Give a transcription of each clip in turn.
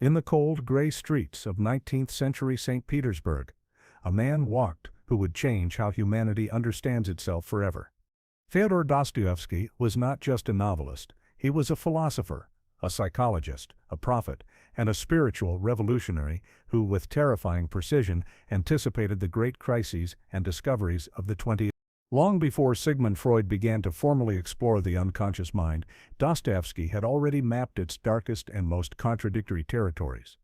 In the cold, gray streets of 19th-century St. Petersburg, a man walked who would change how humanity understands itself forever. Fyodor Dostoevsky was not just a novelist, he was a philosopher, a psychologist, a prophet, and a spiritual revolutionary who, with terrifying precision, anticipated the great crises and discoveries of the 20th. Long before Sigmund Freud began to formally explore the unconscious mind, Dostoevsky had already mapped its darkest and most contradictory territories.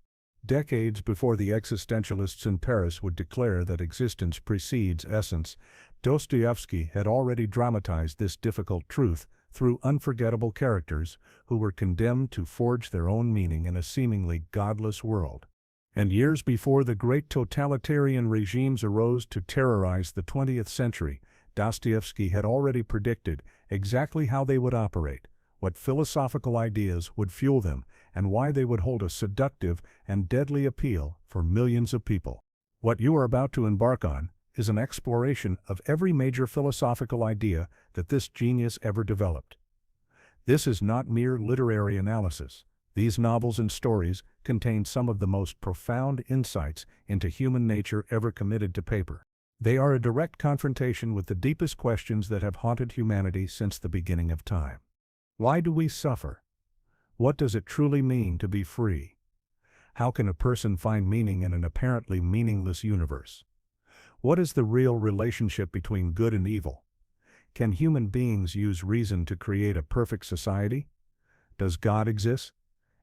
Decades before the existentialists in Paris would declare that existence precedes essence, Dostoevsky had already dramatized this difficult truth through unforgettable characters who were condemned to forge their own meaning in a seemingly godless world. And years before the great totalitarian regimes arose to terrorize the 20th century, Dostoevsky had already predicted exactly how they would operate, what philosophical ideas would fuel them, and why they would hold a seductive and deadly appeal for millions of people. What you are about to embark on is an exploration of every major philosophical idea that this genius ever developed. This is not mere literary analysis. These novels and stories contain some of the most profound insights into human nature ever committed to paper. They are a direct confrontation with the deepest questions that have haunted humanity since the beginning of time. Why do we suffer? What does it truly mean to be free? How can a person find meaning in an apparently meaningless universe? What is the real relationship between good and evil? Can human beings use reason to create a perfect society? Does God exist?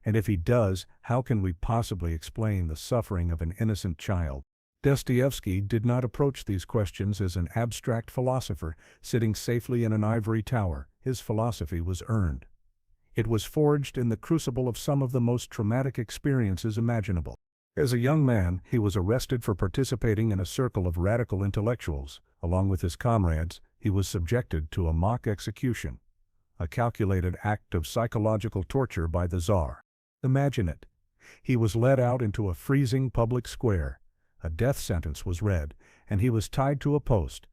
And if he does, how can we possibly explain the suffering of an innocent child? Dostoevsky did not approach these questions as an abstract philosopher sitting safely in an ivory tower. His philosophy was earned. It was forged in the crucible of some of the most traumatic experiences imaginable. As a young man, he was arrested for participating in a circle of radical intellectuals. Along with his comrades, he was subjected to a mock execution, a calculated act of psychological torture by the Tsar. Imagine it. He was led out into a freezing public square. A death sentence was read, and he was tied to a post.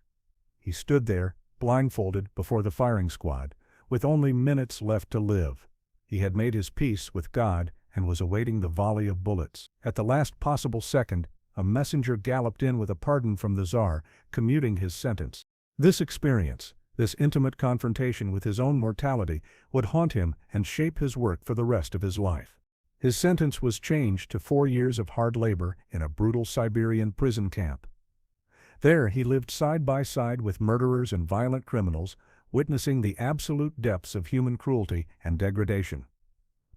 He stood there, blindfolded, before the firing squad, with only minutes left to live. He had made his peace with God and was awaiting the volley of bullets. At the last possible second, a messenger galloped in with a pardon from the Tsar, commuting his sentence. This experience, this intimate confrontation with his own mortality, would haunt him and shape his work for the rest of his life. His sentence was changed to 4 years of hard labor in a brutal Siberian prison camp. There he lived side by side with murderers and violent criminals, witnessing the absolute depths of human cruelty and degradation,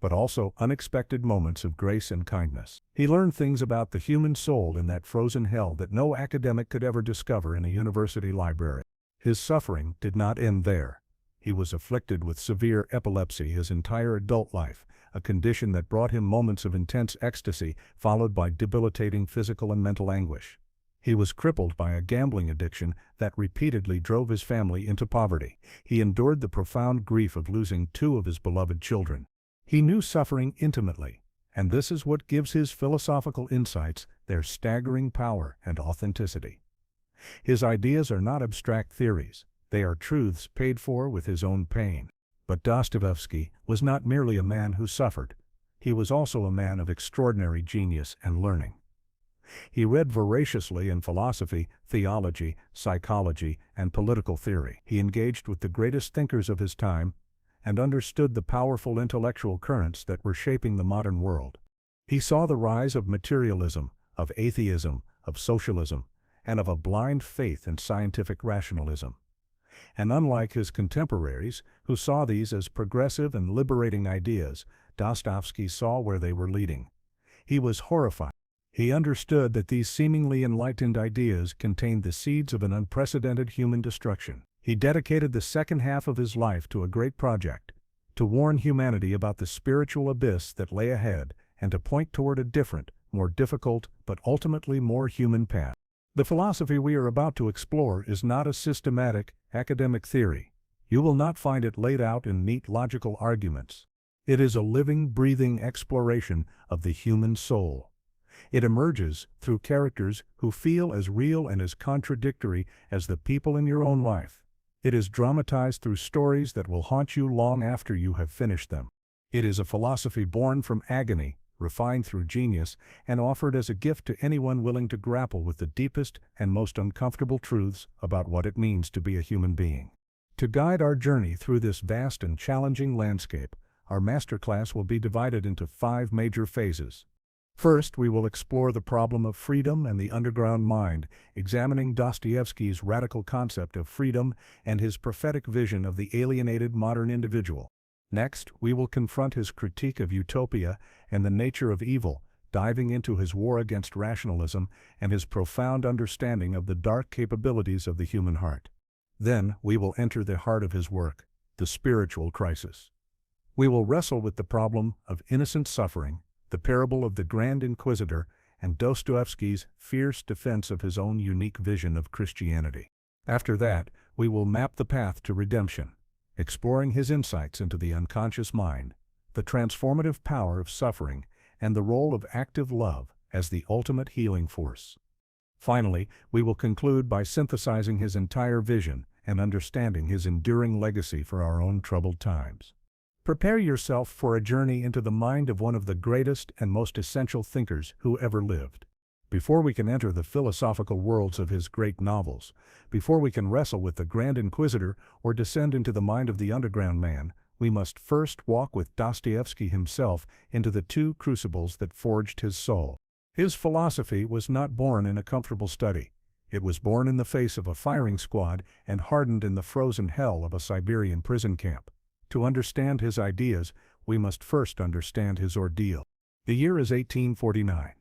but also unexpected moments of grace and kindness. He learned things about the human soul in that frozen hell that no academic could ever discover in a university library. His suffering did not end there. He was afflicted with severe epilepsy his entire adult life, a condition that brought him moments of intense ecstasy followed by debilitating physical and mental anguish. He was crippled by a gambling addiction that repeatedly drove his family into poverty. He endured the profound grief of losing 2 of his beloved children. He knew suffering intimately, and this is what gives his philosophical insights their staggering power and authenticity. His ideas are not abstract theories. They are truths paid for with his own pain. But Dostoevsky was not merely a man who suffered. He was also a man of extraordinary genius and learning. He read voraciously in philosophy, theology, psychology, and political theory. He engaged with the greatest thinkers of his time and understood the powerful intellectual currents that were shaping the modern world. He saw the rise of materialism, of atheism, of socialism, and of a blind faith in scientific rationalism. And unlike his contemporaries, who saw these as progressive and liberating ideas, Dostoevsky saw where they were leading. He was horrified. He understood that these seemingly enlightened ideas contained the seeds of an unprecedented human destruction. He dedicated the second half of his life to a great project, to warn humanity about the spiritual abyss that lay ahead and to point toward a different, more difficult, but ultimately more human path. The philosophy we are about to explore is not a systematic, academic theory. You will not find it laid out in neat logical arguments. It is a living, breathing exploration of the human soul. It emerges through characters who feel as real and as contradictory as the people in your own life. It is dramatized through stories that will haunt you long after you have finished them. It is a philosophy born from agony, refined through genius, and offered as a gift to anyone willing to grapple with the deepest and most uncomfortable truths about what it means to be a human being. To guide our journey through this vast and challenging landscape, our masterclass will be divided into 5 major phases. First, we will explore the problem of freedom and the underground mind, examining Dostoevsky's radical concept of freedom and his prophetic vision of the alienated modern individual. Next, we will confront his critique of utopia and the nature of evil, diving into his war against rationalism and his profound understanding of the dark capabilities of the human heart. Then, we will enter the heart of his work, the spiritual crisis. We will wrestle with the problem of innocent suffering, the parable of the Grand Inquisitor, and Dostoevsky's fierce defense of his own unique vision of Christianity. After that, we will map the path to redemption, exploring his insights into the unconscious mind, the transformative power of suffering, and the role of active love as the ultimate healing force. Finally, we will conclude by synthesizing his entire vision and understanding his enduring legacy for our own troubled times. Prepare yourself for a journey into the mind of one of the greatest and most essential thinkers who ever lived. Before we can enter the philosophical worlds of his great novels, before we can wrestle with the Grand Inquisitor or descend into the mind of the underground man, we must first walk with Dostoevsky himself into the 2 crucibles that forged his soul. His philosophy was not born in a comfortable study. It was born in the face of a firing squad and hardened in the frozen hell of a Siberian prison camp. To understand his ideas, we must first understand his ordeal. The year is 1849.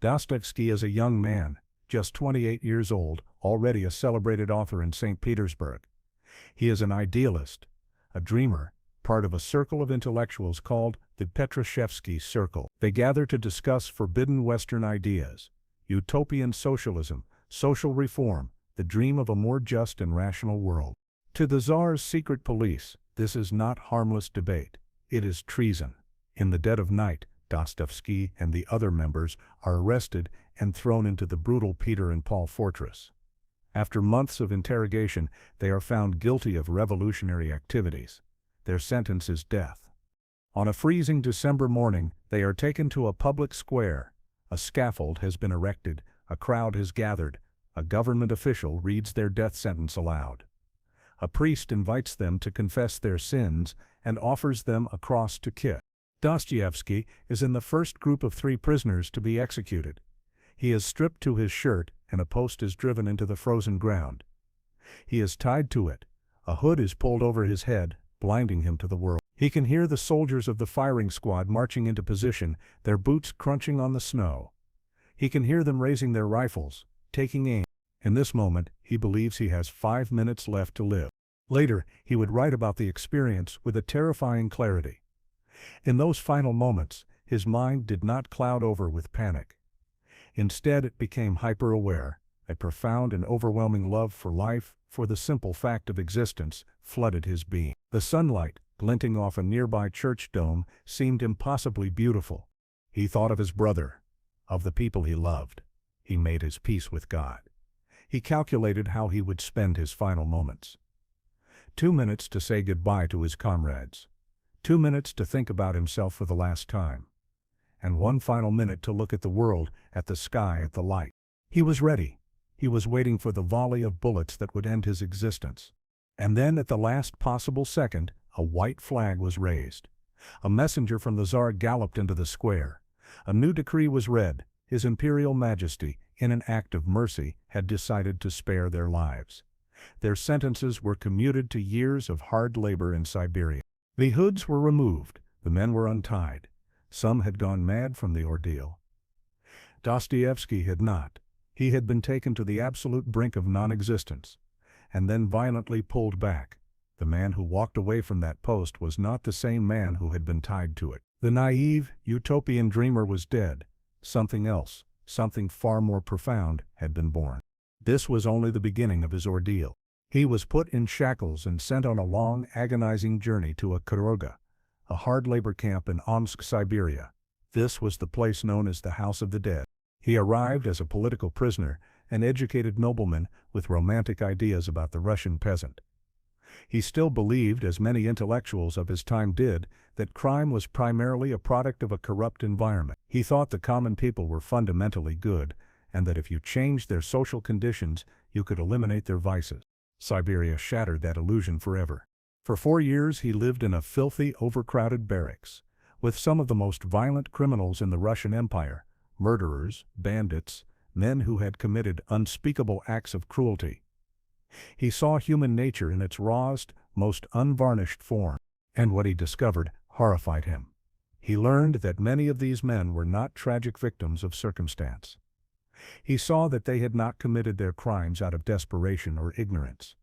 Dostoevsky is a young man, just 28 years old, already a celebrated author in St. Petersburg. He is an idealist, a dreamer, part of a circle of intellectuals called the Petrushevsky Circle. They gather to discuss forbidden Western ideas, utopian socialism, social reform, the dream of a more just and rational world. To the Tsar's secret police, this is not harmless debate. It is treason. In the dead of night, Dostoevsky and the other members are arrested and thrown into the brutal Peter and Paul fortress. After months of interrogation, they are found guilty of revolutionary activities. Their sentence is death. On a freezing December morning, they are taken to a public square. A scaffold has been erected, a crowd has gathered, a government official reads their death sentence aloud. A priest invites them to confess their sins and offers them a cross to kiss. Dostoevsky is in the first group of 3 prisoners to be executed. He is stripped to his shirt and a post is driven into the frozen ground. He is tied to it. A hood is pulled over his head, blinding him to the world. He can hear the soldiers of the firing squad marching into position, their boots crunching on the snow. He can hear them raising their rifles, taking aim. In this moment, he believes he has 5 minutes left to live. Later, he would write about the experience with a terrifying clarity. In those final moments, his mind did not cloud over with panic. Instead, it became hyper-aware. A profound and overwhelming love for life, for the simple fact of existence, flooded his being. The sunlight, glinting off a nearby church dome, seemed impossibly beautiful. He thought of his brother, of the people he loved. He made his peace with God. He calculated how he would spend his final moments. 2 minutes to say goodbye to his comrades. 2 minutes to think about himself for the last time. And 1 final minute to look at the world, at the sky, at the light. He was ready. He was waiting for the volley of bullets that would end his existence. And then, at the last possible second, a white flag was raised. A messenger from the Tsar galloped into the square. A new decree was read. His Imperial Majesty, in an act of mercy, had decided to spare their lives. Their sentences were commuted to years of hard labor in Siberia. The hoods were removed. The men were untied. Some had gone mad from the ordeal. Dostoevsky had not. He had been taken to the absolute brink of non-existence, and then violently pulled back. The man who walked away from that post was not the same man who had been tied to it. The naive, utopian dreamer was dead. Something else, something far more profound, had been born. This was only the beginning of his ordeal. He was put in shackles and sent on a long, agonizing journey to a Karoga, a hard labor camp in Omsk, Siberia. This was the place known as the House of the Dead. He arrived as a political prisoner, an educated nobleman with romantic ideas about the Russian peasant. He still believed, as many intellectuals of his time did, that crime was primarily a product of a corrupt environment. He thought the common people were fundamentally good, and that if you changed their social conditions, you could eliminate their vices. Siberia shattered that illusion forever. For 4 years he lived in a filthy, overcrowded barracks, with some of the most violent criminals in the Russian Empire, murderers, bandits, men who had committed unspeakable acts of cruelty. He saw human nature in its rawest, most unvarnished form, and what he discovered horrified him. He learned that many of these men were not tragic victims of circumstance. He saw that they had not committed their crimes out of desperation or ignorance.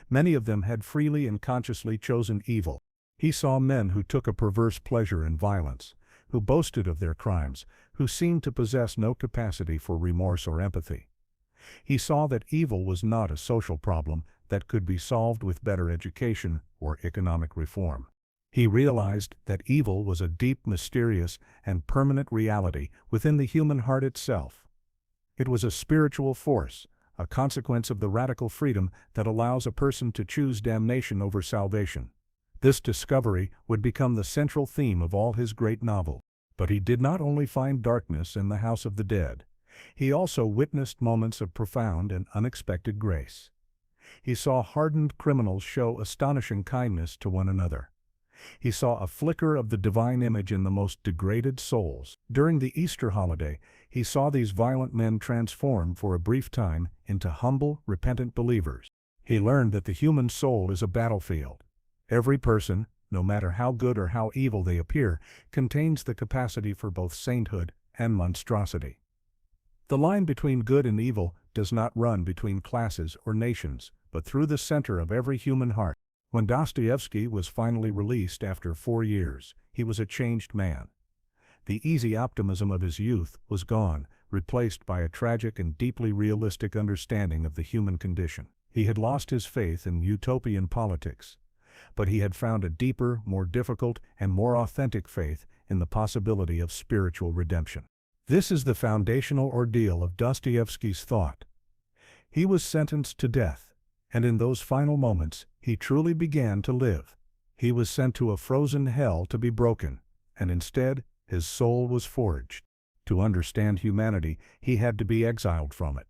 Many of them had freely and consciously chosen evil. He saw men who took a perverse pleasure in violence, who boasted of their crimes, who seemed to possess no capacity for remorse or empathy. He saw that evil was not a social problem that could be solved with better education or economic reform. He realized that evil was a deep, mysterious, and permanent reality within the human heart itself. It was a spiritual force, a consequence of the radical freedom that allows a person to choose damnation over salvation. This discovery would become the central theme of all his great novels. But he did not only find darkness in the house of the dead. He also witnessed moments of profound and unexpected grace. He saw hardened criminals show astonishing kindness to one another. He saw a flicker of the divine image in the most degraded souls. During the Easter holiday, he saw these violent men transform for a brief time into humble, repentant believers. He learned that the human soul is a battlefield. Every person, no matter how good or how evil they appear, contains the capacity for both sainthood and monstrosity. The line between good and evil does not run between classes or nations, but through the center of every human heart. When Dostoevsky was finally released after 4 years, he was a changed man. The easy optimism of his youth was gone, replaced by a tragic and deeply realistic understanding of the human condition. He had lost his faith in utopian politics, but he had found a deeper, more difficult, and more authentic faith in the possibility of spiritual redemption. This is the foundational ordeal of Dostoevsky's thought. He was sentenced to death, and in those final moments, he truly began to live. He was sent to a frozen hell to be broken, and instead, his soul was forged. To understand humanity, he had to be exiled from it,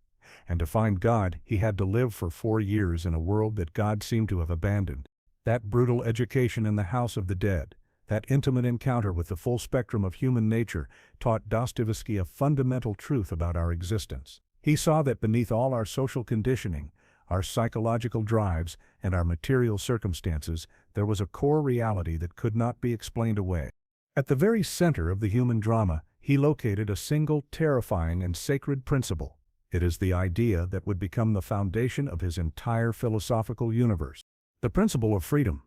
and to find God, he had to live for 4 years in a world that God seemed to have abandoned. That brutal education in the house of the dead, that intimate encounter with the full spectrum of human nature, taught Dostoevsky a fundamental truth about our existence. He saw that beneath all our social conditioning, our psychological drives, and our material circumstances, there was a core reality that could not be explained away. At the very center of the human drama, he located a single, terrifying, and sacred principle. It is the idea that would become the foundation of his entire philosophical universe. The principle of freedom.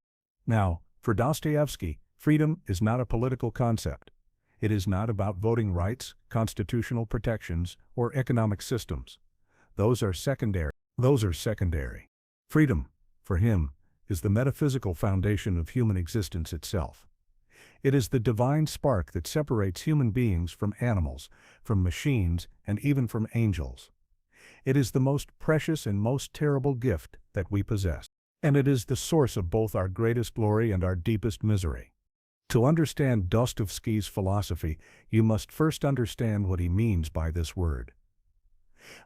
Now, for Dostoevsky, freedom is not a political concept. It is not about voting rights, constitutional protections, or economic systems. Those are secondary. Freedom, for him, is the metaphysical foundation of human existence itself. It is the divine spark that separates human beings from animals, from machines, and even from angels. It is the most precious and most terrible gift that we possess. And it is the source of both our greatest glory and our deepest misery. To understand Dostoevsky's philosophy, you must first understand what he means by this word.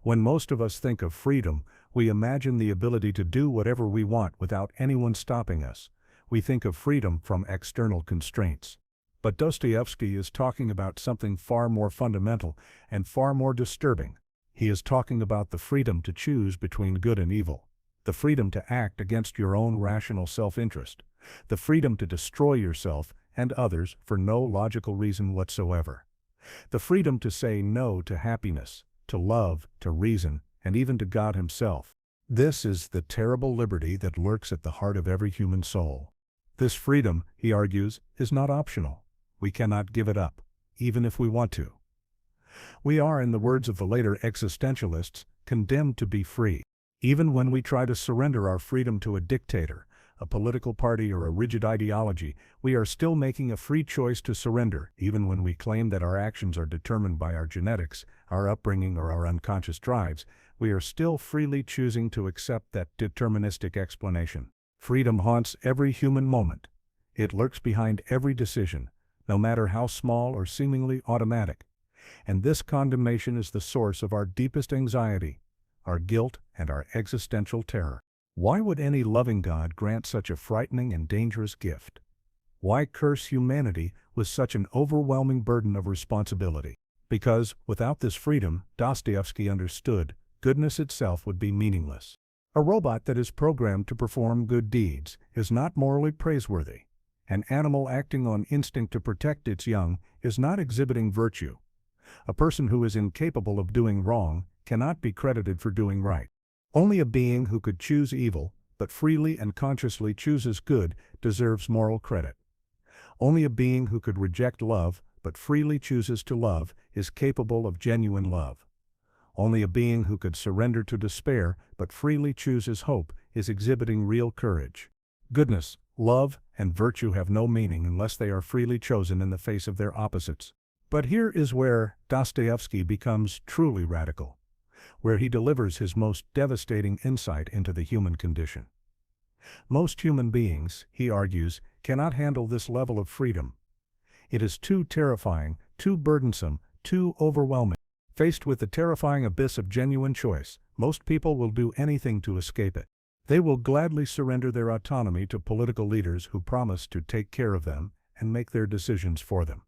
When most of us think of freedom, we imagine the ability to do whatever we want without anyone stopping us. We think of freedom from external constraints. But Dostoevsky is talking about something far more fundamental and far more disturbing. He is talking about the freedom to choose between good and evil. The freedom to act against your own rational self-interest, the freedom to destroy yourself and others for no logical reason whatsoever, the freedom to say no to happiness, to love, to reason, and even to God himself. This is the terrible liberty that lurks at the heart of every human soul. This freedom, he argues, is not optional. We cannot give it up, even if we want to. We are, in the words of the later existentialists, condemned to be free. Even when we try to surrender our freedom to a dictator, a political party, or a rigid ideology, we are still making a free choice to surrender. Even when we claim that our actions are determined by our genetics, our upbringing, or our unconscious drives, we are still freely choosing to accept that deterministic explanation. Freedom haunts every human moment. It lurks behind every decision, no matter how small or seemingly automatic. And this condemnation is the source of our deepest anxiety, our guilt, and our existential terror. Why would any loving God grant such a frightening and dangerous gift? Why curse humanity with such an overwhelming burden of responsibility? Because, without this freedom, Dostoevsky understood, goodness itself would be meaningless. A robot that is programmed to perform good deeds is not morally praiseworthy. An animal acting on instinct to protect its young is not exhibiting virtue. A person who is incapable of doing wrong cannot be credited for doing right. Only a being who could choose evil, but freely and consciously chooses good, deserves moral credit. Only a being who could reject love, but freely chooses to love, is capable of genuine love. Only a being who could surrender to despair, but freely chooses hope, is exhibiting real courage. Goodness, love, and virtue have no meaning unless they are freely chosen in the face of their opposites. But here is where Dostoevsky becomes truly radical, where he delivers his most devastating insight into the human condition. Most human beings, he argues, cannot handle this level of freedom. It is too terrifying, too burdensome, too overwhelming. Faced with the terrifying abyss of genuine choice, most people will do anything to escape it. They will gladly surrender their autonomy to political leaders who promise to take care of them and make their decisions for them.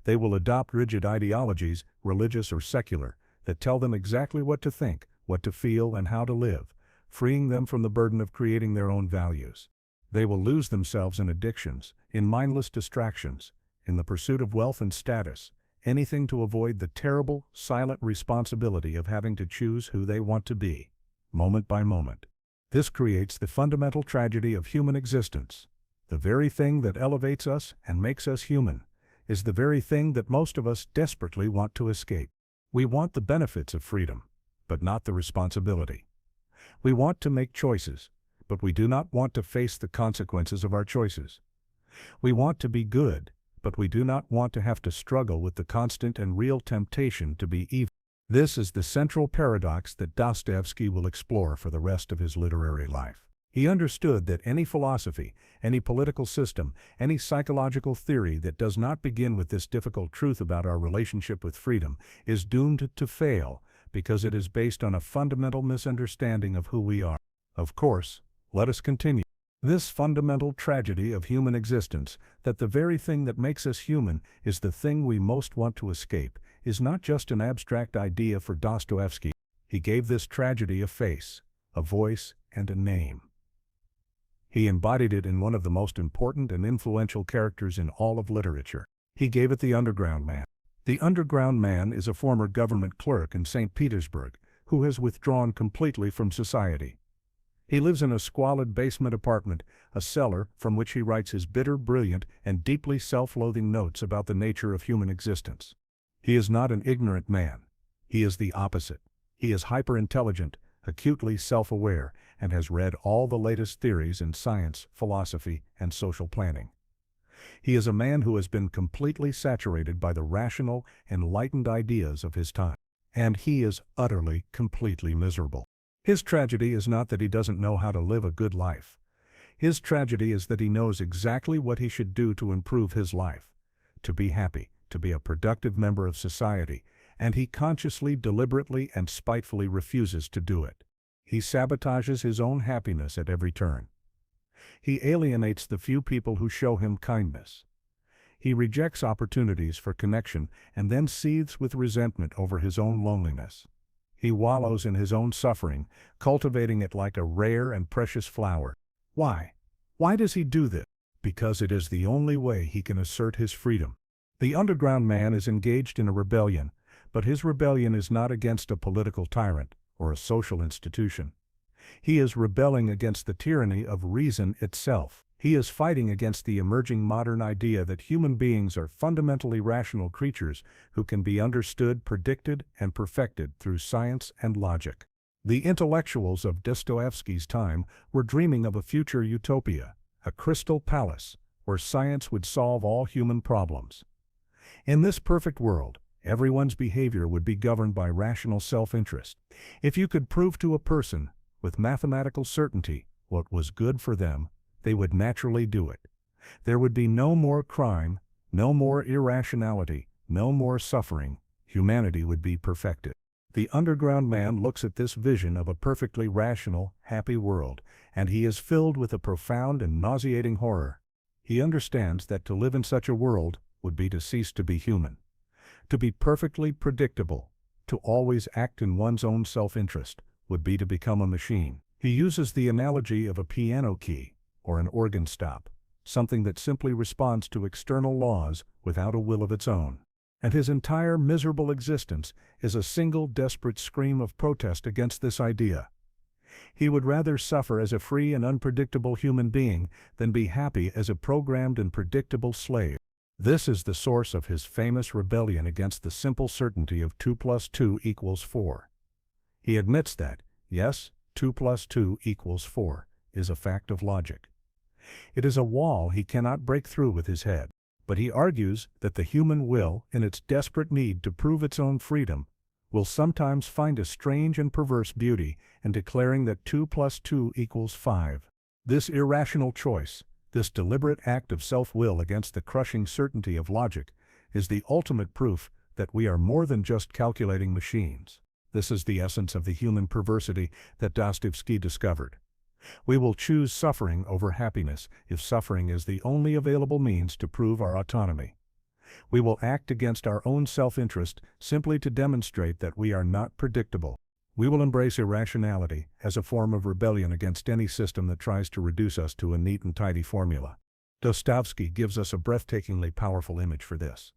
They will adopt rigid ideologies, religious or secular, that tell them exactly what to think, what to feel, and how to live, freeing them from the burden of creating their own values. They will lose themselves in addictions, in mindless distractions, in the pursuit of wealth and status, anything to avoid the terrible, silent responsibility of having to choose who they want to be, moment by moment. This creates the fundamental tragedy of human existence. The very thing that elevates us and makes us human is the very thing that most of us desperately want to escape. We want the benefits of freedom, but not the responsibility. We want to make choices, but we do not want to face the consequences of our choices. We want to be good, but we do not want to have to struggle with the constant and real temptation to be evil. This is the central paradox that Dostoevsky will explore for the rest of his literary life. He understood that any philosophy, any political system, any psychological theory that does not begin with this difficult truth about our relationship with freedom is doomed to fail because it is based on a fundamental misunderstanding of who we are. Of course, let us continue. This fundamental tragedy of human existence, that the very thing that makes us human is the thing we most want to escape, is not just an abstract idea for Dostoevsky. He gave this tragedy a face, a voice, and a name. He embodied it in one of the most important and influential characters in all of literature. He gave it the Underground Man. The Underground Man is a former government clerk in St. Petersburg who has withdrawn completely from society. He lives in a squalid basement apartment, a cellar from which he writes his bitter, brilliant, and deeply self-loathing notes about the nature of human existence. He is not an ignorant man. He is the opposite. He is hyper-intelligent, acutely self-aware, and has read all the latest theories in science, philosophy, and social planning. He is a man who has been completely saturated by the rational, enlightened ideas of his time. And he is utterly, completely miserable. His tragedy is not that he doesn't know how to live a good life. His tragedy is that he knows exactly what he should do to improve his life, to be happy, to be a productive member of society, and he consciously, deliberately, and spitefully refuses to do it. He sabotages his own happiness at every turn. He alienates the few people who show him kindness. He rejects opportunities for connection and then seethes with resentment over his own loneliness. He wallows in his own suffering, cultivating it like a rare and precious flower. Why? Why does he do this? Because it is the only way he can assert his freedom. The Underground Man is engaged in a rebellion, but his rebellion is not against a political tyrant or a social institution. He is rebelling against the tyranny of reason itself. He is fighting against the emerging modern idea that human beings are fundamentally rational creatures who can be understood, predicted, and perfected through science and logic. The intellectuals of Dostoevsky's time were dreaming of a future utopia, a crystal palace, where science would solve all human problems. In this perfect world, everyone's behavior would be governed by rational self-interest. If you could prove to a person, with mathematical certainty, what was good for them, they would naturally do it. There would be no more crime, no more irrationality, no more suffering. Humanity would be perfected. The underground man looks at this vision of a perfectly rational, happy world, and he is filled with a profound and nauseating horror. He understands that to live in such a world would be to cease to be human, to be perfectly predictable, to always act in one's own self-interest, would be to become a machine. He uses the analogy of a piano key or an organ stop, something that simply responds to external laws without a will of its own. And his entire miserable existence is a single desperate scream of protest against this idea. He would rather suffer as a free and unpredictable human being than be happy as a programmed and predictable slave. This is the source of his famous rebellion against the simple certainty of 2 + 2 = 4. He admits that, yes, 2 + 2 = 4 is a fact of logic. It is a wall he cannot break through with his head. But he argues that the human will, in its desperate need to prove its own freedom, will sometimes find a strange and perverse beauty in declaring that 2 + 2 = 5. This irrational choice, this deliberate act of self-will against the crushing certainty of logic, is the ultimate proof that we are more than just calculating machines. This is the essence of the human perversity that Dostoevsky discovered. We will choose suffering over happiness if suffering is the only available means to prove our autonomy. We will act against our own self-interest simply to demonstrate that we are not predictable. We will embrace irrationality as a form of rebellion against any system that tries to reduce us to a neat and tidy formula. Dostoevsky gives us a breathtakingly powerful image for this.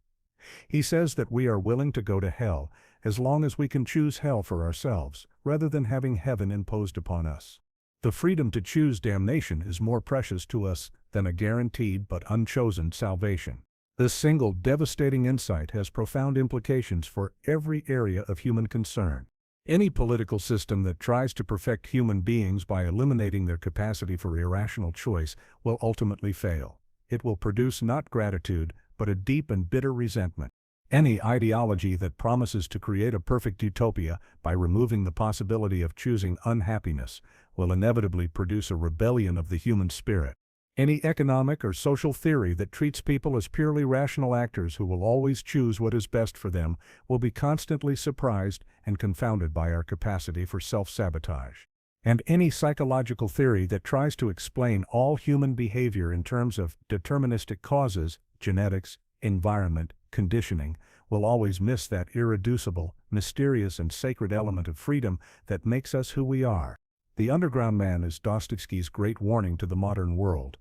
He says that we are willing to go to hell as long as we can choose hell for ourselves, rather than having heaven imposed upon us. The freedom to choose damnation is more precious to us than a guaranteed but unchosen salvation. This single devastating insight has profound implications for every area of human concern. Any political system that tries to perfect human beings by eliminating their capacity for irrational choice will ultimately fail. It will produce not gratitude, but a deep and bitter resentment. Any ideology that promises to create a perfect utopia by removing the possibility of choosing unhappiness will inevitably produce a rebellion of the human spirit. Any economic or social theory that treats people as purely rational actors who will always choose what is best for them will be constantly surprised and confounded by our capacity for self-sabotage. And any psychological theory that tries to explain all human behavior in terms of deterministic causes, genetics, environment, conditioning, will always miss that irreducible, mysterious and sacred element of freedom that makes us who we are. The underground man is Dostoevsky's great warning to the modern world.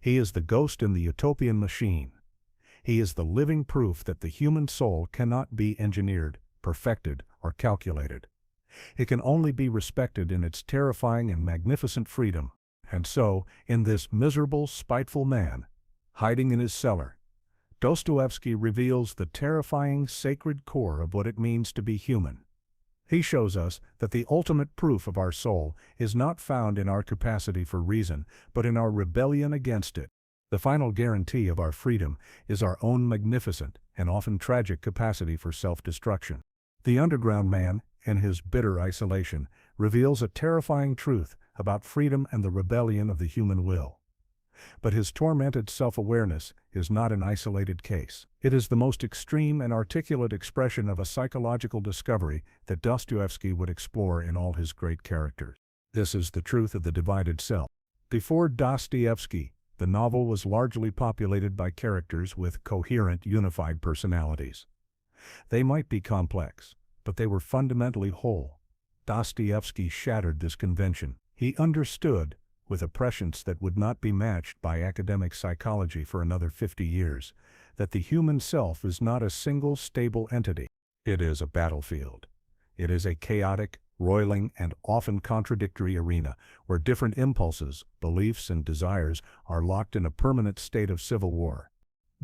He is the ghost in the utopian machine. He is the living proof that the human soul cannot be engineered, perfected, or calculated. It can only be respected in its terrifying and magnificent freedom. And so, in this miserable, spiteful man, hiding in his cellar, Dostoevsky reveals the terrifying, sacred core of what it means to be human. He shows us that the ultimate proof of our soul is not found in our capacity for reason, but in our rebellion against it. The final guarantee of our freedom is our own magnificent and often tragic capacity for self-destruction. The underground man, in his bitter isolation, reveals a terrifying truth about freedom and the rebellion of the human will. But his tormented self-awareness is not an isolated case. It is the most extreme and articulate expression of a psychological discovery that Dostoevsky would explore in all his great characters. This is the truth of the divided self. Before Dostoevsky, the novel was largely populated by characters with coherent, unified personalities. They might be complex, but they were fundamentally whole. Dostoevsky shattered this convention. He understood, with a prescience that would not be matched by academic psychology for another 50 years, that the human self is not a single stable entity. It is a battlefield. It is a chaotic, roiling, and often contradictory arena where different impulses, beliefs, and desires are locked in a permanent state of civil war.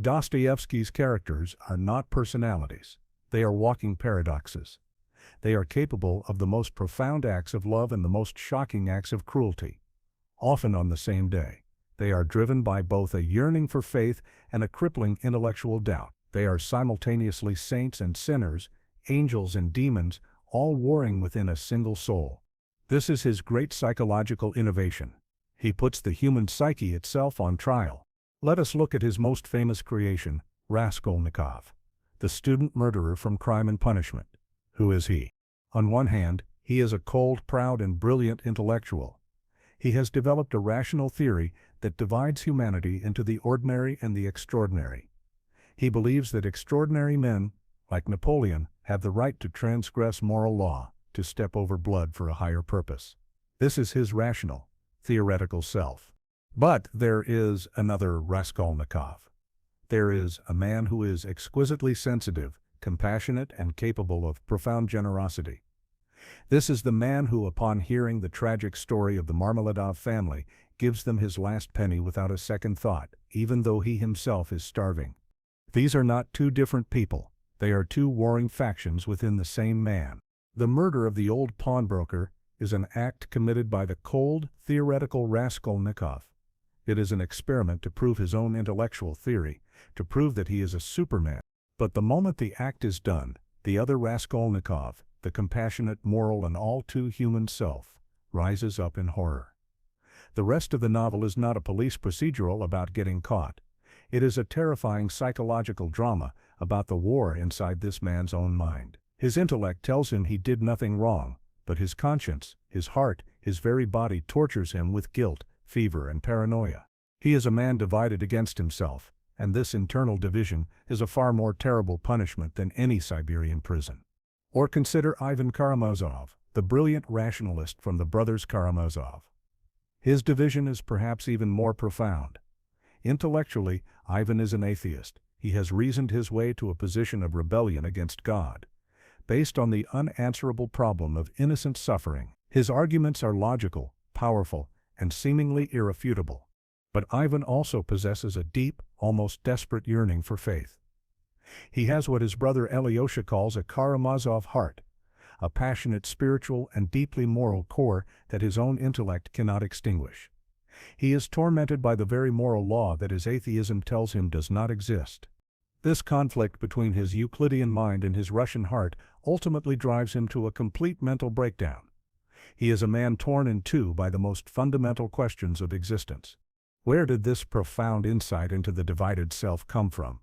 Dostoevsky's characters are not personalities. They are walking paradoxes. They are capable of the most profound acts of love and the most shocking acts of cruelty. Often on the same day, they are driven by both a yearning for faith and a crippling intellectual doubt. They are simultaneously saints and sinners, angels and demons, all warring within a single soul. This is his great psychological innovation. He puts the human psyche itself on trial. Let us look at his most famous creation, Raskolnikov, the student murderer from Crime and Punishment. Who is he? On one hand, he is a cold, proud, and brilliant intellectual. He has developed a rational theory that divides humanity into the ordinary and the extraordinary. He believes that extraordinary men, like Napoleon, have the right to transgress moral law, to step over blood for a higher purpose. This is his rational, theoretical self. But there is another Raskolnikov. There is a man who is exquisitely sensitive, compassionate, and capable of profound generosity. This is the man who, upon hearing the tragic story of the Marmeladov family, gives them his last penny without a second thought, even though he himself is starving. These are not two different people. They are two warring factions within the same man. The murder of the old pawnbroker is an act committed by the cold, theoretical Raskolnikov. It is an experiment to prove his own intellectual theory, to prove that he is a superman. But the moment the act is done, the other Raskolnikov, the compassionate, moral, and all too human self, rises up in horror. The rest of the novel is not a police procedural about getting caught. It is a terrifying psychological drama about the war inside this man's own mind. His intellect tells him he did nothing wrong, but his conscience, his heart, his very body tortures him with guilt, fever, and paranoia. He is a man divided against himself, and this internal division is a far more terrible punishment than any Siberian prison. Or consider Ivan Karamazov, the brilliant rationalist from the Brothers Karamazov. His division is perhaps even more profound. Intellectually, Ivan is an atheist. He has reasoned his way to a position of rebellion against God, based on the unanswerable problem of innocent suffering. His arguments are logical, powerful, and seemingly irrefutable. But Ivan also possesses a deep, almost desperate yearning for faith. He has what his brother Alyosha calls a Karamazov heart, a passionate spiritual and deeply moral core that his own intellect cannot extinguish. He is tormented by the very moral law that his atheism tells him does not exist. This conflict between his Euclidean mind and his Russian heart ultimately drives him to a complete mental breakdown. He is a man torn in two by the most fundamental questions of existence. Where did this profound insight into the divided self come from?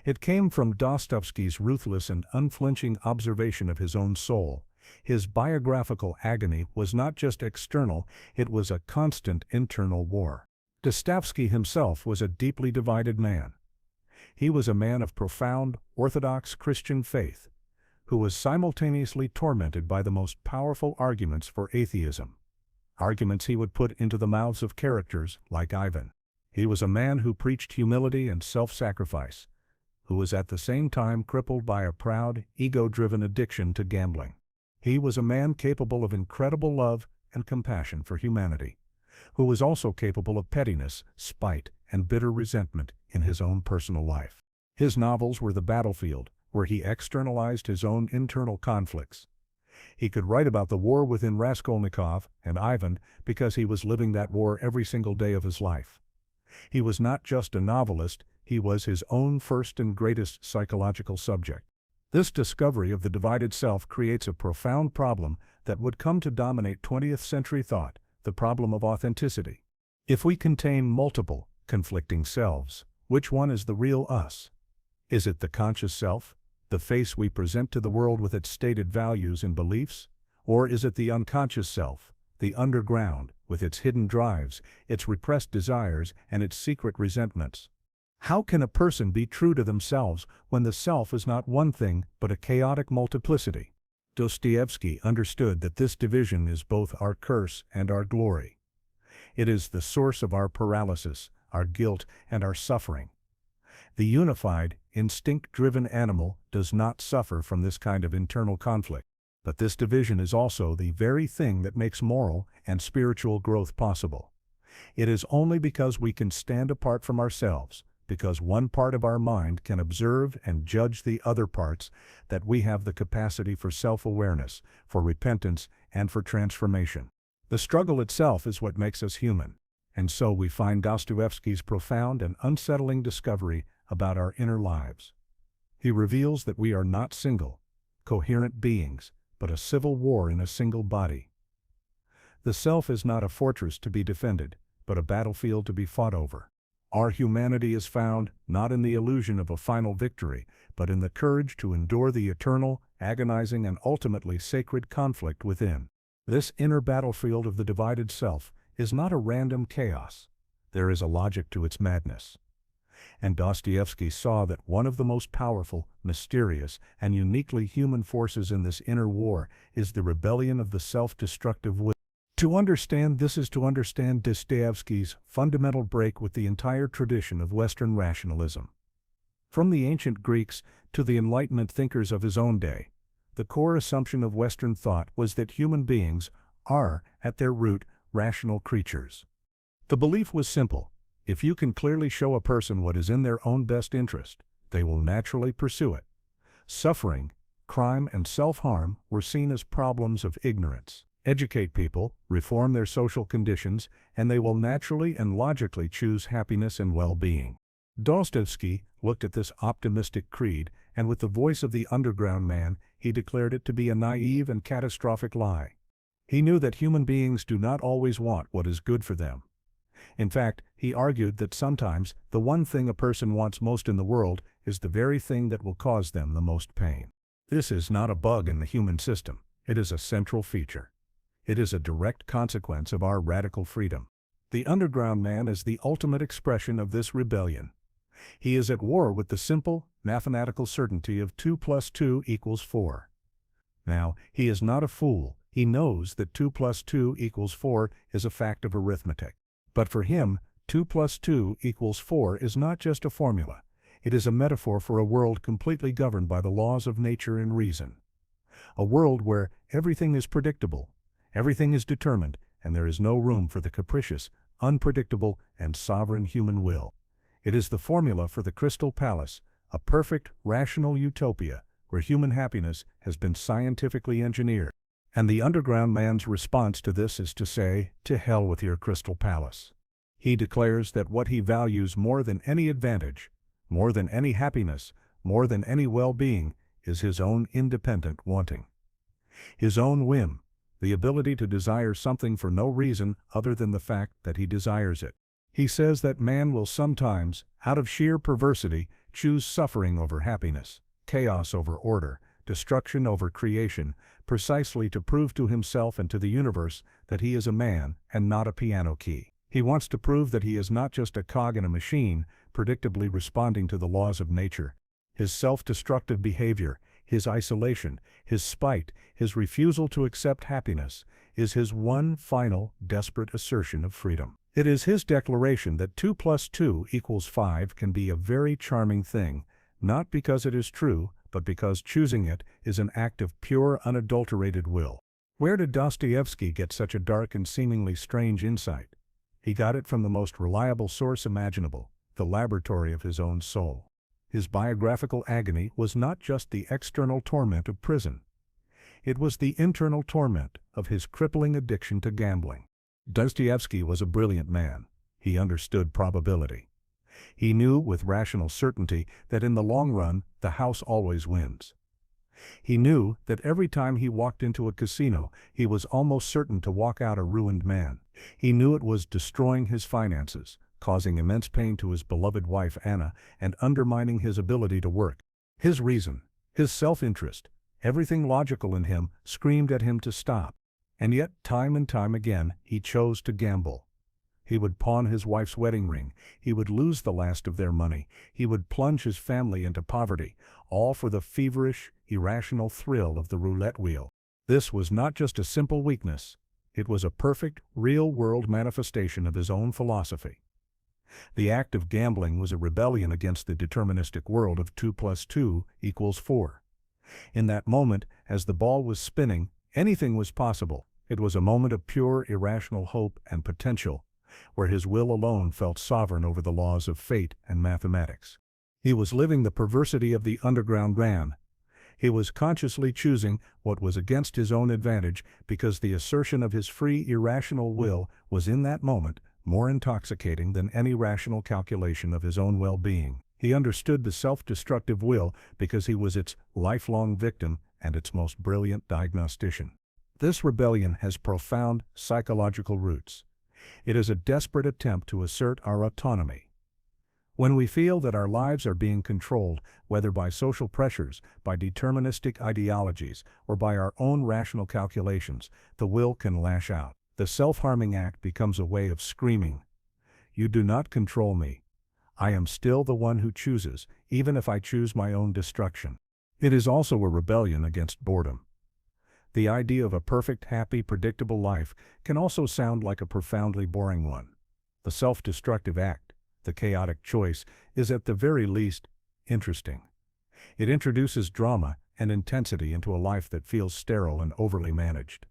It came from Dostoevsky's ruthless and unflinching observation of his own soul. His biographical agony was not just external, it was a constant internal war. Dostoevsky himself was a deeply divided man. He was a man of profound, orthodox Christian faith, who was simultaneously tormented by the most powerful arguments for atheism, arguments he would put into the mouths of characters like Ivan. He was a man who preached humility and self-sacrifice, who was at the same time crippled by a proud, ego-driven addiction to gambling. He was a man capable of incredible love and compassion for humanity, who was also capable of pettiness, spite, and bitter resentment in his own personal life. His novels were the battlefield where he externalized his own internal conflicts. He could write about the war within Raskolnikov and Ivan because he was living that war every single day of his life. He was not just a novelist, he was his own first and greatest psychological subject. This discovery of the divided self creates a profound problem that would come to dominate 20th century thought, the problem of authenticity. If we contain multiple, conflicting selves, which one is the real us? Is it the conscious self, the face we present to the world with its stated values and beliefs? Or is it the unconscious self, the underground, with its hidden drives, its repressed desires, and its secret resentments? How can a person be true to themselves when the self is not one thing but a chaotic multiplicity? Dostoevsky understood that this division is both our curse and our glory. It is the source of our paralysis, our guilt, and our suffering. The unified, instinct-driven animal does not suffer from this kind of internal conflict, but this division is also the very thing that makes moral and spiritual growth possible. It is only because we can stand apart from ourselves, because one part of our mind can observe and judge the other parts, that we have the capacity for self-awareness, for repentance, and for transformation. The struggle itself is what makes us human, and so we find Dostoevsky's profound and unsettling discovery about our inner lives. He reveals that we are not single, coherent beings, but a civil war in a single body. The self is not a fortress to be defended, but a battlefield to be fought over. Our humanity is found not in the illusion of a final victory, but in the courage to endure the eternal, agonizing, and ultimately sacred conflict within. This inner battlefield of the divided self is not a random chaos. There is a logic to its madness. And Dostoevsky saw that one of the most powerful, mysterious, and uniquely human forces in this inner war is the rebellion of the self-destructive will. To understand this is to understand Dostoevsky's fundamental break with the entire tradition of Western rationalism. From the ancient Greeks to the Enlightenment thinkers of his own day, the core assumption of Western thought was that human beings are, at their root, rational creatures. The belief was simple: if you can clearly show a person what is in their own best interest, they will naturally pursue it. Suffering, crime, and self-harm were seen as problems of ignorance. Educate people, reform their social conditions, and they will naturally and logically choose happiness and well-being. Dostoevsky looked at this optimistic creed, and with the voice of the underground man, he declared it to be a naive and catastrophic lie. He knew that human beings do not always want what is good for them. In fact, he argued that sometimes the one thing a person wants most in the world is the very thing that will cause them the most pain. This is not a bug in the human system. It is a central feature. It is a direct consequence of our radical freedom. The underground man is the ultimate expression of this rebellion. He is at war with the simple, mathematical certainty of 2 + 2 = 4. Now, he is not a fool. He knows that 2 + 2 = 4 is a fact of arithmetic. But for him, 2 + 2 = 4 is not just a formula. It is a metaphor for a world completely governed by the laws of nature and reason. A world where everything is predictable, everything is determined, and there is no room for the capricious, unpredictable, and sovereign human will. It is the formula for the Crystal Palace, a perfect, rational utopia where human happiness has been scientifically engineered. And the underground man's response to this is to say, "To hell with your Crystal Palace." He declares that what he values more than any advantage, more than any happiness, more than any well-being, is his own independent wanting. His own whim, the ability to desire something for no reason other than the fact that he desires it. He says that man will sometimes, out of sheer perversity, choose suffering over happiness, chaos over order, destruction over creation, precisely to prove to himself and to the universe that he is a man and not a piano key. He wants to prove that he is not just a cog in a machine, predictably responding to the laws of nature. His self-destructive behavior, his isolation, his spite, his refusal to accept happiness, is his one final, desperate assertion of freedom. It is his declaration that 2 + 2 = 5 can be a very charming thing, not because it is true, but because choosing it is an act of pure, unadulterated will. Where did Dostoevsky get such a dark and seemingly strange insight? He got it from the most reliable source imaginable, the laboratory of his own soul. His biographical agony was not just the external torment of prison. It was the internal torment of his crippling addiction to gambling. Dostoevsky was a brilliant man. He understood probability. He knew with rational certainty that in the long run, the house always wins. He knew that every time he walked into a casino, he was almost certain to walk out a ruined man. He knew it was destroying his finances, causing immense pain to his beloved wife Anna, and undermining his ability to work. His reason, his self-interest, everything logical in him screamed at him to stop. And yet, time and time again, he chose to gamble. He would pawn his wife's wedding ring, he would lose the last of their money, he would plunge his family into poverty, all for the feverish, irrational thrill of the roulette wheel. This was not just a simple weakness, it was a perfect, real-world manifestation of his own philosophy. The act of gambling was a rebellion against the deterministic world of 2 + 2 = 4. In that moment, as the ball was spinning, anything was possible. It was a moment of pure, irrational hope and potential, where his will alone felt sovereign over the laws of fate and mathematics. He was living the perversity of the underground man. He was consciously choosing what was against his own advantage because the assertion of his free, irrational will was in that moment more intoxicating than any rational calculation of his own well-being. He understood the self-destructive will because he was its lifelong victim and its most brilliant diagnostician. this rebellion has profound psychological roots. It is a desperate attempt to assert our autonomy. When we feel that our lives are being controlled, whether by social pressures, by deterministic ideologies, or by our own rational calculations, the will can lash out. The self-harming act becomes a way of screaming, "You do not control me. I am still the one who chooses, even if I choose my own destruction." It is also a rebellion against boredom. The idea of a perfect, happy, predictable life can also sound like a profoundly boring one. The self-destructive act, the chaotic choice, is at the very least interesting. It introduces drama and intensity into a life that feels sterile and overly managed.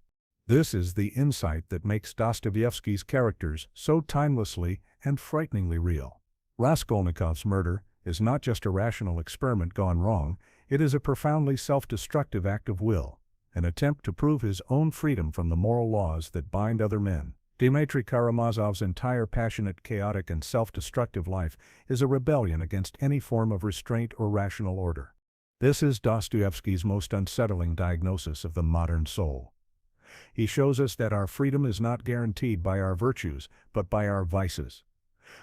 This is the insight that makes Dostoevsky's characters so timelessly and frighteningly real. Raskolnikov's murder is not just a rational experiment gone wrong, it is a profoundly self-destructive act of will, an attempt to prove his own freedom from the moral laws that bind other men. Dmitry Karamazov's entire passionate, chaotic, and self-destructive life is a rebellion against any form of restraint or rational order. This is Dostoevsky's most unsettling diagnosis of the modern soul. He shows us that our freedom is not guaranteed by our virtues, but by our vices.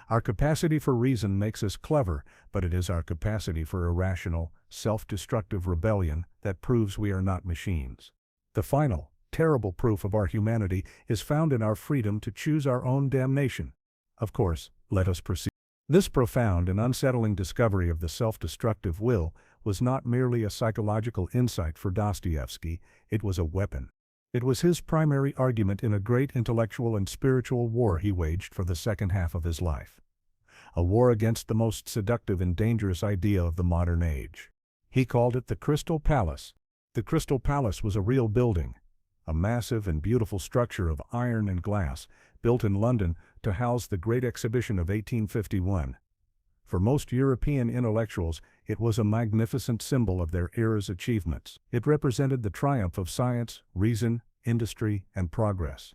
Our capacity for reason makes us clever, but it is our capacity for irrational, self-destructive rebellion that proves we are not machines. The final, terrible proof of our humanity is found in our freedom to choose our own damnation. Of course, let us proceed. This profound and unsettling discovery of the self-destructive will was not merely a psychological insight for Dostoevsky, it was a weapon. It was his primary argument in a great intellectual and spiritual war he waged for the second half of his life. A war against the most seductive and dangerous idea of the modern age. He called it the Crystal Palace. The Crystal Palace was a real building, a massive and beautiful structure of iron and glass, built in London to house the Great Exhibition of 1851. For most European intellectuals, it was a magnificent symbol of their era's achievements. It represented the triumph of science, reason, industry, and progress.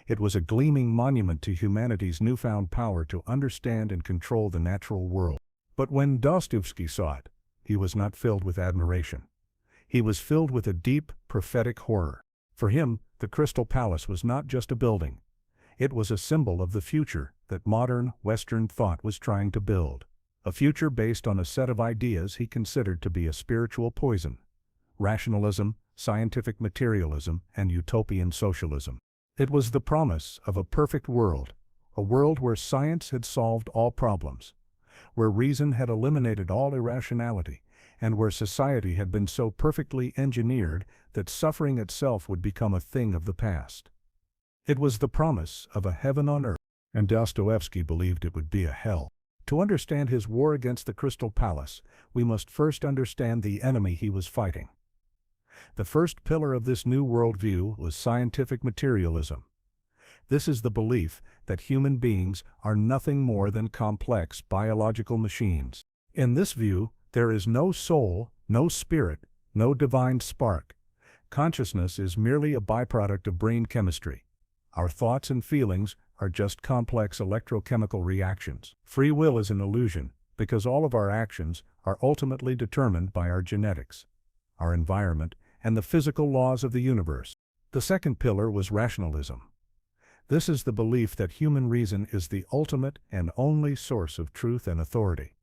It was a gleaming monument to humanity's newfound power to understand and control the natural world. But when Dostoevsky saw it, he was not filled with admiration. He was filled with a deep, prophetic horror. For him, the Crystal Palace was not just a building. It was a symbol of the future that modern, Western thought was trying to build. A future based on a set of ideas he considered to be a spiritual poison: rationalism, scientific materialism, and utopian socialism. It was the promise of a perfect world, a world where science had solved all problems, where reason had eliminated all irrationality, and where society had been so perfectly engineered that suffering itself would become a thing of the past. It was the promise of a heaven on earth, and Dostoevsky believed it would be a hell. To understand his war against the Crystal Palace, we must first understand the enemy he was fighting. The first pillar of this new worldview was scientific materialism. This is the belief that human beings are nothing more than complex biological machines. In this view, there is no soul, no spirit, no divine spark. Consciousness is merely a byproduct of brain chemistry. Our thoughts and feelings are just complex electrochemical reactions. Free will is an illusion, because all of our actions are ultimately determined by our genetics, our environment, and the physical laws of the universe. The second pillar was rationalism. This is the belief that human reason is the ultimate and only source of truth and authority.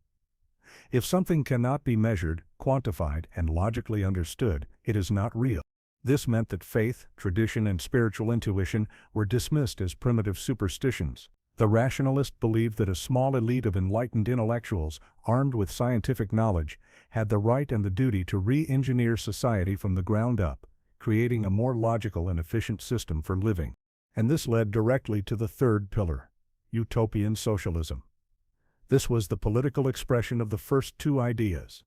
If something cannot be measured, quantified, and logically understood, it is not real. This meant that faith, tradition, and spiritual intuition were dismissed as primitive superstitions. The rationalist believed that a small elite of enlightened intellectuals, armed with scientific knowledge, had the right and the duty to re-engineer society from the ground up, creating a more logical and efficient system for living. And this led directly to the third pillar: utopian socialism. This was the political expression of the first two ideas.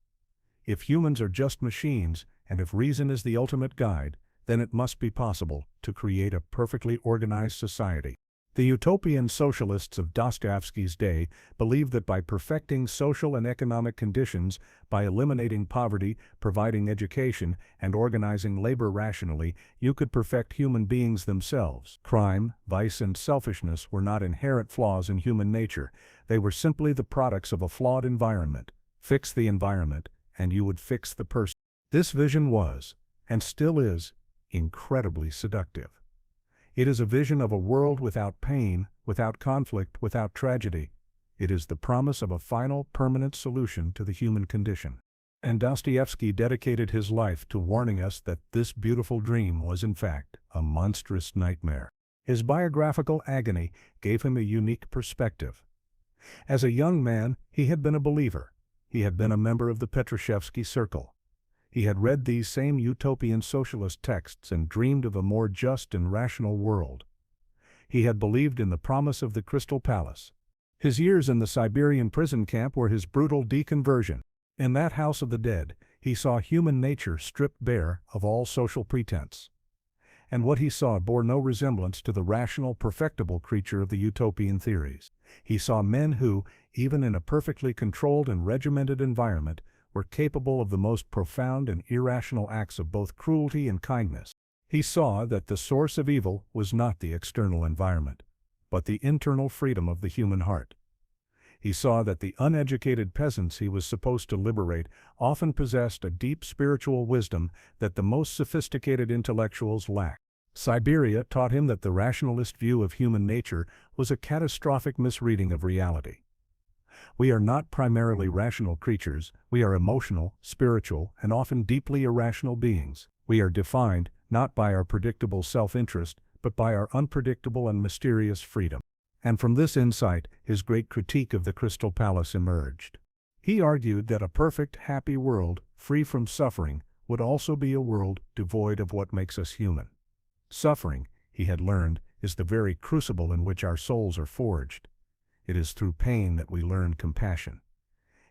If humans are just machines, and if reason is the ultimate guide, then it must be possible to create a perfectly organized society. The utopian socialists of Dostoevsky's day believed that by perfecting social and economic conditions, by eliminating poverty, providing education, and organizing labor rationally, you could perfect human beings themselves. Crime, vice, and selfishness were not inherent flaws in human nature. They were simply the products of a flawed environment. Fix the environment, and you would fix the person. This vision was, and still is, incredibly seductive. It is a vision of a world without pain, without conflict, without tragedy. It is the promise of a final, permanent solution to the human condition. And Dostoevsky dedicated his life to warning us that this beautiful dream was in fact a monstrous nightmare. His biographical agony gave him a unique perspective. As a young man, he had been a believer. He had been a member of the Petrushevsky Circle. He had read these same utopian socialist texts and dreamed of a more just and rational world. He had believed in the promise of the Crystal Palace. His years in the Siberian prison camp were his brutal deconversion. In that house of the dead, he saw human nature stripped bare of all social pretense. And what he saw bore no resemblance to the rational, perfectible creature of the utopian theories. He saw men who, even in a perfectly controlled and regimented environment, were capable of the most profound and irrational acts of both cruelty and kindness. He saw that the source of evil was not the external environment, but the internal freedom of the human heart. He saw that the uneducated peasants he was supposed to liberate often possessed a deep spiritual wisdom that the most sophisticated intellectuals lacked. Siberia taught him that the rationalist view of human nature was a catastrophic misreading of reality. We are not primarily rational creatures, we are emotional, spiritual, and often deeply irrational beings. We are defined not by our predictable self-interest, but by our unpredictable and mysterious freedom. And from this insight, his great critique of the Crystal Palace emerged. He argued that a perfect, happy world, free from suffering, would also be a world devoid of what makes us human. Suffering, he had learned, is the very crucible in which our souls are forged. It is through pain that we learn compassion.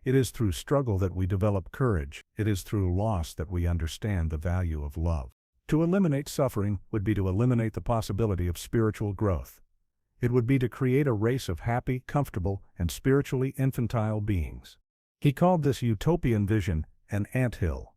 It is through struggle that we develop courage. It is through loss that we understand the value of love. To eliminate suffering would be to eliminate the possibility of spiritual growth. It would be to create a race of happy, comfortable, and spiritually infantile beings. He called this utopian vision an anthill.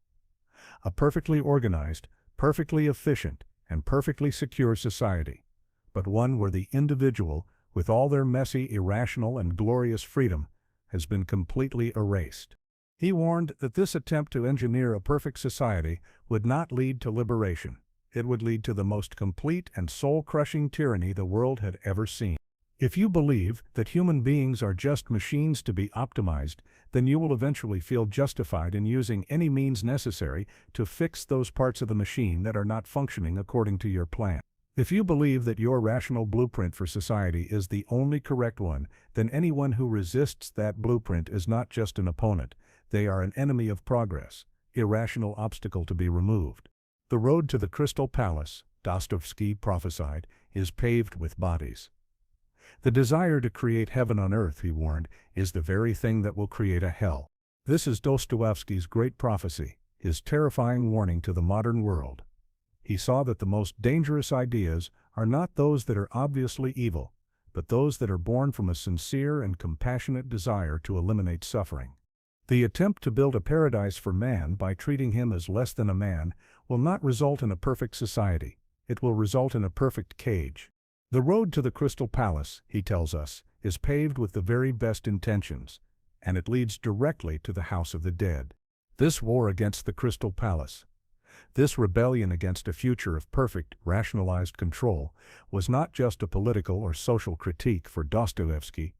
A perfectly organized, perfectly efficient, and perfectly secure society, but one where the individual, with all their messy, irrational, and glorious freedom, has been completely erased. He warned that this attempt to engineer a perfect society would not lead to liberation. It would lead to the most complete and soul-crushing tyranny the world had ever seen. If you believe that human beings are just machines to be optimized, then you will eventually feel justified in using any means necessary to fix those parts of the machine that are not functioning according to your plan. If you believe that your rational blueprint for society is the only correct one, then anyone who resists that blueprint is not just an opponent, they are an enemy of progress, irrational obstacle to be removed. The road to the Crystal Palace, Dostoevsky prophesied, is paved with bodies. The desire to create heaven on earth, he warned, is the very thing that will create a hell. This is Dostoevsky's great prophecy, his terrifying warning to the modern world. He saw that the most dangerous ideas are not those that are obviously evil, but those that are born from a sincere and compassionate desire to eliminate suffering. The attempt to build a paradise for man by treating him as less than a man will not result in a perfect society. It will result in a perfect cage. The road to the Crystal Palace, he tells us, is paved with the very best intentions, and it leads directly to the house of the dead. This war against the Crystal Palace, this rebellion against a future of perfect, rationalized control, was not just a political or social critique for Dostoevsky.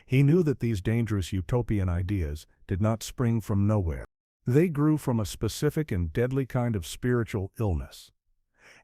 He knew that these dangerous utopian ideas did not spring from nowhere. They grew from a specific and deadly kind of spiritual illness.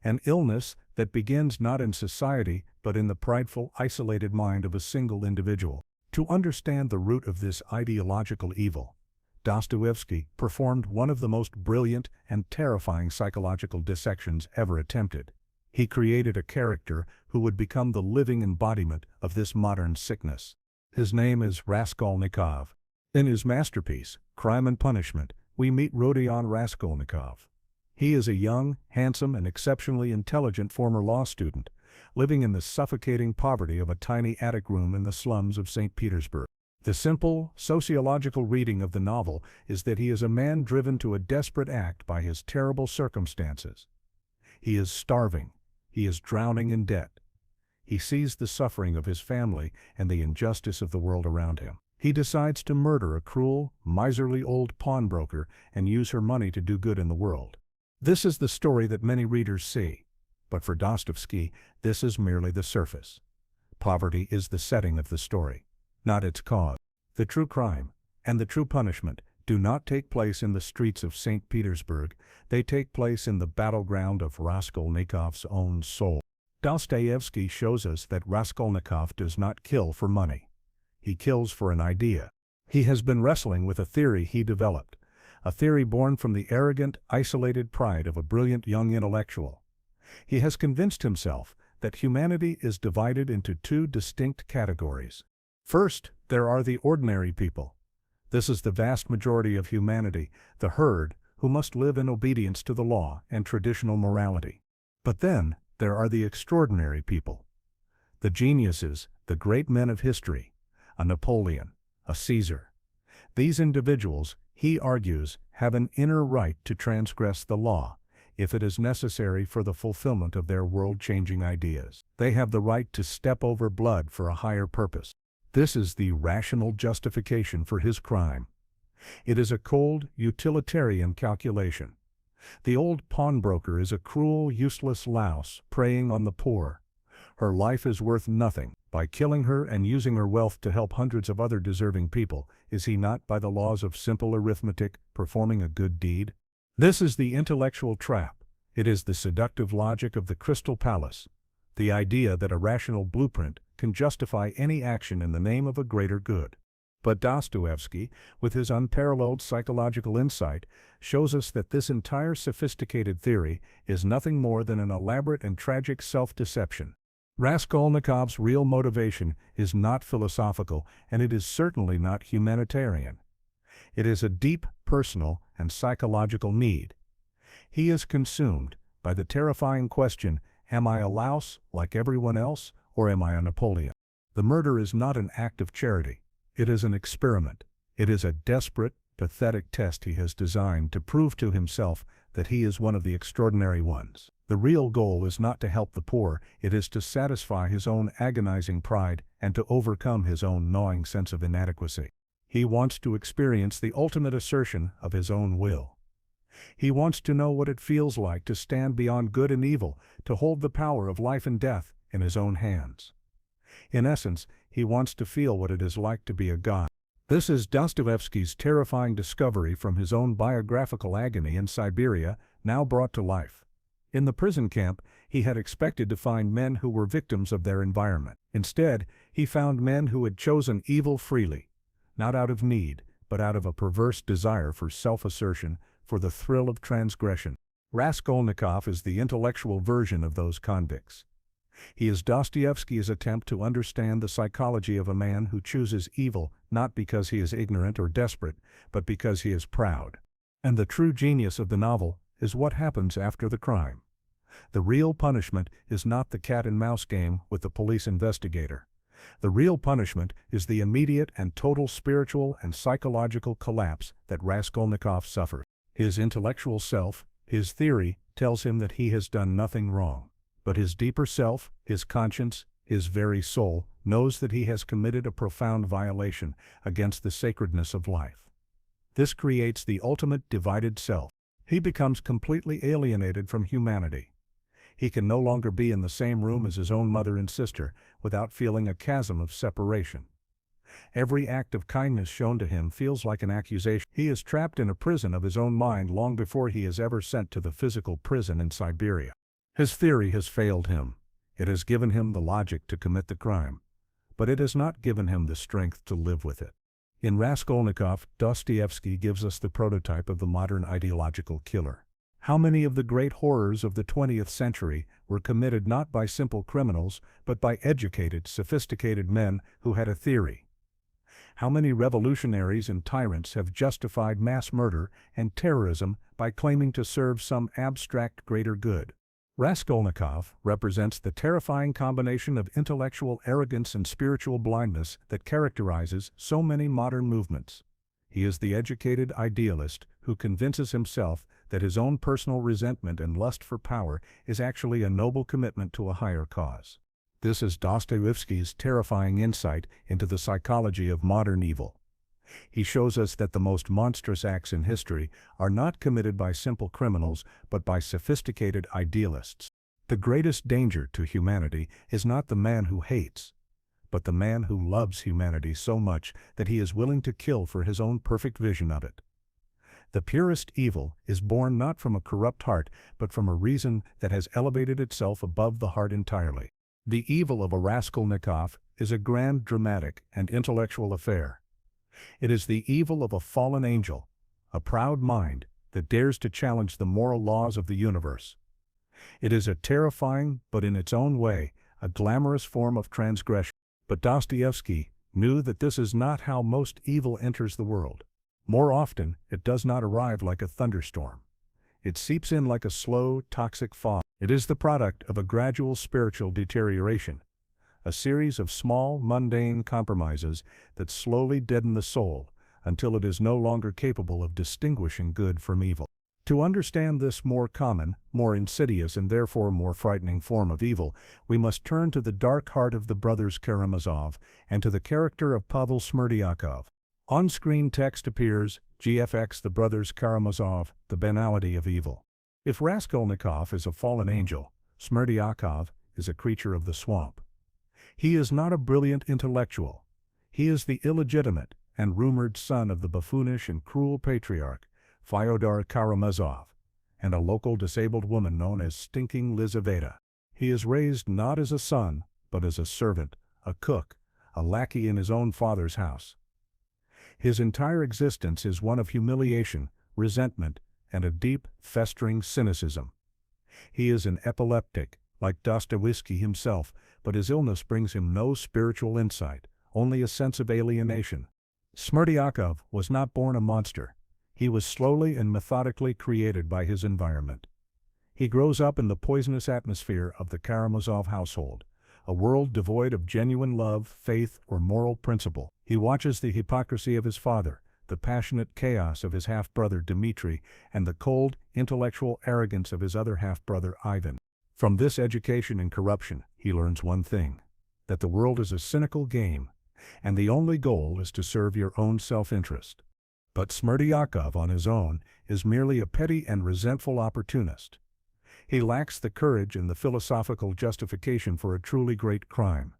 An illness that begins not in society, but in the prideful, isolated mind of a single individual. To understand the root of this ideological evil, Dostoevsky performed one of the most brilliant and terrifying psychological dissections ever attempted. He created a character who would become the living embodiment of this modern sickness. His name is Raskolnikov. In his masterpiece, Crime and Punishment, we meet Rodion Raskolnikov. He is a young, handsome, and exceptionally intelligent former law student, living in the suffocating poverty of a tiny attic room in the slums of St. Petersburg. The simple, sociological reading of the novel is that he is a man driven to a desperate act by his terrible circumstances. He is starving. He is drowning in debt. He sees the suffering of his family and the injustice of the world around him. He decides to murder a cruel, miserly old pawnbroker and use her money to do good in the world. This is the story that many readers see. But for Dostoevsky, this is merely the surface. Poverty is the setting of the story, not its cause. The true crime and the true punishment do not take place in the streets of St. Petersburg, they take place in the battleground of Raskolnikov's own soul. Dostoevsky shows us that Raskolnikov does not kill for money. He kills for an idea. He has been wrestling with a theory he developed, a theory born from the arrogant, isolated pride of a brilliant young intellectual. He has convinced himself that humanity is divided into two distinct categories. First, there are the ordinary people. This is the vast majority of humanity, the herd, who must live in obedience to the law and traditional morality. But then, there are the extraordinary people. The geniuses, the great men of history, a Napoleon, a Caesar. These individuals, he argues, have an inner right to transgress the law, if it is necessary for the fulfillment of their world-changing ideas. They have the right to step over blood for a higher purpose. This is the rational justification for his crime. It is a cold, utilitarian calculation. The old pawnbroker is a cruel, useless louse preying on the poor. Her life is worth nothing. By killing her and using her wealth to help hundreds of other deserving people, is he not, by the laws of simple arithmetic, performing a good deed? This is the intellectual trap. It is the seductive logic of the Crystal Palace, the idea that a rational blueprint can justify any action in the name of a greater good. But Dostoevsky, with his unparalleled psychological insight, shows us that this entire sophisticated theory is nothing more than an elaborate and tragic self-deception. Raskolnikov's real motivation is not philosophical, and it is certainly not humanitarian. It is a deep, personal, and psychological need. He is consumed by the terrifying question, am I a louse like everyone else, or am I a Napoleon? The murder is not an act of charity. It is an experiment. It is a desperate, pathetic test he has designed to prove to himself that he is one of the extraordinary ones. The real goal is not to help the poor, it is to satisfy his own agonizing pride and to overcome his own gnawing sense of inadequacy. He wants to experience the ultimate assertion of his own will. He wants to know what it feels like to stand beyond good and evil, to hold the power of life and death in his own hands. In essence, he wants to feel what it is like to be a god. This is Dostoevsky's terrifying discovery from his own biographical agony in Siberia, now brought to life. In the prison camp, he had expected to find men who were victims of their environment. Instead, he found men who had chosen evil freely, not out of need, but out of a perverse desire for self-assertion, for the thrill of transgression. Raskolnikov is the intellectual version of those convicts. He is Dostoevsky's attempt to understand the psychology of a man who chooses evil not because he is ignorant or desperate, but because he is proud. And the true genius of the novel is what happens after the crime. The real punishment is not the cat-and-mouse game with the police investigator. The real punishment is the immediate and total spiritual and psychological collapse that Raskolnikov suffers. His intellectual self, his theory, tells him that he has done nothing wrong. But his deeper self, his conscience, his very soul, knows that he has committed a profound violation against the sacredness of life. This creates the ultimate divided self. He becomes completely alienated from humanity. He can no longer be in the same room as his own mother and sister without feeling a chasm of separation. Every act of kindness shown to him feels like an accusation. He is trapped in a prison of his own mind long before he is ever sent to the physical prison in Siberia. His theory has failed him. It has given him the logic to commit the crime, but it has not given him the strength to live with it. In Raskolnikov, Dostoevsky gives us the prototype of the modern ideological killer. How many of the great horrors of the 20th century were committed not by simple criminals, but by educated, sophisticated men who had a theory? How many revolutionaries and tyrants have justified mass murder and terrorism by claiming to serve some abstract greater good? Raskolnikov represents the terrifying combination of intellectual arrogance and spiritual blindness that characterizes so many modern movements. He is the educated idealist who convinces himself that his own personal resentment and lust for power is actually a noble commitment to a higher cause. This is Dostoevsky's terrifying insight into the psychology of modern evil. He shows us that the most monstrous acts in history are not committed by simple criminals, but by sophisticated idealists. The greatest danger to humanity is not the man who hates, but the man who loves humanity so much that he is willing to kill for his own perfect vision of it. The purest evil is born not from a corrupt heart, but from a reason that has elevated itself above the heart entirely. The evil of a Raskolnikov is a grand dramatic and intellectual affair. It is the evil of a fallen angel, a proud mind that dares to challenge the moral laws of the universe. It is a terrifying, but in its own way, a glamorous form of transgression. But Dostoevsky knew that this is not how most evil enters the world. More often, it does not arrive like a thunderstorm. It seeps in like a slow, toxic fog. It is the product of a gradual spiritual deterioration, a series of small, mundane compromises that slowly deaden the soul until it is no longer capable of distinguishing good from evil. To understand this more common, more insidious and therefore more frightening form of evil, we must turn to the dark heart of the Brothers Karamazov and to the character of Pavel Smerdyakov. On-screen text appears, GFX The Brothers Karamazov, The Banality of Evil. If Raskolnikov is a fallen angel, Smerdyakov is a creature of the swamp. He is not a brilliant intellectual. He is the illegitimate and rumored son of the buffoonish and cruel patriarch, Fyodor Karamazov, and a local disabled woman known as Stinking Lizaveta. He is raised not as a son, but as a servant, a cook, a lackey in his own father's house. His entire existence is one of humiliation, resentment, and a deep, festering cynicism. He is an epileptic, like Dostoevsky himself, but his illness brings him no spiritual insight, only a sense of alienation. Smerdyakov was not born a monster. He was slowly and methodically created by his environment. He grows up in the poisonous atmosphere of the Karamazov household, a world devoid of genuine love, faith, or moral principle. He watches the hypocrisy of his father, the passionate chaos of his half-brother Dmitri, and the cold, intellectual arrogance of his other half-brother Ivan. From this education in corruption, he learns one thing: that the world is a cynical game, and the only goal is to serve your own self-interest. But Smerdyakov on his own is merely a petty and resentful opportunist. He lacks the courage and the philosophical justification for a truly great crime.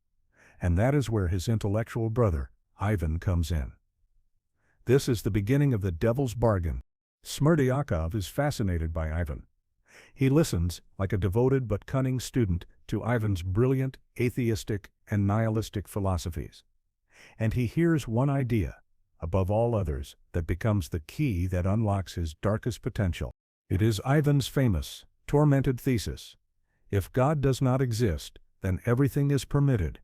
And that is where his intellectual brother, Ivan, comes in. This is the beginning of the devil's bargain. Smerdyakov is fascinated by Ivan. He listens, like a devoted but cunning student, to Ivan's brilliant, atheistic, and nihilistic philosophies. And he hears one idea, above all others, that becomes the key that unlocks his darkest potential. It is Ivan's famous, tormented thesis: if God does not exist, then everything is permitted.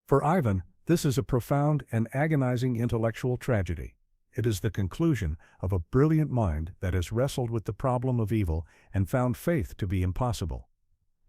For Ivan, this is a profound and agonizing intellectual tragedy. It is the conclusion of a brilliant mind that has wrestled with the problem of evil and found faith to be impossible.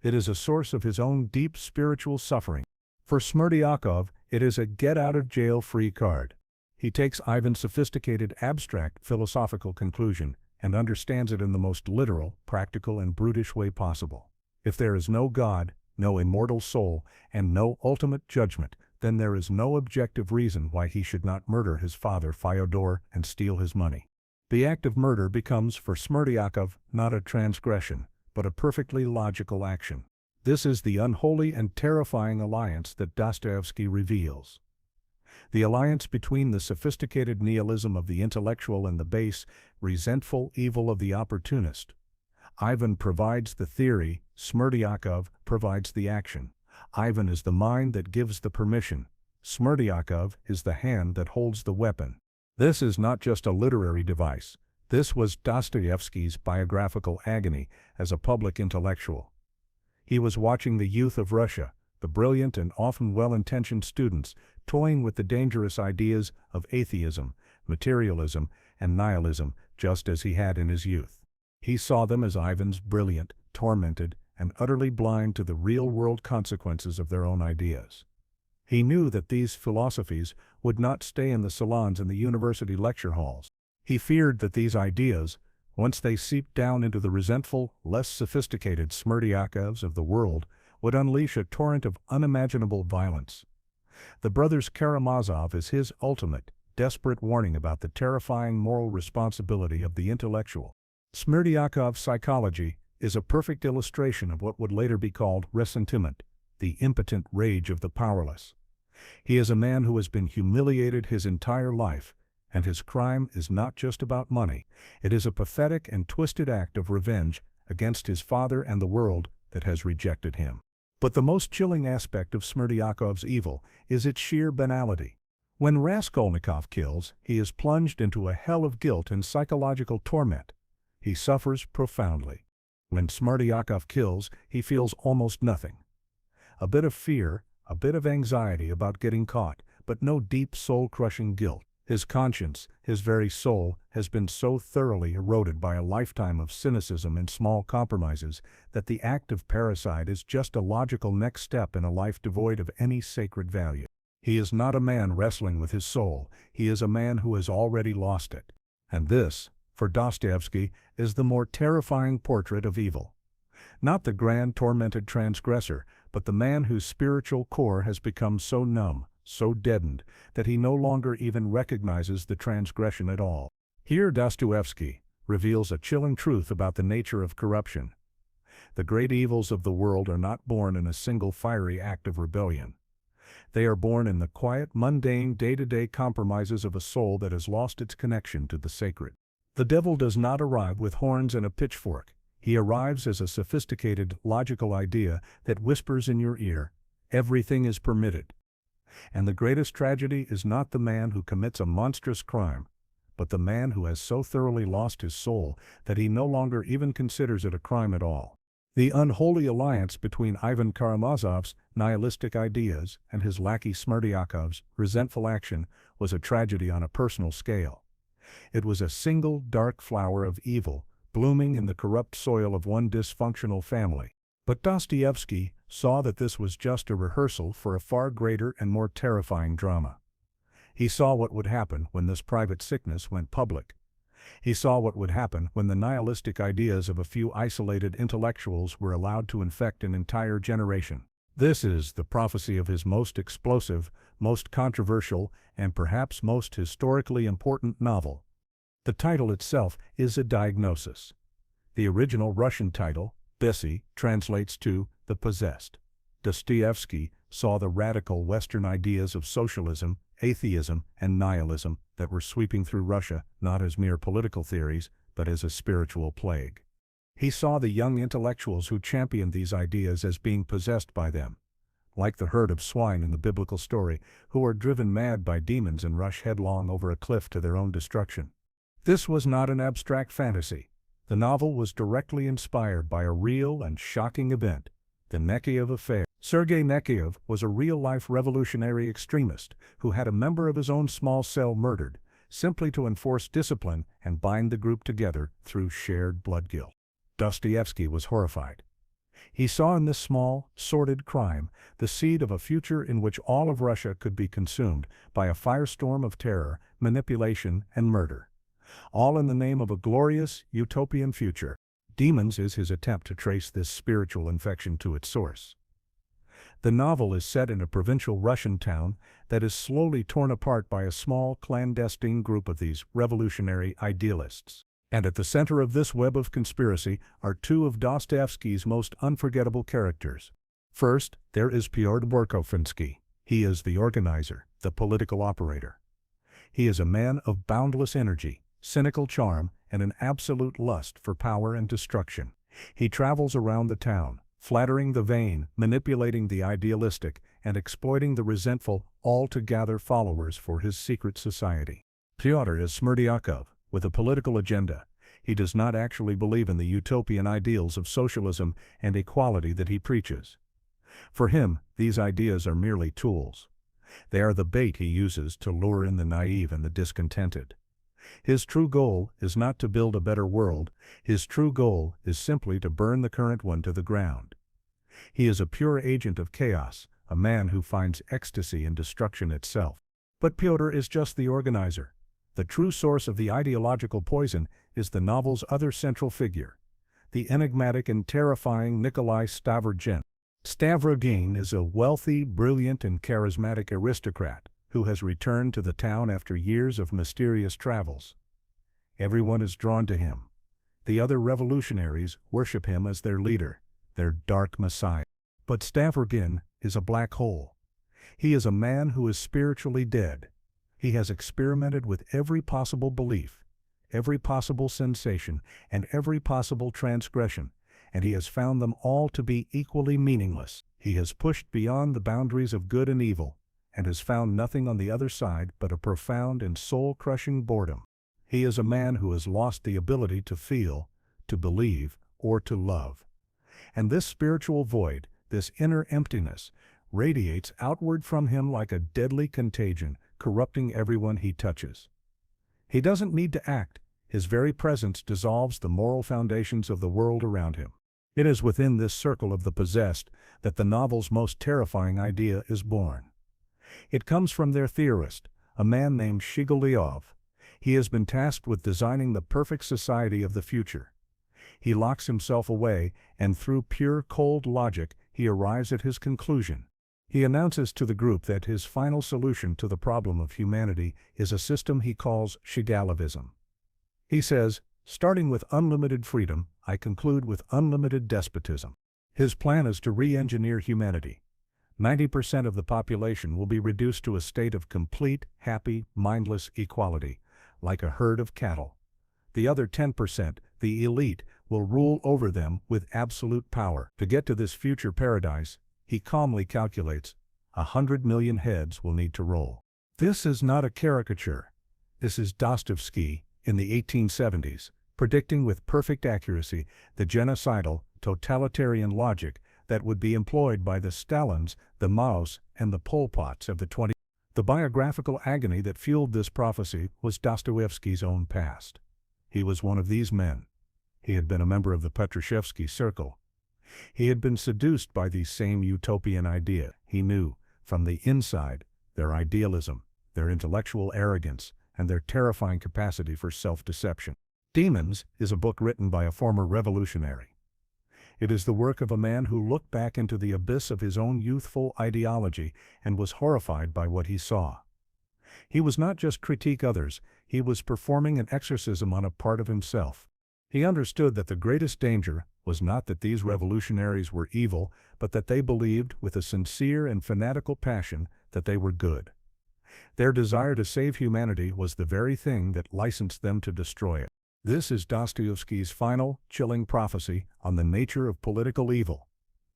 It is a source of his own deep spiritual suffering. For Smerdyakov, it is a get-out-of-jail-free card. He takes Ivan's sophisticated, abstract, philosophical conclusion and understands it in the most literal, practical, and brutish way possible. If there is no God, no immortal soul, and no ultimate judgment, then there is no objective reason why he should not murder his father Fyodor and steal his money. The act of murder becomes for Smerdyakov not a transgression, but a perfectly logical action. This is the unholy and terrifying alliance that Dostoevsky reveals. The alliance between the sophisticated nihilism of the intellectual and the base, resentful evil of the opportunist. Ivan provides the theory, Smerdyakov provides the action. Ivan is the mind that gives the permission. Smerdyakov is the hand that holds the weapon. This is not just a literary device. This was Dostoevsky's biographical agony as a public intellectual. He was watching the youth of Russia, the brilliant and often well-intentioned students, toying with the dangerous ideas of atheism, materialism, and nihilism, just as he had in his youth. He saw them as Ivan's brilliant, tormented, and utterly blind to the real-world consequences of their own ideas. He knew that these philosophies would not stay in the salons and the university lecture halls. He feared that these ideas, once they seeped down into the resentful, less sophisticated Smerdyakovs of the world, would unleash a torrent of unimaginable violence. The Brothers Karamazov is his ultimate, desperate warning about the terrifying moral responsibility of the intellectual. Smerdyakov's psychology is a perfect illustration of what would later be called ressentiment, the impotent rage of the powerless. He is a man who has been humiliated his entire life, and his crime is not just about money. It is a pathetic and twisted act of revenge against his father and the world that has rejected him. But the most chilling aspect of Smerdyakov's evil is its sheer banality. When Raskolnikov kills, he is plunged into a hell of guilt and psychological torment. He suffers profoundly. When Smerdyakov kills, he feels almost nothing. A bit of fear, a bit of anxiety about getting caught, but no deep soul-crushing guilt. His conscience, his very soul, has been so thoroughly eroded by a lifetime of cynicism and small compromises that the act of parricide is just a logical next step in a life devoid of any sacred value. He is not a man wrestling with his soul, he is a man who has already lost it. And this, for Dostoevsky, is the more terrifying portrait of evil. Not the grand tormented transgressor, but the man whose spiritual core has become so numb, so deadened, that he no longer even recognizes the transgression at all. Here Dostoevsky reveals a chilling truth about the nature of corruption. The great evils of the world are not born in a single fiery act of rebellion. They are born in the quiet, mundane, day-to-day compromises of a soul that has lost its connection to the sacred. The devil does not arrive with horns and a pitchfork. He arrives as a sophisticated, logical idea that whispers in your ear, "Everything is permitted." And the greatest tragedy is not the man who commits a monstrous crime, but the man who has so thoroughly lost his soul that he no longer even considers it a crime at all. The unholy alliance between Ivan Karamazov's nihilistic ideas and his lackey Smerdyakov's resentful action was a tragedy on a personal scale. It was a single dark flower of evil, blooming in the corrupt soil of one dysfunctional family. But Dostoevsky saw that this was just a rehearsal for a far greater and more terrifying drama. He saw what would happen when this private sickness went public. He saw what would happen when the nihilistic ideas of a few isolated intellectuals were allowed to infect an entire generation. This is the prophecy of his most explosive, most controversial, and perhaps most historically important novel. The title itself is a diagnosis. The original Russian title, Besi, translates to the possessed. Dostoevsky saw the radical Western ideas of socialism, atheism, and nihilism that were sweeping through Russia not as mere political theories, but as a spiritual plague. He saw the young intellectuals who championed these ideas as being possessed by them, like the herd of swine in the biblical story, who are driven mad by demons and rush headlong over a cliff to their own destruction. This was not an abstract fantasy. The novel was directly inspired by a real and shocking event, the Nechayev affair. Sergei Nechayev was a real-life revolutionary extremist who had a member of his own small cell murdered, simply to enforce discipline and bind the group together through shared blood guilt. Dostoevsky was horrified. He saw in this small, sordid crime the seed of a future in which all of Russia could be consumed by a firestorm of terror, manipulation, and murder. All in the name of a glorious, utopian future. Demons is his attempt to trace this spiritual infection to its source. The novel is set in a provincial Russian town that is slowly torn apart by a small, clandestine group of these revolutionary idealists. And at the center of this web of conspiracy are two of Dostoevsky's most unforgettable characters. First, there is Fyodor Dostoevsky. He is the organizer, the political operator. He is a man of boundless energy, cynical charm, and an absolute lust for power and destruction. He travels around the town, flattering the vain, manipulating the idealistic, and exploiting the resentful, all to gather followers for his secret society. Fyodor is Smerdyakov, with a political agenda. He does not actually believe in the utopian ideals of socialism and equality that he preaches. For him, these ideas are merely tools. They are the bait he uses to lure in the naive and the discontented. His true goal is not to build a better world. His true goal is simply to burn the current one to the ground. He is a pure agent of chaos, a man who finds ecstasy in destruction itself. But Pyotr is just the organizer. The true source of the ideological poison is the novel's other central figure, the enigmatic and terrifying Nikolai Stavrogin. Stavrogin is a wealthy, brilliant, and charismatic aristocrat, who has returned to the town after years of mysterious travels. Everyone is drawn to him. The other revolutionaries worship him as their leader, their dark messiah. But Stavrogin is a black hole. He is a man who is spiritually dead. He has experimented with every possible belief, every possible sensation, and every possible transgression, and he has found them all to be equally meaningless. He has pushed beyond the boundaries of good and evil, and has found nothing on the other side but a profound and soul-crushing boredom. He is a man who has lost the ability to feel, to believe, or to love. And this spiritual void, this inner emptiness, radiates outward from him like a deadly contagion, corrupting everyone he touches. He doesn't need to act. His very presence dissolves the moral foundations of the world around him. It is within this circle of the possessed that the novel's most terrifying idea is born. It comes from their theorist, a man named Shigalov. He has been tasked with designing the perfect society of the future. He locks himself away, and through pure cold logic, he arrives at his conclusion. He announces to the group that his final solution to the problem of humanity is a system he calls Shigalovism. He says, starting with unlimited freedom, I conclude with unlimited despotism. His plan is to re-engineer humanity. 90% of the population will be reduced to a state of complete, happy, mindless equality, like a herd of cattle. The other 10%, the elite, will rule over them with absolute power. To get to this future paradise, he calmly calculates, 100 million heads will need to roll. This is not a caricature. This is Dostoevsky in the 1870s, predicting with perfect accuracy the genocidal, totalitarian logic that would be employed by the Stalins, the Maos, and the Pol Pots of the 20th. The biographical agony that fueled this prophecy was Dostoevsky's own past. He was one of these men. He had been a member of the Petrushevsky circle. He had been seduced by these same utopian ideas. He knew, from the inside, their idealism, their intellectual arrogance, and their terrifying capacity for self-deception. Demons is a book written by a former revolutionary. It is the work of a man who looked back into the abyss of his own youthful ideology and was horrified by what he saw. He was not just critique others, he was performing an exorcism on a part of himself. He understood that the greatest danger was not that these revolutionaries were evil, but that they believed with a sincere and fanatical passion that they were good. Their desire to save humanity was the very thing that licensed them to destroy it. This is Dostoevsky's final, chilling prophecy on the nature of political evil.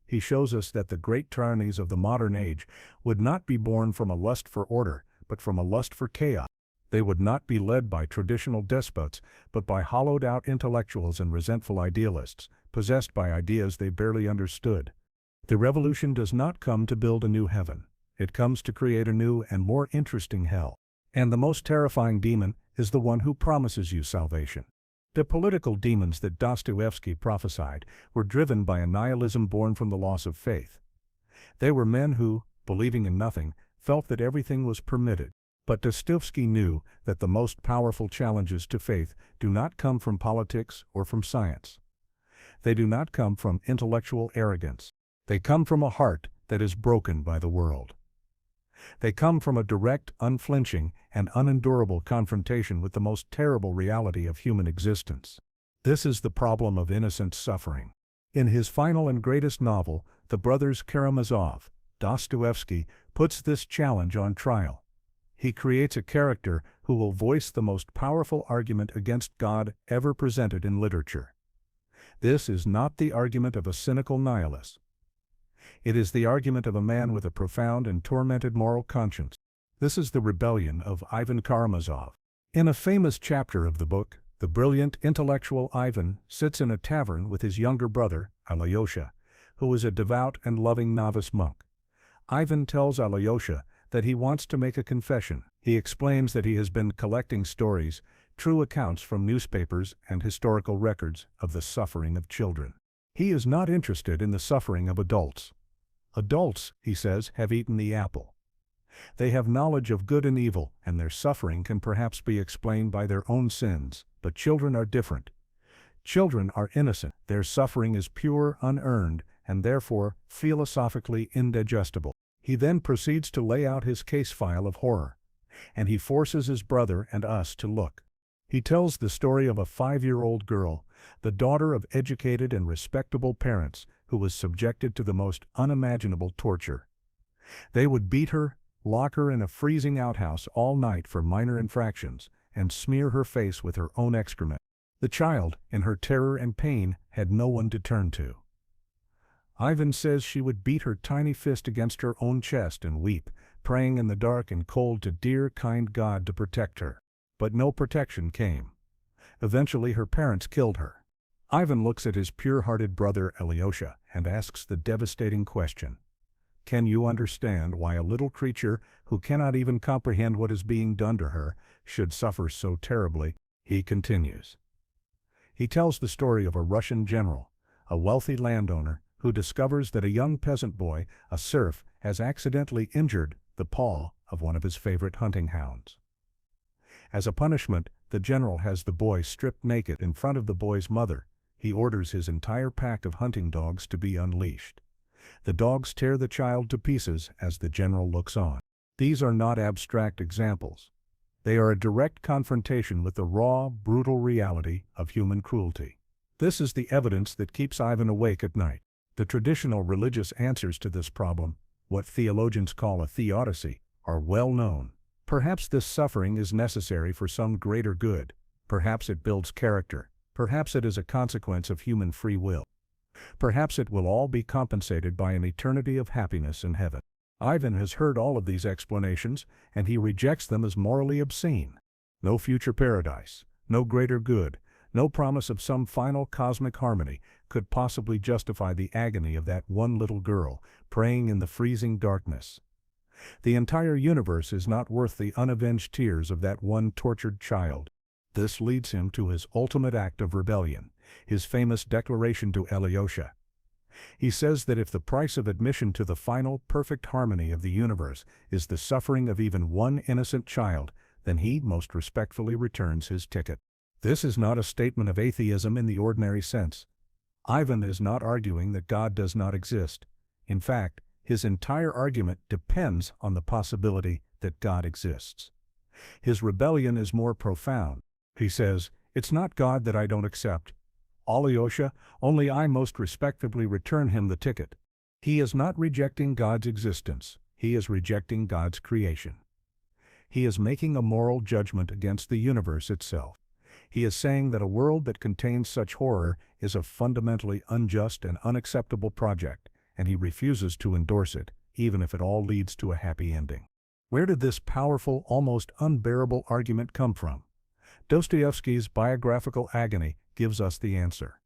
He shows us that the great tyrannies of the modern age would not be born from a lust for order, but from a lust for chaos. They would not be led by traditional despots, but by hollowed-out intellectuals and resentful idealists, possessed by ideas they barely understood. The revolution does not come to build a new heaven. It comes to create a new and more interesting hell. And the most terrifying demon is the one who promises you salvation. The political demons that Dostoevsky prophesied were driven by a nihilism born from the loss of faith. They were men who, believing in nothing, felt that everything was permitted. But Dostoevsky knew that the most powerful challenges to faith do not come from politics or from science. They do not come from intellectual arrogance. They come from a heart that is broken by the world. They come from a direct, unflinching, and unendurable confrontation with the most terrible reality of human existence. This is the problem of innocent suffering. In his final and greatest novel, The Brothers Karamazov, Dostoevsky puts this challenge on trial. He creates a character who will voice the most powerful argument against God ever presented in literature. This is not the argument of a cynical nihilist. It is the argument of a man with a profound and tormented moral conscience. This is the rebellion of Ivan Karamazov. In a famous chapter of the book, the brilliant intellectual Ivan sits in a tavern with his younger brother, Alyosha, who is a devout and loving novice monk. Ivan tells Alyosha that he wants to make a confession. He explains that he has been collecting stories, true accounts from newspapers and historical records of the suffering of children. He is not interested in the suffering of adults. Adults, he says, have eaten the apple. They have knowledge of good and evil, and their suffering can perhaps be explained by their own sins, but children are different. Children are innocent. Their suffering is pure, unearned, and therefore philosophically indigestible. He then proceeds to lay out his case file of horror, and he forces his brother and us to look. He tells the story of a 5-year-old girl, the daughter of educated and respectable parents, who was subjected to the most unimaginable torture. They would beat her, lock her in a freezing outhouse all night for minor infractions, and smear her face with her own excrement. The child, in her terror and pain, had no one to turn to. Ivan says she would beat her tiny fist against her own chest and weep, praying in the dark and cold to dear, kind God to protect her. But no protection came. Eventually her parents killed her. Ivan looks at his pure-hearted brother Alyosha and asks the devastating question, "Can you understand why a little creature who cannot even comprehend what is being done to her should suffer so terribly?" He continues. He tells the story of a Russian general, a wealthy landowner, who discovers that a young peasant boy, a serf, has accidentally injured the paw of one of his favorite hunting hounds. As a punishment, the general has the boy stripped naked in front of the boy's mother. He orders his entire pack of hunting dogs to be unleashed. The dogs tear the child to pieces as the general looks on. These are not abstract examples. They are a direct confrontation with the raw, brutal reality of human cruelty. This is the evidence that keeps Ivan awake at night. The traditional religious answers to this problem, what theologians call a theodicy, are well known. Perhaps this suffering is necessary for some greater good. Perhaps it builds character. Perhaps it is a consequence of human free will. Perhaps it will all be compensated by an eternity of happiness in heaven. Ivan has heard all of these explanations, and he rejects them as morally obscene. No future paradise, no greater good, no promise of some final cosmic harmony could possibly justify the agony of that one little girl, praying in the freezing darkness. The entire universe is not worth the unavenged tears of that one tortured child. This leads him to his ultimate act of rebellion, his famous declaration to Alyosha. He says that if the price of admission to the final, perfect harmony of the universe is the suffering of even one innocent child, then he most respectfully returns his ticket. This is not a statement of atheism in the ordinary sense. Ivan is not arguing that God does not exist. In fact, his entire argument depends on the possibility that God exists. His rebellion is more profound. He says, "It's not God that I don't accept, Alyosha, only I most respectfully return him the ticket." He is not rejecting God's existence. He is rejecting God's creation. He is making a moral judgment against the universe itself. He is saying that a world that contains such horror is a fundamentally unjust and unacceptable project, and he refuses to endorse it, even if it all leads to a happy ending. Where did this powerful, almost unbearable argument come from? Dostoevsky's biographical agony gives us the answer.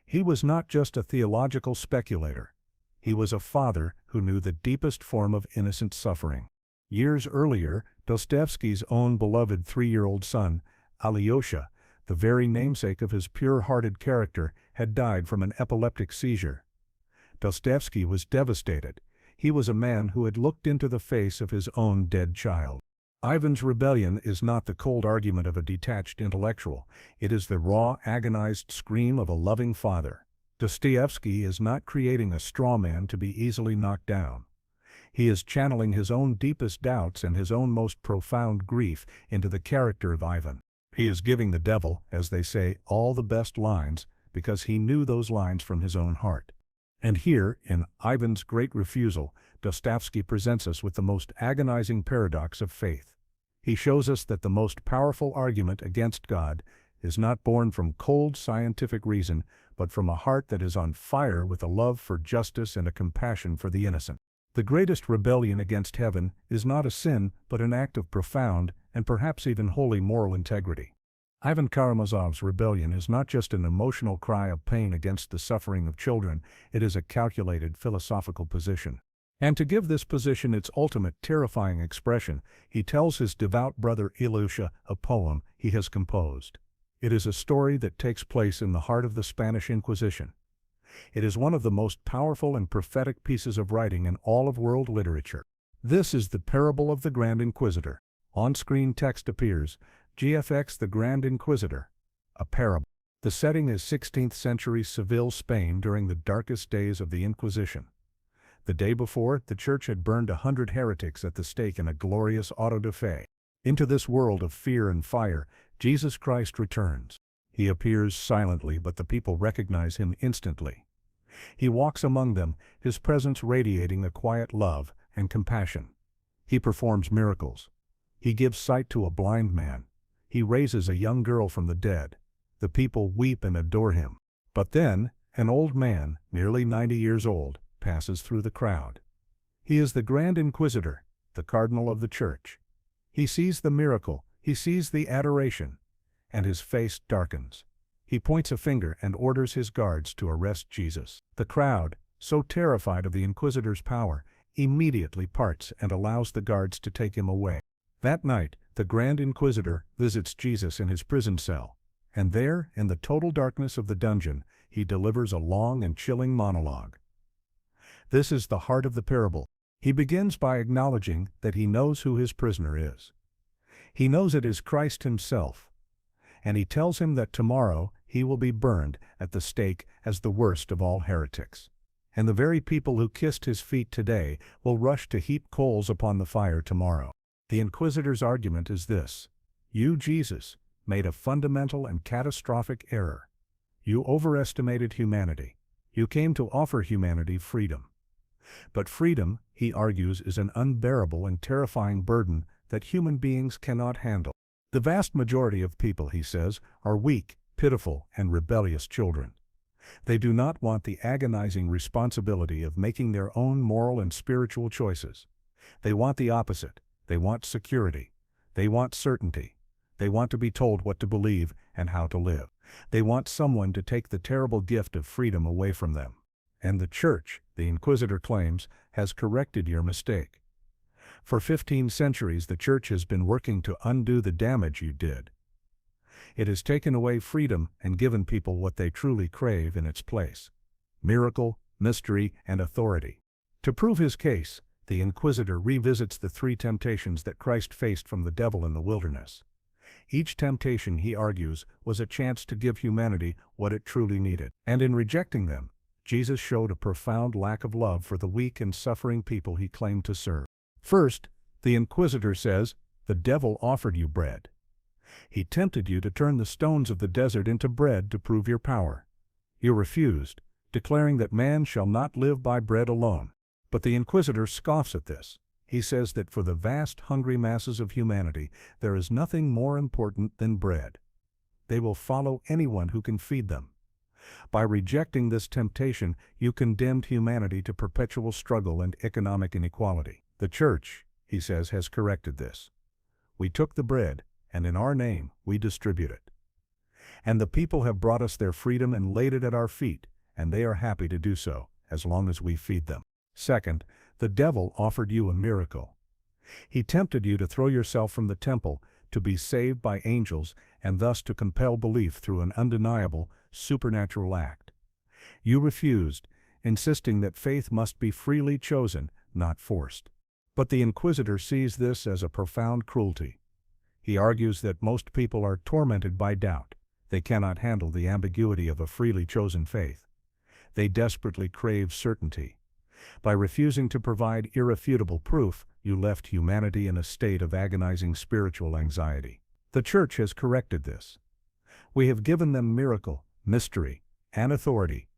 He was not just a theological speculator. He was a father who knew the deepest form of innocent suffering. Years earlier, Dostoevsky's own beloved 3-year-old son, Alyosha, the very namesake of his pure-hearted character, had died from an epileptic seizure. Dostoevsky was devastated. He was a man who had looked into the face of his own dead child. Ivan's rebellion is not the cold argument of a detached intellectual. It is the raw, agonized scream of a loving father. Dostoevsky is not creating a straw man to be easily knocked down. He is channeling his own deepest doubts and his own most profound grief into the character of Ivan. He is giving the devil, as they say, all the best lines, because he knew those lines from his own heart. And here, in Ivan's Great Refusal, Dostoevsky presents us with the most agonizing paradox of faith. He shows us that the most powerful argument against God is not born from cold scientific reason, but from a heart that is on fire with a love for justice and a compassion for the innocent. The greatest rebellion against heaven is not a sin, but an act of profound, and perhaps even holy moral integrity. Ivan Karamazov's rebellion is not just an emotional cry of pain against the suffering of children, it is a calculated philosophical position. And to give this position its ultimate terrifying expression, he tells his devout brother Alyosha a poem he has composed. It is a story that takes place in the heart of the Spanish Inquisition. It is one of the most powerful and prophetic pieces of writing in all of world literature. This is the parable of the Grand Inquisitor. On-screen text appears, GFX the Grand Inquisitor, a parable. The setting is 16th century Seville, Spain during the darkest days of the Inquisition. The day before, the church had burned 100 heretics at the stake in a glorious auto da fe. Into this world of fear and fire, Jesus Christ returns. He appears silently, but the people recognize him instantly. He walks among them, his presence radiating a quiet love and compassion. He performs miracles. He gives sight to a blind man. He raises a young girl from the dead. The people weep and adore him. But then, an old man, nearly 90 years old, passes through the crowd. He is the Grand Inquisitor, the cardinal of the church. He sees the miracle, he sees the adoration, and his face darkens. He points a finger and orders his guards to arrest Jesus. The crowd, so terrified of the Inquisitor's power, immediately parts and allows the guards to take him away. That night, the Grand Inquisitor visits Jesus in his prison cell, and there, in the total darkness of the dungeon, he delivers a long and chilling monologue. This is the heart of the parable. He begins by acknowledging that he knows who his prisoner is. He knows it is Christ himself, and he tells him that tomorrow he will be burned at the stake as the worst of all heretics. And the very people who kissed his feet today will rush to heap coals upon the fire tomorrow. The Inquisitor's argument is this: you, Jesus, made a fundamental and catastrophic error. You overestimated humanity. You came to offer humanity freedom. But freedom, he argues, is an unbearable and terrifying burden that human beings cannot handle. The vast majority of people, he says, are weak, pitiful, and rebellious children. They do not want the agonizing responsibility of making their own moral and spiritual choices. They want the opposite. They want security. They want certainty. They want to be told what to believe and how to live. They want someone to take the terrible gift of freedom away from them. And the church, the Inquisitor claims, has corrected your mistake. For 15 centuries the church has been working to undo the damage you did. It has taken away freedom and given people what they truly crave in its place: miracle, mystery, and authority. To prove his case, the Inquisitor revisits the 3 temptations that Christ faced from the devil in the wilderness. Each temptation, he argues, was a chance to give humanity what it truly needed. And in rejecting them, Jesus showed a profound lack of love for the weak and suffering people he claimed to serve. First, the Inquisitor says, the devil offered you bread. He tempted you to turn the stones of the desert into bread to prove your power. You refused, declaring that man shall not live by bread alone. But the Inquisitor scoffs at this. He says that for the vast hungry masses of humanity, there is nothing more important than bread. They will follow anyone who can feed them. By rejecting this temptation, you condemned humanity to perpetual struggle and economic inequality. The church, he says, has corrected this. We took the bread, and in our name we distribute it. And the people have brought us their freedom and laid it at our feet, and they are happy to do so, as long as we feed them. Second, the devil offered you a miracle. He tempted you to throw yourself from the temple, to be saved by angels, and thus to compel belief through an undeniable, supernatural act. You refused, insisting that faith must be freely chosen, not forced. But the Inquisitor sees this as a profound cruelty. He argues that most people are tormented by doubt. They cannot handle the ambiguity of a freely chosen faith. They desperately crave certainty. By refusing to provide irrefutable proof, you left humanity in a state of agonizing spiritual anxiety. The church has corrected this. We have given them miracle, mystery, and authority.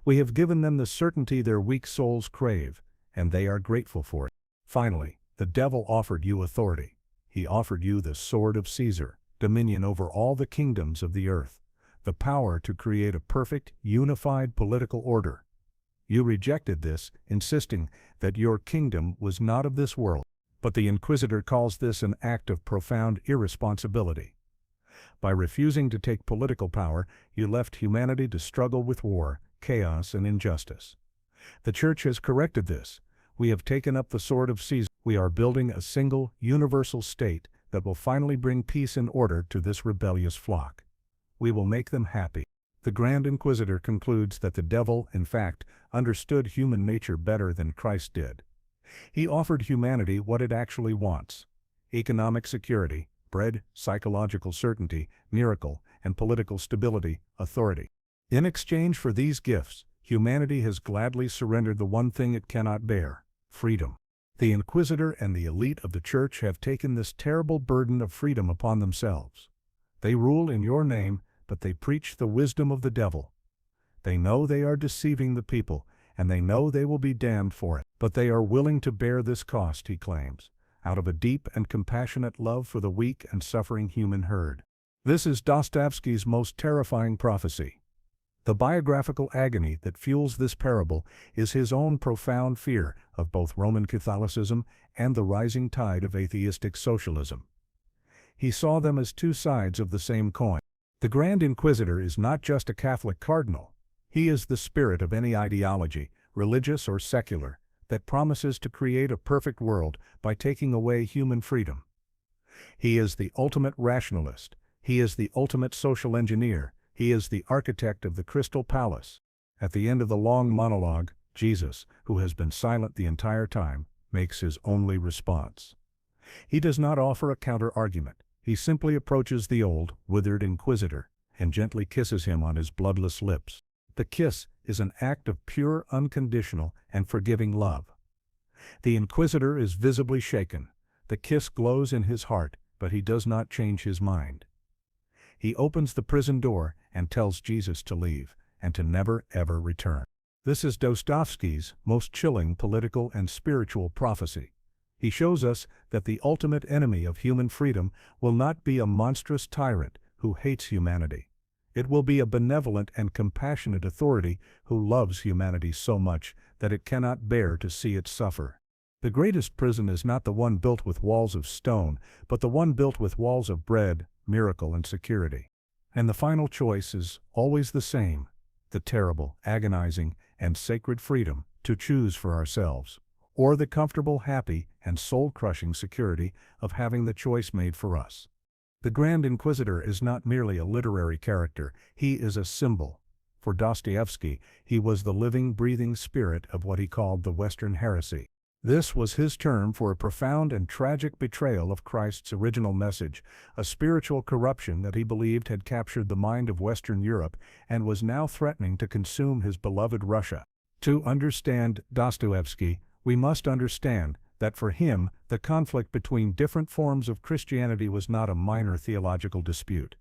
We have given them the certainty their weak souls crave, and they are grateful for it. Finally, the devil offered you authority. He offered you the sword of Caesar, dominion over all the kingdoms of the earth, the power to create a perfect, unified political order. You rejected this, insisting that your kingdom was not of this world. But the Inquisitor calls this an act of profound irresponsibility. By refusing to take political power, you left humanity to struggle with war, chaos, and injustice. The Church has corrected this. We have taken up the sword of Caesar. We are building a single, universal state that will finally bring peace and order to this rebellious flock. We will make them happy. The Grand Inquisitor concludes that the devil, in fact, understood human nature better than Christ did. He offered humanity what it actually wants: economic security, bread, psychological certainty, miracle, and political stability, authority. In exchange for these gifts, humanity has gladly surrendered the one thing it cannot bear: freedom. The Inquisitor and the elite of the Church have taken this terrible burden of freedom upon themselves. They rule in your name, but they preach the wisdom of the devil. They know they are deceiving the people, and they know they will be damned for it. But they are willing to bear this cost, he claims, out of a deep and compassionate love for the weak and suffering human herd. This is Dostoevsky's most terrifying prophecy. The biographical agony that fuels this parable is his own profound fear of both Roman Catholicism and the rising tide of atheistic socialism. He saw them as two sides of the same coin. The Grand Inquisitor is not just a Catholic cardinal. He is the spirit of any ideology, religious or secular, that promises to create a perfect world by taking away human freedom. He is the ultimate rationalist. He is the ultimate social engineer. He is the architect of the Crystal Palace. At the end of the long monologue, Jesus, who has been silent the entire time, makes his only response. He does not offer a counter-argument. He simply approaches the old, withered Inquisitor and gently kisses him on his bloodless lips. The kiss is an act of pure, unconditional, and forgiving love. The Inquisitor is visibly shaken. The kiss glows in his heart, but he does not change his mind. He opens the prison door and tells Jesus to leave, and to never ever return. This is Dostoevsky's most chilling political and spiritual prophecy. He shows us that the ultimate enemy of human freedom will not be a monstrous tyrant who hates humanity. It will be a benevolent and compassionate authority who loves humanity so much that it cannot bear to see it suffer. The greatest prison is not the one built with walls of stone, but the one built with walls of bread, miracle, and security. And the final choice is always the same: the terrible, agonizing, and sacred freedom to choose for ourselves, or the comfortable, happy, and soul-crushing security of having the choice made for us. The Grand Inquisitor is not merely a literary character, he is a symbol. For Dostoevsky, he was the living, breathing spirit of what he called the Western heresy. This was his term for a profound and tragic betrayal of Christ's original message, a spiritual corruption that he believed had captured the mind of Western Europe and was now threatening to consume his beloved Russia. To understand Dostoevsky, we must understand that for him, the conflict between different forms of Christianity was not a minor theological dispute.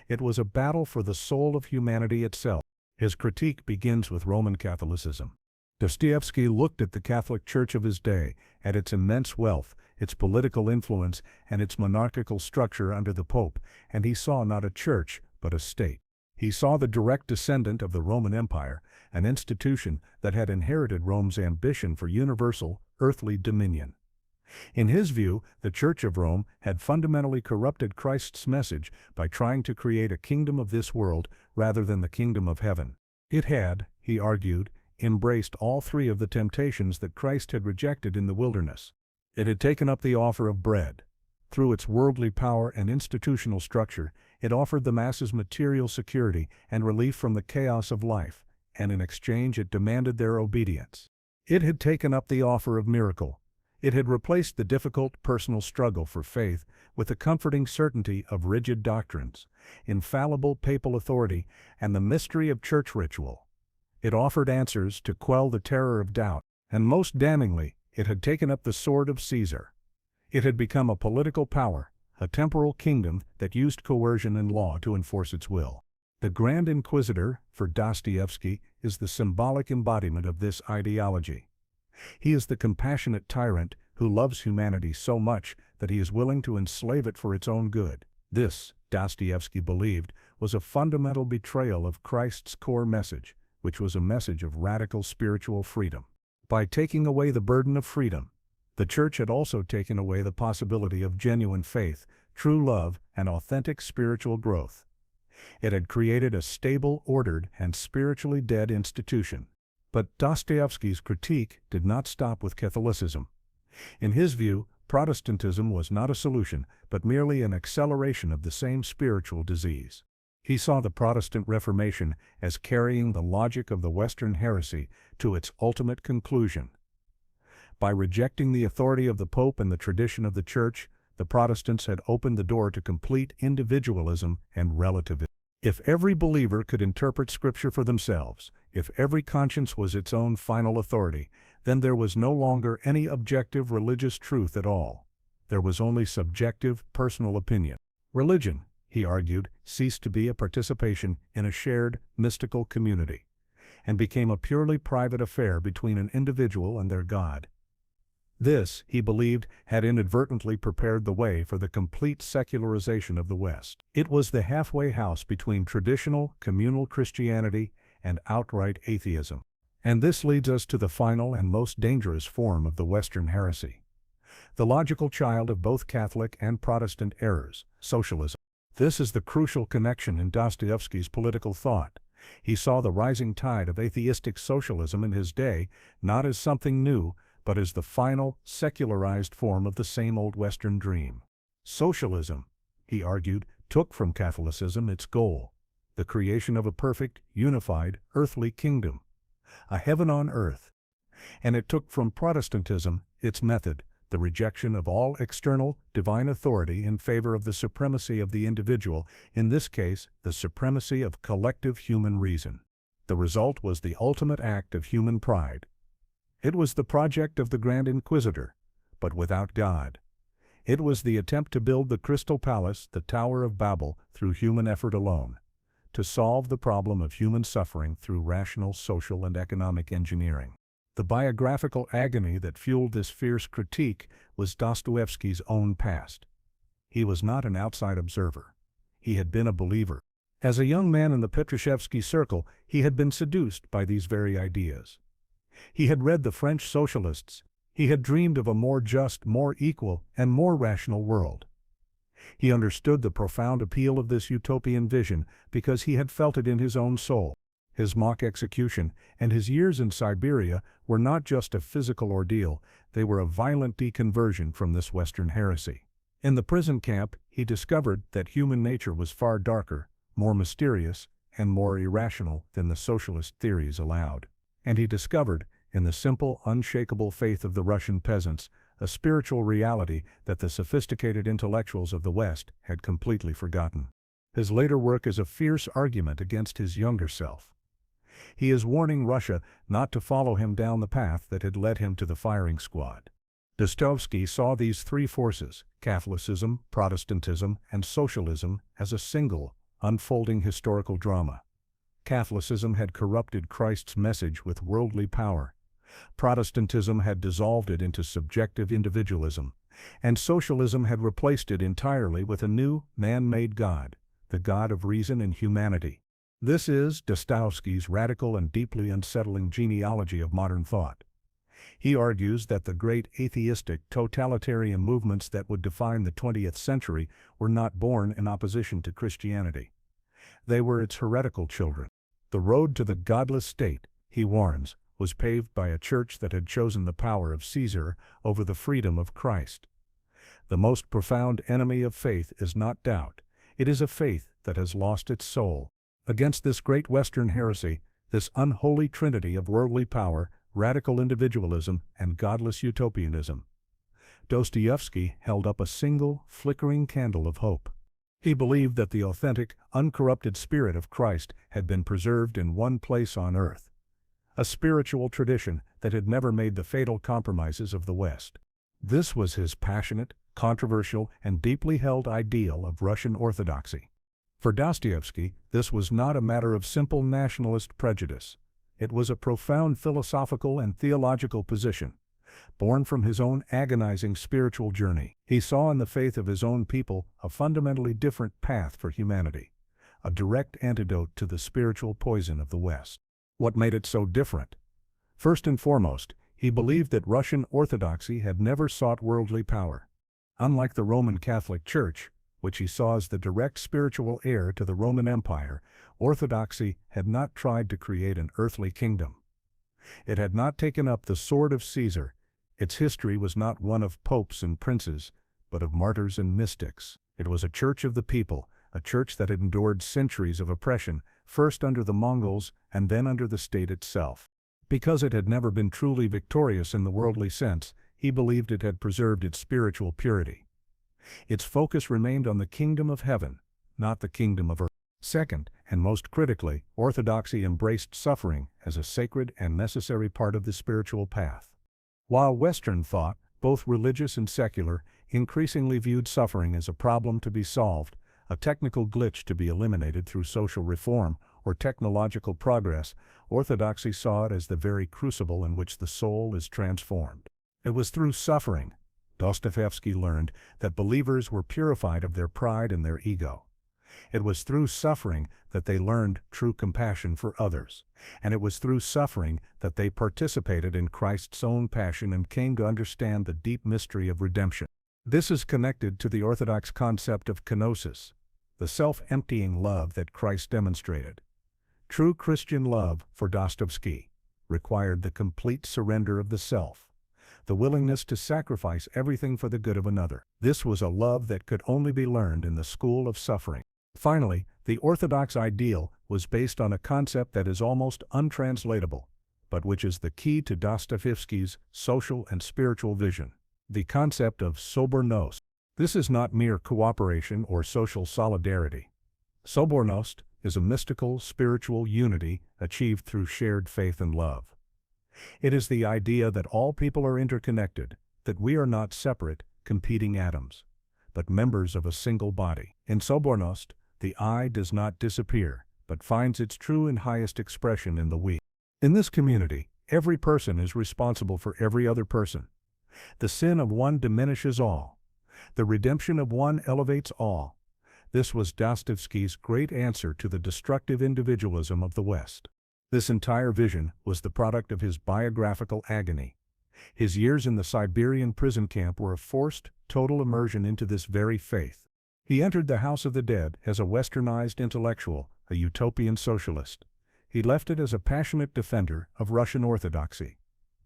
It was a battle for the soul of humanity itself. His critique begins with Roman Catholicism. Dostoevsky looked at the Catholic Church of his day, at its immense wealth, its political influence, and its monarchical structure under the Pope, and he saw not a church, but a state. He saw the direct descendant of the Roman Empire, an institution that had inherited Rome's ambition for universal, earthly dominion. In his view, the Church of Rome had fundamentally corrupted Christ's message by trying to create a kingdom of this world rather than the kingdom of heaven. It had, he argued, embraced all three of the temptations that Christ had rejected in the wilderness. It had taken up the offer of bread. Through its worldly power and institutional structure, it offered the masses material security and relief from the chaos of life, and in exchange it demanded their obedience. It had taken up the offer of miracle. It had replaced the difficult personal struggle for faith with the comforting certainty of rigid doctrines, infallible papal authority, and the mystery of church ritual. It offered answers to quell the terror of doubt, and most damningly, it had taken up the sword of Caesar. It had become a political power, a temporal kingdom that used coercion and law to enforce its will. The Grand Inquisitor, for Dostoevsky, is the symbolic embodiment of this ideology. He is the compassionate tyrant who loves humanity so much that he is willing to enslave it for its own good. This, Dostoevsky believed, was a fundamental betrayal of Christ's core message, which was a message of radical spiritual freedom. By taking away the burden of freedom, the Church had also taken away the possibility of genuine faith, true love, and authentic spiritual growth. It had created a stable, ordered, and spiritually dead institution. But Dostoevsky's critique did not stop with Catholicism. In his view, Protestantism was not a solution, but merely an acceleration of the same spiritual disease. He saw the Protestant Reformation as carrying the logic of the Western heresy to its ultimate conclusion. By rejecting the authority of the Pope and the tradition of the Church, the Protestants had opened the door to complete individualism and relativism. If every believer could interpret Scripture for themselves, if every conscience was its own final authority, then there was no longer any objective religious truth at all. There was only subjective, personal opinion. Religion, he argued, ceased to be a participation in a shared, mystical community, and became a purely private affair between an individual and their God. This, he believed, had inadvertently prepared the way for the complete secularization of the West. It was the halfway house between traditional, communal Christianity and outright atheism. And this leads us to the final and most dangerous form of the Western heresy. The logical child of both Catholic and Protestant errors, socialism. This is the crucial connection in Dostoevsky's political thought. He saw the rising tide of atheistic socialism in his day not as something new, but as the final, secularized form of the same old Western dream. Socialism, he argued, took from Catholicism its goal, the creation of a perfect, unified, earthly kingdom, a heaven on earth. And it took from Protestantism its method, the rejection of all external, divine authority in favor of the supremacy of the individual, in this case, the supremacy of collective human reason. The result was the ultimate act of human pride. It was the project of the Grand Inquisitor, but without God. It was the attempt to build the Crystal Palace, the Tower of Babel, through human effort alone, to solve the problem of human suffering through rational social and economic engineering. The biographical agony that fueled this fierce critique was Dostoevsky's own past. He was not an outside observer. He had been a believer. As a young man in the Petrushevsky circle, he had been seduced by these very ideas. He had read the French socialists. He had dreamed of a more just, more equal, and more rational world. He understood the profound appeal of this utopian vision because he had felt it in his own soul. His mock execution and his years in Siberia were not just a physical ordeal, they were a violent deconversion from this Western heresy. In the prison camp, he discovered that human nature was far darker, more mysterious, and more irrational than the socialist theories allowed. And he discovered, in the simple, unshakable faith of the Russian peasants, a spiritual reality that the sophisticated intellectuals of the West had completely forgotten. His later work is a fierce argument against his younger self. He is warning Russia not to follow him down the path that had led him to the firing squad. Dostoevsky saw these three forces, Catholicism, Protestantism, and socialism, as a single, unfolding historical drama. Catholicism had corrupted Christ's message with worldly power. Protestantism had dissolved it into subjective individualism, and socialism had replaced it entirely with a new, man-made God, the God of reason and humanity. This is Dostoevsky's radical and deeply unsettling genealogy of modern thought. He argues that the great atheistic, totalitarian movements that would define the 20th century were not born in opposition to Christianity. They were its heretical children. The road to the godless state, he warns, was paved by a church that had chosen the power of Caesar over the freedom of Christ. The most profound enemy of faith is not doubt. It is a faith that has lost its soul. Against this great Western heresy, this unholy trinity of worldly power, radical individualism, and godless utopianism, Dostoevsky held up a single, flickering candle of hope. He believed that the authentic, uncorrupted spirit of Christ had been preserved in one place on earth, a spiritual tradition that had never made the fatal compromises of the West. This was his passionate, controversial, and deeply held ideal of Russian Orthodoxy. For Dostoevsky, this was not a matter of simple nationalist prejudice. It was a profound philosophical and theological position, born from his own agonizing spiritual journey. He saw in the faith of his own people a fundamentally different path for humanity, a direct antidote to the spiritual poison of the West. What made it so different? First and foremost, he believed that Russian Orthodoxy had never sought worldly power. Unlike the Roman Catholic Church, which he saw as the direct spiritual heir to the Roman Empire, Orthodoxy had not tried to create an earthly kingdom. It had not taken up the sword of Caesar. Its history was not one of popes and princes, but of martyrs and mystics. It was a church of the people, a church that had endured centuries of oppression, first under the Mongols and then under the state itself. Because it had never been truly victorious in the worldly sense, he believed it had preserved its spiritual purity. Its focus remained on the kingdom of heaven, not the kingdom of earth. Second, and most critically, Orthodoxy embraced suffering as a sacred and necessary part of the spiritual path. While Western thought, both religious and secular, increasingly viewed suffering as a problem to be solved, a technical glitch to be eliminated through social reform or technological progress, Orthodoxy saw it as the very crucible in which the soul is transformed. It was through suffering, Dostoevsky learned, that believers were purified of their pride and their ego. It was through suffering that they learned true compassion for others, and it was through suffering that they participated in Christ's own passion and came to understand the deep mystery of redemption. This is connected to the Orthodox concept of kenosis, the self-emptying love that Christ demonstrated. True Christian love, for Dostoevsky, required the complete surrender of the self, the willingness to sacrifice everything for the good of another. This was a love that could only be learned in the school of suffering. Finally, the Orthodox ideal was based on a concept that is almost untranslatable, but which is the key to Dostoevsky's social and spiritual vision: the concept of sobornost. This is not mere cooperation or social solidarity. Sobornost is a mystical, spiritual unity achieved through shared faith and love. It is the idea that all people are interconnected, that we are not separate, competing atoms, but members of a single body. In sobornost, the I does not disappear, but finds its true and highest expression in the we. In this community, every person is responsible for every other person. The sin of one diminishes all. The redemption of one elevates all. This was Dostoevsky's great answer to the destructive individualism of the West. This entire vision was the product of his biographical agony. His years in the Siberian prison camp were a forced, total immersion into this very faith. He entered the House of the Dead as a westernized intellectual, a utopian socialist. He left it as a passionate defender of Russian Orthodoxy.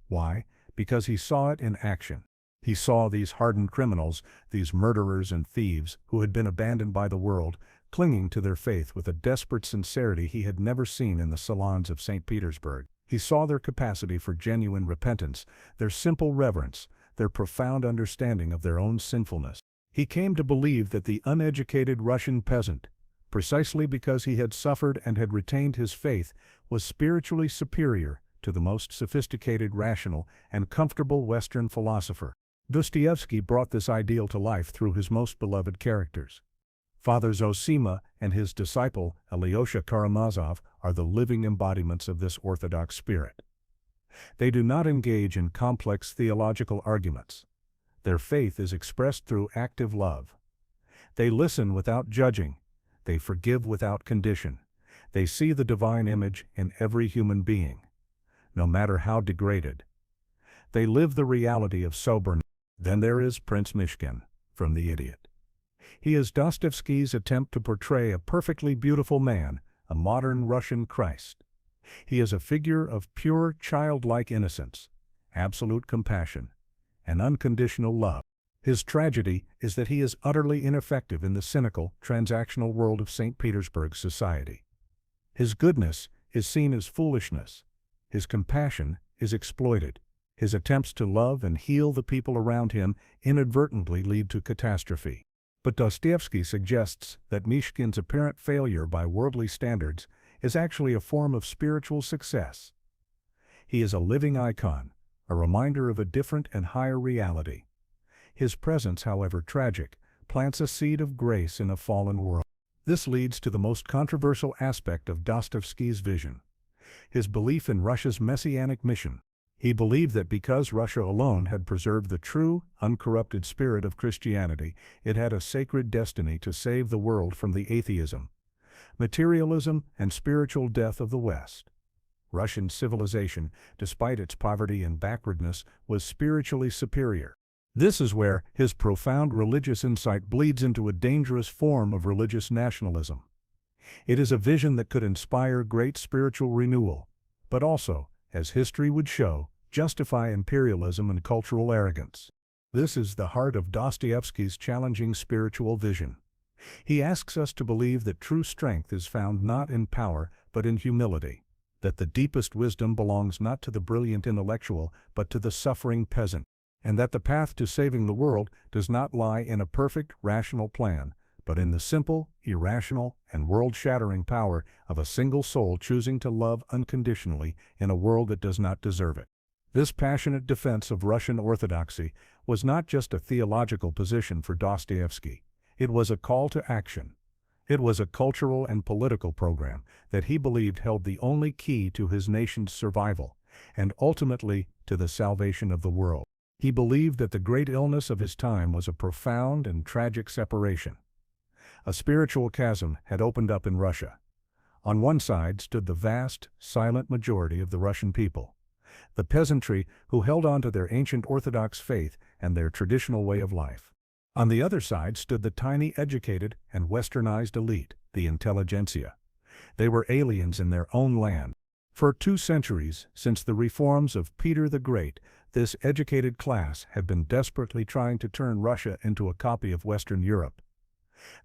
Why? Because he saw it in action. He saw these hardened criminals, these murderers and thieves who had been abandoned by the world, clinging to their faith with a desperate sincerity he had never seen in the salons of St. Petersburg. He saw their capacity for genuine repentance, their simple reverence, their profound understanding of their own sinfulness. He came to believe that the uneducated Russian peasant, precisely because he had suffered and had retained his faith, was spiritually superior to the most sophisticated, rational, and comfortable Western philosopher. Dostoevsky brought this ideal to life through his most beloved characters. Father Zosima and his disciple Alyosha Karamazov are the living embodiments of this Orthodox spirit. They do not engage in complex theological arguments. Their faith is expressed through active love. They listen without judging. They forgive without condition. They see the divine image in every human being, no matter how degraded. They live the reality of soberness. Then there is Prince Mishkin, from The Idiot. He is Dostoevsky's attempt to portray a perfectly beautiful man, a modern Russian Christ. He is a figure of pure, childlike innocence, absolute compassion, and unconditional love. His tragedy is that he is utterly ineffective in the cynical, transactional world of St. Petersburg society. His goodness is seen as foolishness. His compassion is exploited. His attempts to love and heal the people around him inadvertently lead to catastrophe. But Dostoevsky suggests that Mishkin's apparent failure by worldly standards is actually a form of spiritual success. He is a living icon, a reminder of a different and higher reality. His presence, however tragic, plants a seed of grace in a fallen world. This leads to the most controversial aspect of Dostoevsky's vision: his belief in Russia's messianic mission. He believed that because Russia alone had preserved the true, uncorrupted spirit of Christianity, it had a sacred destiny to save the world from the atheism, materialism, and spiritual death of the West. Russian civilization, despite its poverty and backwardness, was spiritually superior. This is where his profound religious insight bleeds into a dangerous form of religious nationalism. It is a vision that could inspire great spiritual renewal, but also, as history would show, justify imperialism and cultural arrogance. This is the heart of Dostoevsky's challenging spiritual vision. He asks us to believe that true strength is found not in power, but in humility, that the deepest wisdom belongs not to the brilliant intellectual, but to the suffering peasant, and that the path to saving the world does not lie in a perfect, rational plan, but but in the simple, irrational, and world-shattering power of a single soul choosing to love unconditionally in a world that does not deserve it. This passionate defense of Russian Orthodoxy was not just a theological position for Dostoevsky. It was a call to action. It was a cultural and political program that he believed held the only key to his nation's survival, and ultimately to the salvation of the world. He believed that the great illness of his time was a profound and tragic separation. A spiritual chasm had opened up in Russia. On one side stood the vast, silent majority of the Russian people, the peasantry who held on to their ancient Orthodox faith and their traditional way of life. On the other side stood the tiny educated and westernized elite, the intelligentsia. They were aliens in their own land. For 2 centuries, since the reforms of Peter the Great, this educated class had been desperately trying to turn Russia into a copy of Western Europe.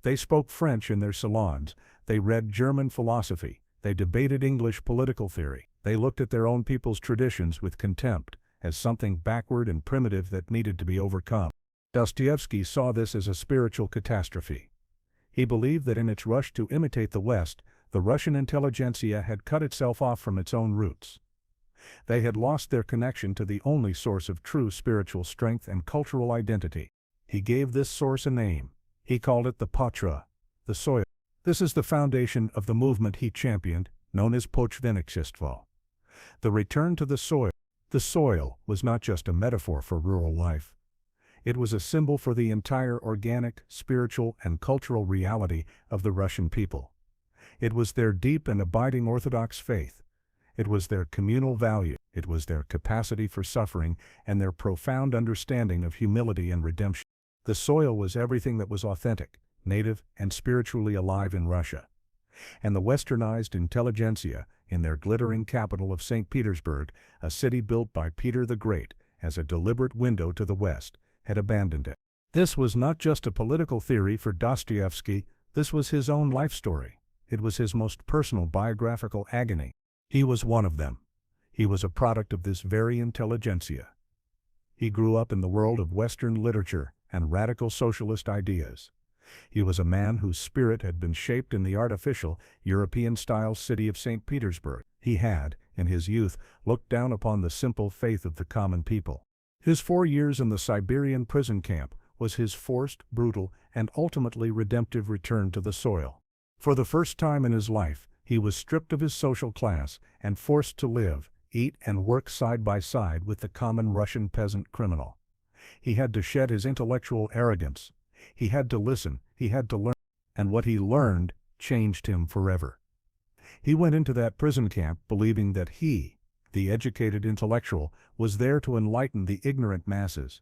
They spoke French in their salons, they read German philosophy, they debated English political theory, they looked at their own people's traditions with contempt, as something backward and primitive that needed to be overcome. Dostoevsky saw this as a spiritual catastrophe. He believed that in its rush to imitate the West, the Russian intelligentsia had cut itself off from its own roots. They had lost their connection to the only source of true spiritual strength and cultural identity. He gave this source a name. He called it the Patra, the soil. This is the foundation of the movement he championed, known as Pochvennichество. The return to the soil. The soil was not just a metaphor for rural life. It was a symbol for the entire organic, spiritual, and cultural reality of the Russian people. It was their deep and abiding Orthodox faith. It was their communal value. It was their capacity for suffering and their profound understanding of humility and redemption. The soil was everything that was authentic, native, and spiritually alive in Russia. And the westernized intelligentsia, in their glittering capital of St. Petersburg, a city built by Peter the Great as a deliberate window to the West, had abandoned it. This was not just a political theory for Dostoevsky, this was his own life story. It was his most personal biographical agony. He was one of them. He was a product of this very intelligentsia. He grew up in the world of Western literature and radical socialist ideas. He was a man whose spirit had been shaped in the artificial, European-style city of St. Petersburg. He had, in his youth, looked down upon the simple faith of the common people. His 4 years in the Siberian prison camp was his forced, brutal, and ultimately redemptive return to the soil. For the first time in his life, he was stripped of his social class and forced to live, eat, and work side by side with the common Russian peasant criminal. He had to shed his intellectual arrogance. He had to listen, he had to learn, and what he learned changed him forever. He went into that prison camp believing that he, the educated intellectual, was there to enlighten the ignorant masses.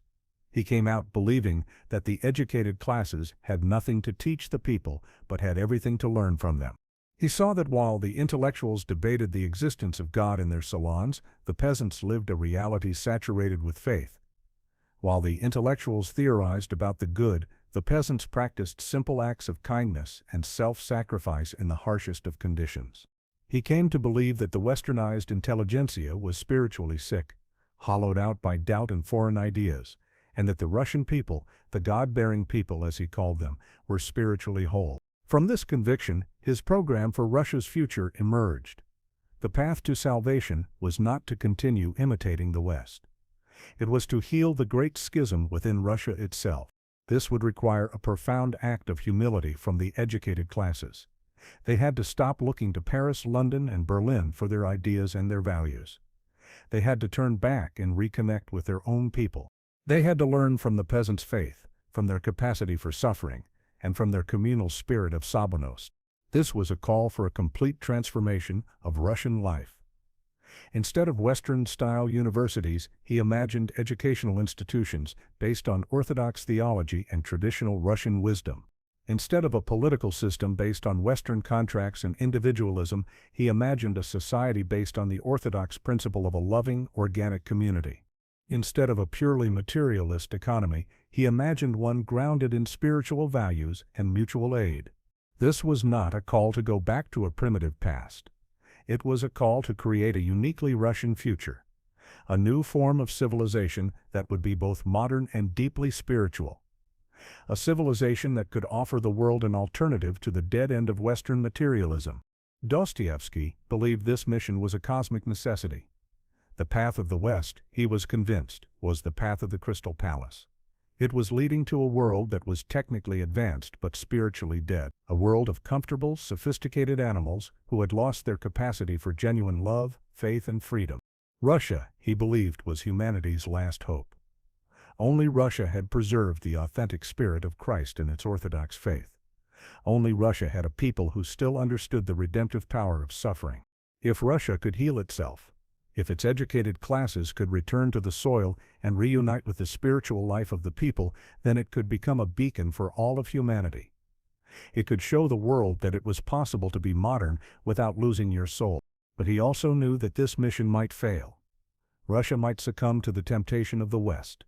He came out believing that the educated classes had nothing to teach the people, but had everything to learn from them. He saw that while the intellectuals debated the existence of God in their salons, the peasants lived a reality saturated with faith. While the intellectuals theorized about the good, the peasants practiced simple acts of kindness and self-sacrifice in the harshest of conditions. He came to believe that the westernized intelligentsia was spiritually sick, hollowed out by doubt and foreign ideas, and that the Russian people, the God-bearing people as he called them, were spiritually whole. From this conviction, his program for Russia's future emerged. The path to salvation was not to continue imitating the West. It was to heal the great schism within Russia itself. This would require a profound act of humility from the educated classes. They had to stop looking to Paris, London, and Berlin for their ideas and their values. They had to turn back and reconnect with their own people. They had to learn from the peasants' faith, from their capacity for suffering, and from their communal spirit of sobornost. This was a call for a complete transformation of Russian life. Instead of Western-style universities, he imagined educational institutions based on Orthodox theology and traditional Russian wisdom. Instead of a political system based on Western contracts and individualism, he imagined a society based on the Orthodox principle of a loving, organic community. Instead of a purely materialist economy, he imagined one grounded in spiritual values and mutual aid. This was not a call to go back to a primitive past. It was a call to create a uniquely Russian future, a new form of civilization that would be both modern and deeply spiritual. a civilization that could offer the world an alternative to the dead end of Western materialism. Dostoevsky believed this mission was a cosmic necessity. The path of the West, he was convinced, was the path of the Crystal Palace. It was leading to a world that was technically advanced but spiritually dead, a world of comfortable, sophisticated animals who had lost their capacity for genuine love, faith, and freedom. Russia, he believed, was humanity's last hope. Only Russia had preserved the authentic spirit of Christ in its Orthodox faith. Only Russia had a people who still understood the redemptive power of suffering. If Russia could heal itself, if its educated classes could return to the soil and reunite with the spiritual life of the people, then it could become a beacon for all of humanity. It could show the world that it was possible to be modern without losing your soul. But he also knew that this mission might fail. Russia might succumb to the temptation of the West.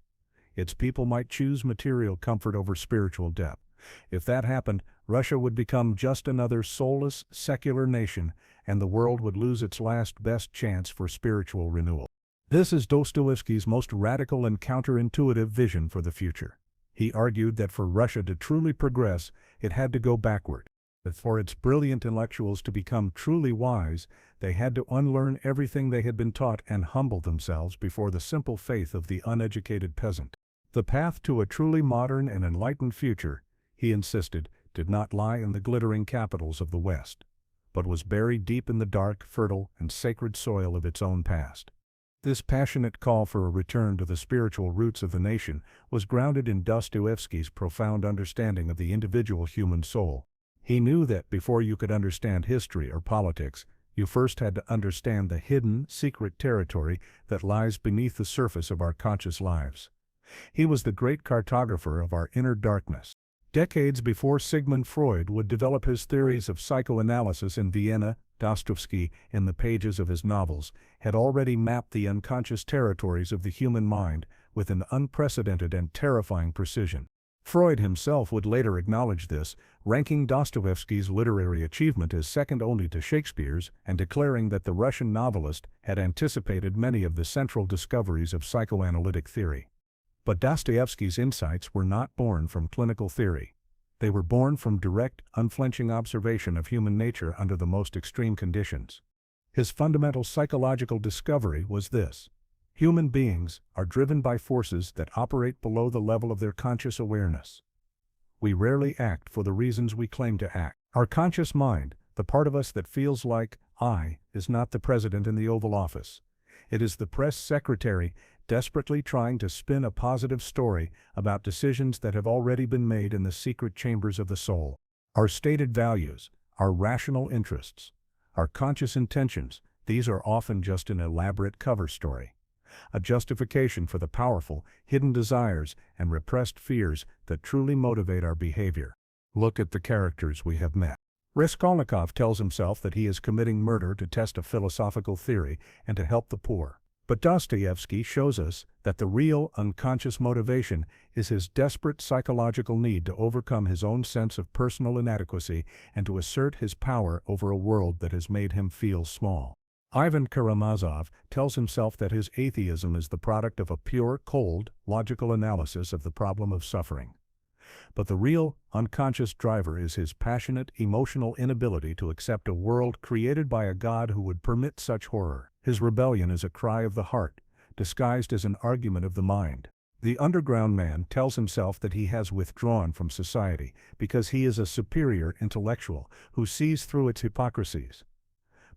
Its people might choose material comfort over spiritual depth. If that happened, Russia would become just another soulless, secular nation, and the world would lose its last best chance for spiritual renewal. This is Dostoevsky's most radical and counterintuitive vision for the future. He argued that for Russia to truly progress, it had to go backward. That for its brilliant intellectuals to become truly wise, they had to unlearn everything they had been taught and humble themselves before the simple faith of the uneducated peasant. The path to a truly modern and enlightened future, he insisted, did not lie in the glittering capitals of the West, but was buried deep in the dark, fertile, and sacred soil of its own past. This passionate call for a return to the spiritual roots of the nation was grounded in Dostoevsky's profound understanding of the individual human soul. He knew that before you could understand history or politics, you first had to understand the hidden, secret territory that lies beneath the surface of our conscious lives. He was the great cartographer of our inner darkness. Decades before Sigmund Freud would develop his theories of psychoanalysis in Vienna, Dostoevsky, in the pages of his novels, had already mapped the unconscious territories of the human mind with an unprecedented and terrifying precision. Freud himself would later acknowledge this, ranking Dostoevsky's literary achievement as second only to Shakespeare's and declaring that the Russian novelist had anticipated many of the central discoveries of psychoanalytic theory. But Dostoevsky's insights were not born from clinical theory. They were born from direct, unflinching observation of human nature under the most extreme conditions. His fundamental psychological discovery was this: human beings are driven by forces that operate below the level of their conscious awareness. We rarely act for the reasons we claim to act. Our conscious mind, the part of us that feels like I, is not the president in the Oval Office. It is the press secretary desperately trying to spin a positive story about decisions that have already been made in the secret chambers of the soul. Our stated values, our rational interests, our conscious intentions, these are often just an elaborate cover story, a justification for the powerful, hidden desires and repressed fears that truly motivate our behavior. Look at the characters we have met. Raskolnikov tells himself that he is committing murder to test a philosophical theory and to help the poor. But Dostoevsky shows us that the real, unconscious motivation is his desperate psychological need to overcome his own sense of personal inadequacy and to assert his power over a world that has made him feel small. Ivan Karamazov tells himself that his atheism is the product of a pure, cold, logical analysis of the problem of suffering. But the real, unconscious driver is his passionate, emotional inability to accept a world created by a God who would permit such horror. His rebellion is a cry of the heart, disguised as an argument of the mind. The underground man tells himself that he has withdrawn from society because he is a superior intellectual who sees through its hypocrisies.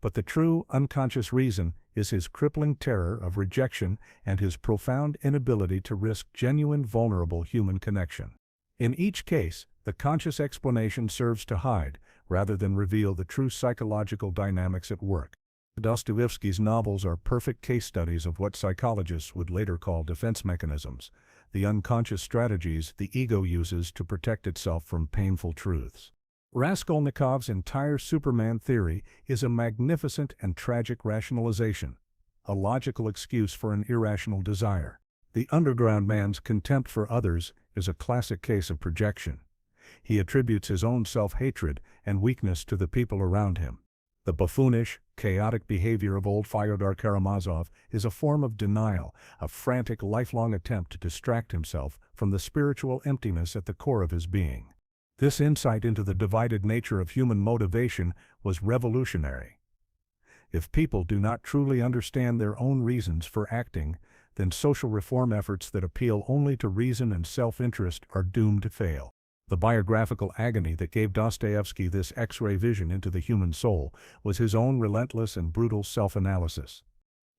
But the true, unconscious reason is his crippling terror of rejection and his profound inability to risk genuine, vulnerable human connection. In each case, the conscious explanation serves to hide, rather than reveal the true psychological dynamics at work. Dostoevsky's novels are perfect case studies of what psychologists would later call defense mechanisms, the unconscious strategies the ego uses to protect itself from painful truths. Raskolnikov's entire Superman theory is a magnificent and tragic rationalization, a logical excuse for an irrational desire. The underground man's contempt for others is a classic case of projection. He attributes his own self-hatred and weakness to the people around him. The buffoonish, chaotic behavior of old Fyodor Karamazov is a form of denial, a frantic lifelong attempt to distract himself from the spiritual emptiness at the core of his being. This insight into the divided nature of human motivation was revolutionary. If people do not truly understand their own reasons for acting, then social reform efforts that appeal only to reason and self-interest are doomed to fail. The biographical agony that gave Dostoevsky this X-ray vision into the human soul was his own relentless and brutal self-analysis.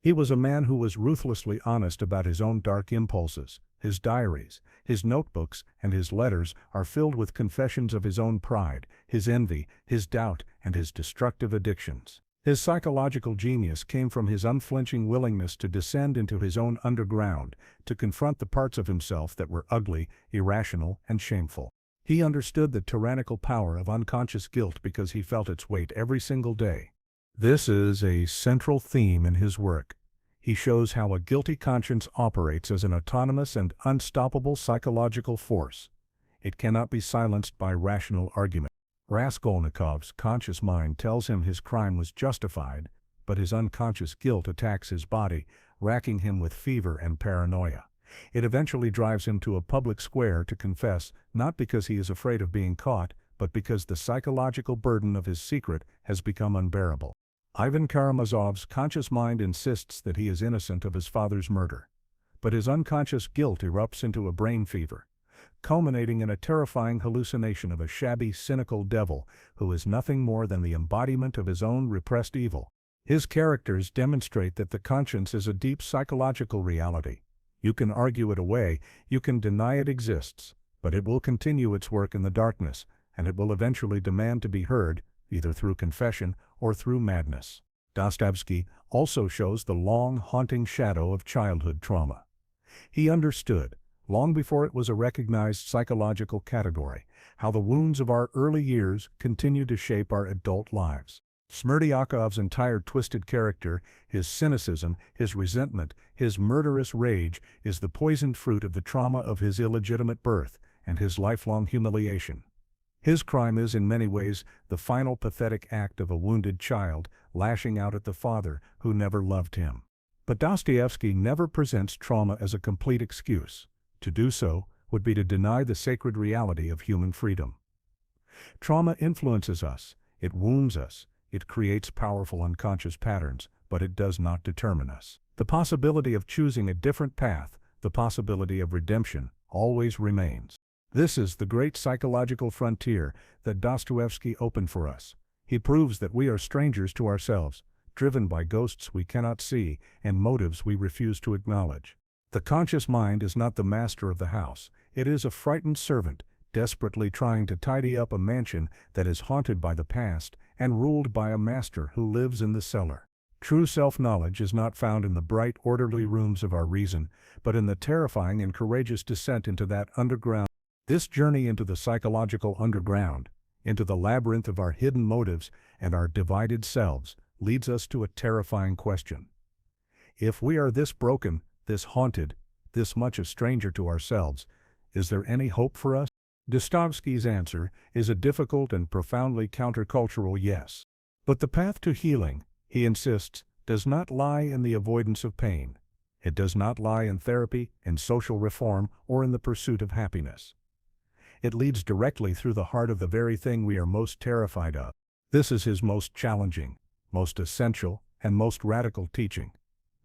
He was a man who was ruthlessly honest about his own dark impulses. His diaries, his notebooks, and his letters are filled with confessions of his own pride, his envy, his doubt, and his destructive addictions. His psychological genius came from his unflinching willingness to descend into his own underground, to confront the parts of himself that were ugly, irrational, and shameful. He understood the tyrannical power of unconscious guilt because he felt its weight every single day. This is a central theme in his work. He shows how a guilty conscience operates as an autonomous and unstoppable psychological force. It cannot be silenced by rational argument. Raskolnikov's conscious mind tells him his crime was justified, but his unconscious guilt attacks his body, racking him with fever and paranoia. It eventually drives him to a public square to confess, not because he is afraid of being caught, but because the psychological burden of his secret has become unbearable. Ivan Karamazov's conscious mind insists that he is innocent of his father's murder, but his unconscious guilt erupts into a brain fever, culminating in a terrifying hallucination of a shabby, cynical devil who is nothing more than the embodiment of his own repressed evil. His characters demonstrate that the conscience is a deep psychological reality. You can argue it away, you can deny it exists, but it will continue its work in the darkness, and it will eventually demand to be heard, either through confession or through madness. Dostoevsky also shows the long, haunting shadow of childhood trauma. He understood, long before it was a recognized psychological category, how the wounds of our early years continue to shape our adult lives. Smerdyakov's entire twisted character, his cynicism, his resentment, his murderous rage, is the poisoned fruit of the trauma of his illegitimate birth and his lifelong humiliation. His crime is in many ways the final pathetic act of a wounded child lashing out at the father who never loved him. But Dostoevsky never presents trauma as a complete excuse. To do so would be to deny the sacred reality of human freedom. Trauma influences us, it wounds us, it creates powerful unconscious patterns, but it does not determine us. The possibility of choosing a different path, the possibility of redemption, always remains. This is the great psychological frontier that Dostoevsky opened for us. He proves that we are strangers to ourselves, driven by ghosts we cannot see and motives we refuse to acknowledge. The conscious mind is not the master of the house, it is a frightened servant, desperately trying to tidy up a mansion that is haunted by the past and ruled by a master who lives in the cellar. True self-knowledge is not found in the bright, orderly rooms of our reason, but in the terrifying and courageous descent into that underground. This journey into the psychological underground, into the labyrinth of our hidden motives and our divided selves, leads us to a terrifying question. If we are this broken, this haunted, this much a stranger to ourselves, is there any hope for us? Dostoevsky's answer is a difficult and profoundly countercultural yes. But the path to healing, he insists, does not lie in the avoidance of pain. It does not lie in therapy, in social reform, or in the pursuit of happiness. It leads directly through the heart of the very thing we are most terrified of. This is his most challenging, most essential, and most radical teaching.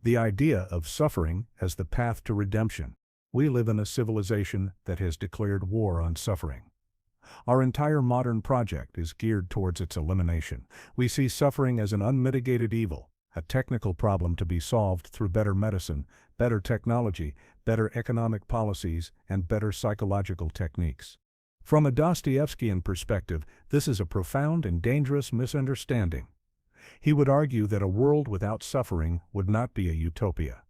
The idea of suffering as the path to redemption. We live in a civilization that has declared war on suffering. Our entire modern project is geared towards its elimination. We see suffering as an unmitigated evil, a technical problem to be solved through better medicine, better technology, better economic policies, and better psychological techniques. From a Dostoevskian perspective, this is a profound and dangerous misunderstanding. He would argue that a world without suffering would not be a utopia.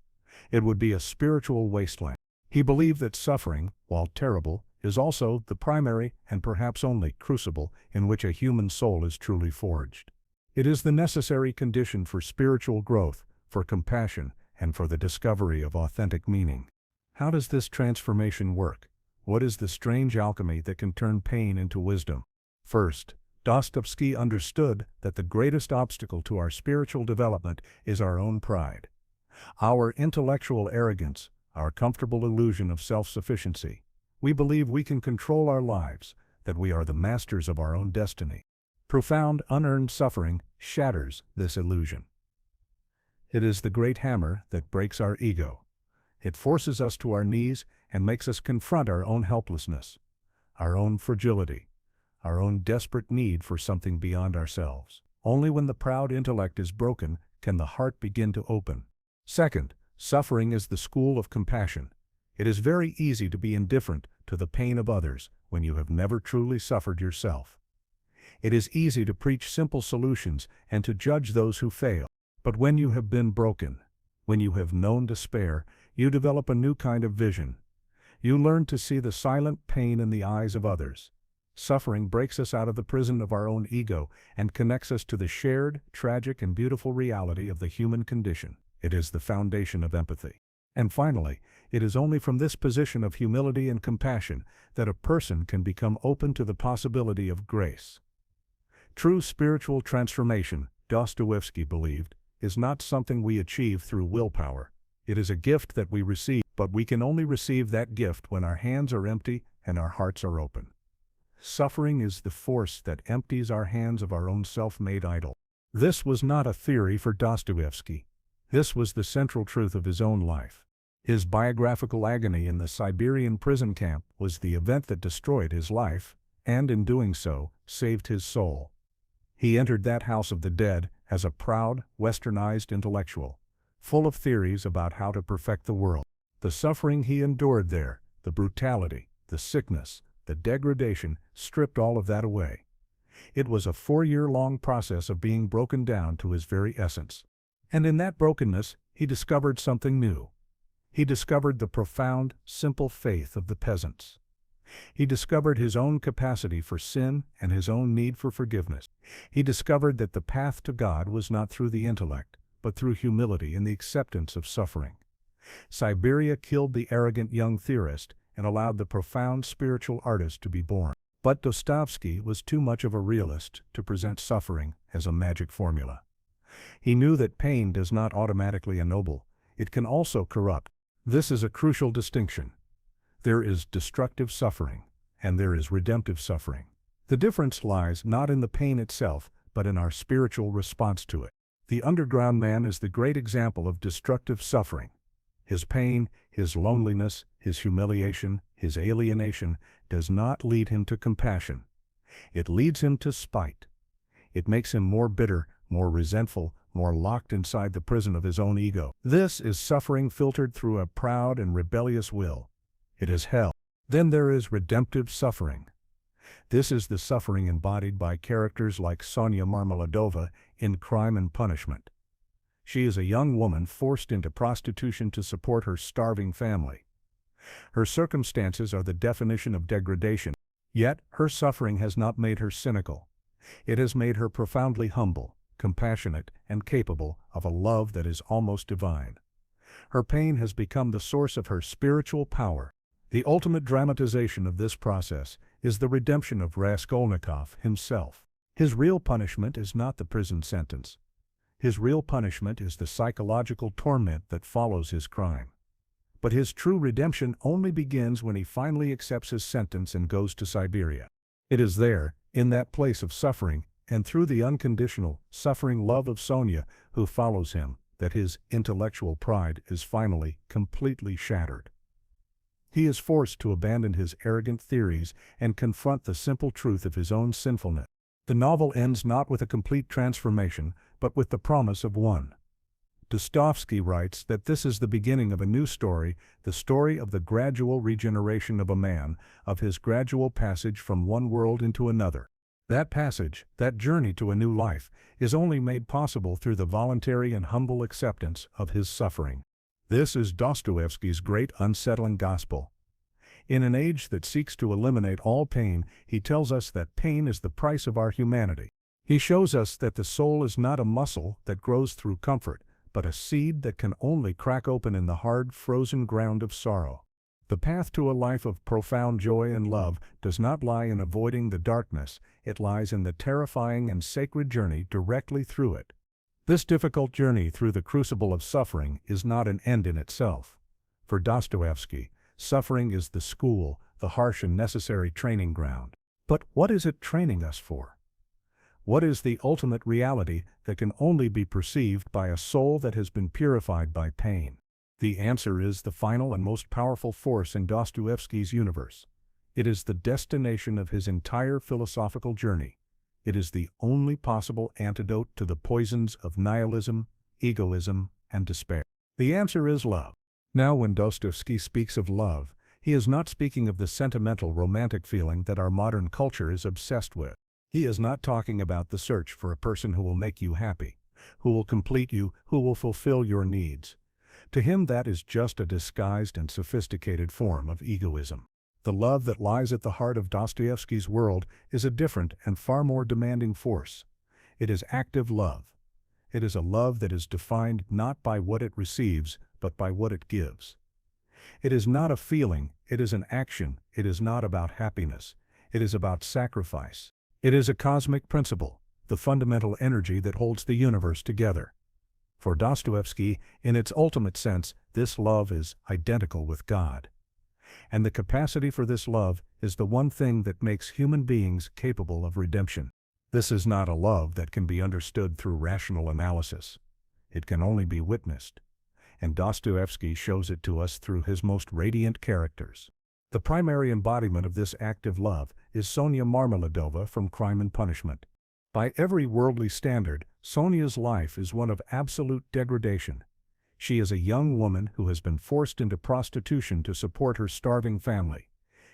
It would be a spiritual wasteland. He believed that suffering, while terrible, is also the primary and perhaps only crucible in which a human soul is truly forged. It is the necessary condition for spiritual growth, for compassion, and for the discovery of authentic meaning. How does this transformation work? What is the strange alchemy that can turn pain into wisdom? First, Dostoevsky understood that the greatest obstacle to our spiritual development is our own pride. Our intellectual arrogance, our comfortable illusion of self-sufficiency. We believe we can control our lives, that we are the masters of our own destiny. Profound, unearned suffering shatters this illusion. It is the great hammer that breaks our ego. It forces us to our knees and makes us confront our own helplessness, our own fragility, our own desperate need for something beyond ourselves. Only when the proud intellect is broken can the heart begin to open. Second, suffering is the school of compassion. It is very easy to be indifferent to the pain of others when you have never truly suffered yourself. It is easy to preach simple solutions and to judge those who fail. But when you have been broken, when you have known despair, you develop a new kind of vision. You learn to see the silent pain in the eyes of others. Suffering breaks us out of the prison of our own ego and connects us to the shared, tragic, and beautiful reality of the human condition. It is the foundation of empathy. And finally, it is only from this position of humility and compassion that a person can become open to the possibility of grace. True spiritual transformation, Dostoevsky believed, is not something we achieve through willpower. It is a gift that we receive, but we can only receive that gift when our hands are empty and our hearts are open. Suffering is the force that empties our hands of our own self-made idol. This was not a theory for Dostoevsky. This was the central truth of his own life. His biographical agony in the Siberian prison camp was the event that destroyed his life, and in doing so, saved his soul. He entered that house of the dead as a proud, westernized intellectual, full of theories about how to perfect the world. The suffering he endured there, the brutality, the sickness, the degradation, stripped all of that away. It was a 4-year-long process of being broken down to his very essence. And in that brokenness, he discovered something new. He discovered the profound, simple faith of the peasants. He discovered his own capacity for sin and his own need for forgiveness. He discovered that the path to God was not through the intellect, but through humility and the acceptance of suffering. Siberia killed the arrogant young theorist and allowed the profound spiritual artist to be born. But Dostoevsky was too much of a realist to present suffering as a magic formula. He knew that pain does not automatically ennoble, it can also corrupt. This is a crucial distinction. There is destructive suffering, and there is redemptive suffering. The difference lies not in the pain itself, but in our spiritual response to it. The underground man is the great example of destructive suffering. His pain, his loneliness, his humiliation, his alienation does not lead him to compassion. It leads him to spite. It makes him more bitter, more resentful, more locked inside the prison of his own ego. This is suffering filtered through a proud and rebellious will. It is hell. Then there is redemptive suffering. This is the suffering embodied by characters like Sonia Marmeladova in Crime and Punishment. She is a young woman forced into prostitution to support her starving family. Her circumstances are the definition of degradation, yet her suffering has not made her cynical. It has made her profoundly humble, compassionate, and capable of a love that is almost divine. Her pain has become the source of her spiritual power. The ultimate dramatization of this process is the redemption of Raskolnikov himself. His real punishment is not the prison sentence. His real punishment is the psychological torment that follows his crime. But his true redemption only begins when he finally accepts his sentence and goes to Siberia. It is there, in that place of suffering, and through the unconditional, suffering love of Sonia, who follows him, that his intellectual pride is finally completely shattered. He is forced to abandon his arrogant theories and confront the simple truth of his own sinfulness. The novel ends not with a complete transformation, but with the promise of one. Dostoevsky writes that this is the beginning of a new story, the story of the gradual regeneration of a man, of his gradual passage from one world into another. That passage, that journey to a new life, is only made possible through the voluntary and humble acceptance of his suffering. This is Dostoevsky's great unsettling gospel. In an age that seeks to eliminate all pain, he tells us that pain is the price of our humanity. He shows us that the soul is not a muscle that grows through comfort, but a seed that can only crack open in the hard, frozen ground of sorrow. The path to a life of profound joy and love does not lie in avoiding the darkness, it lies in the terrifying and sacred journey directly through it. This difficult journey through the crucible of suffering is not an end in itself. For Dostoevsky, suffering is the school, the harsh and necessary training ground. But what is it training us for? What is the ultimate reality that can only be perceived by a soul that has been purified by pain? The answer is the final and most powerful force in Dostoevsky's universe. It is the destination of his entire philosophical journey. It is the only possible antidote to the poisons of nihilism, egoism, and despair. The answer is love. Now, when Dostoevsky speaks of love, he is not speaking of the sentimental romantic feeling that our modern culture is obsessed with. He is not talking about the search for a person who will make you happy, who will complete you, who will fulfill your needs. To him, that is just a disguised and sophisticated form of egoism. The love that lies at the heart of Dostoevsky's world is a different and far more demanding force. It is active love. It is a love that is defined not by what it receives, but by what it gives. It is not a feeling, it is an action. It is not about happiness. It is about sacrifice. It is a cosmic principle, the fundamental energy that holds the universe together. For Dostoevsky, in its ultimate sense, this love is identical with God. And the capacity for this love is the one thing that makes human beings capable of redemption. This is not a love that can be understood through rational analysis. It can only be witnessed. And Dostoevsky shows it to us through his most radiant characters. The primary embodiment of this active love is Sonia Marmeladova from Crime and Punishment. By every worldly standard, Sonia's life is one of absolute degradation. She is a young woman who has been forced into prostitution to support her starving family.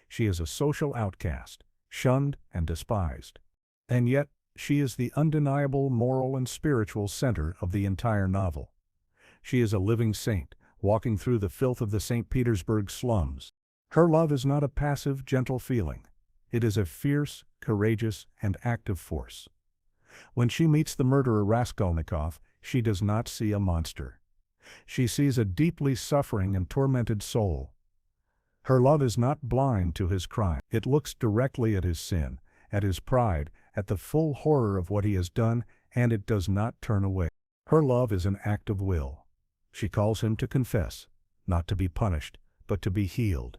She is a social outcast, shunned and despised. And yet, she is the undeniable moral and spiritual center of the entire novel. She is a living saint, walking through the filth of the St. Petersburg slums. Her love is not a passive, gentle feeling. It is a fierce, courageous, and active force. When she meets the murderer Raskolnikov, she does not see a monster. She sees a deeply suffering and tormented soul. Her love is not blind to his crime. It looks directly at his sin, at his pride, at the full horror of what he has done, and it does not turn away. Her love is an act of will. She calls him to confess, not to be punished, but to be healed.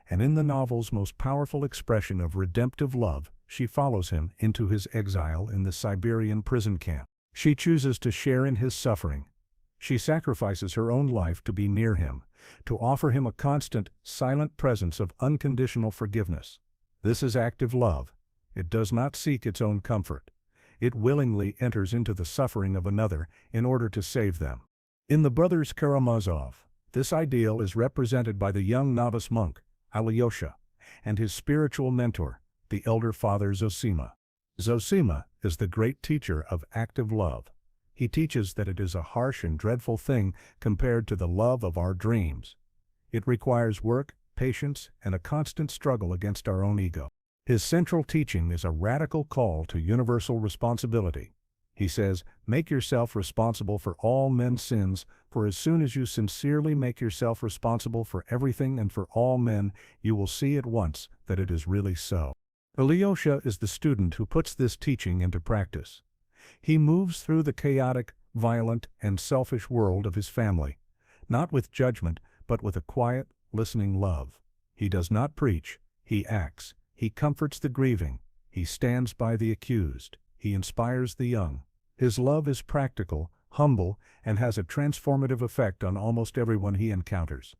And in the novel's most powerful expression of redemptive love, she follows him into his exile in the Siberian prison camp. She chooses to share in his suffering. She sacrifices her own life to be near him, to offer him a constant, silent presence of unconditional forgiveness. This is active love. It does not seek its own comfort. It willingly enters into the suffering of another in order to save them. In the Brothers Karamazov, this ideal is represented by the young novice monk, Alyosha, and his spiritual mentor, the elder father Zosima. Zosima is the great teacher of active love. He teaches that it is a harsh and dreadful thing compared to the love of our dreams. It requires work, patience, and a constant struggle against our own ego. His central teaching is a radical call to universal responsibility. He says, make yourself responsible for all men's sins, for as soon as you sincerely make yourself responsible for everything and for all men, you will see at once that it is really so. Alyosha is the student who puts this teaching into practice. He moves through the chaotic, violent, and selfish world of his family, not with judgment, but with a quiet, listening love. He does not preach, he acts. He comforts the grieving. He stands by the accused. He inspires the young. His love is practical, humble, and has a transformative effect on almost everyone he encounters.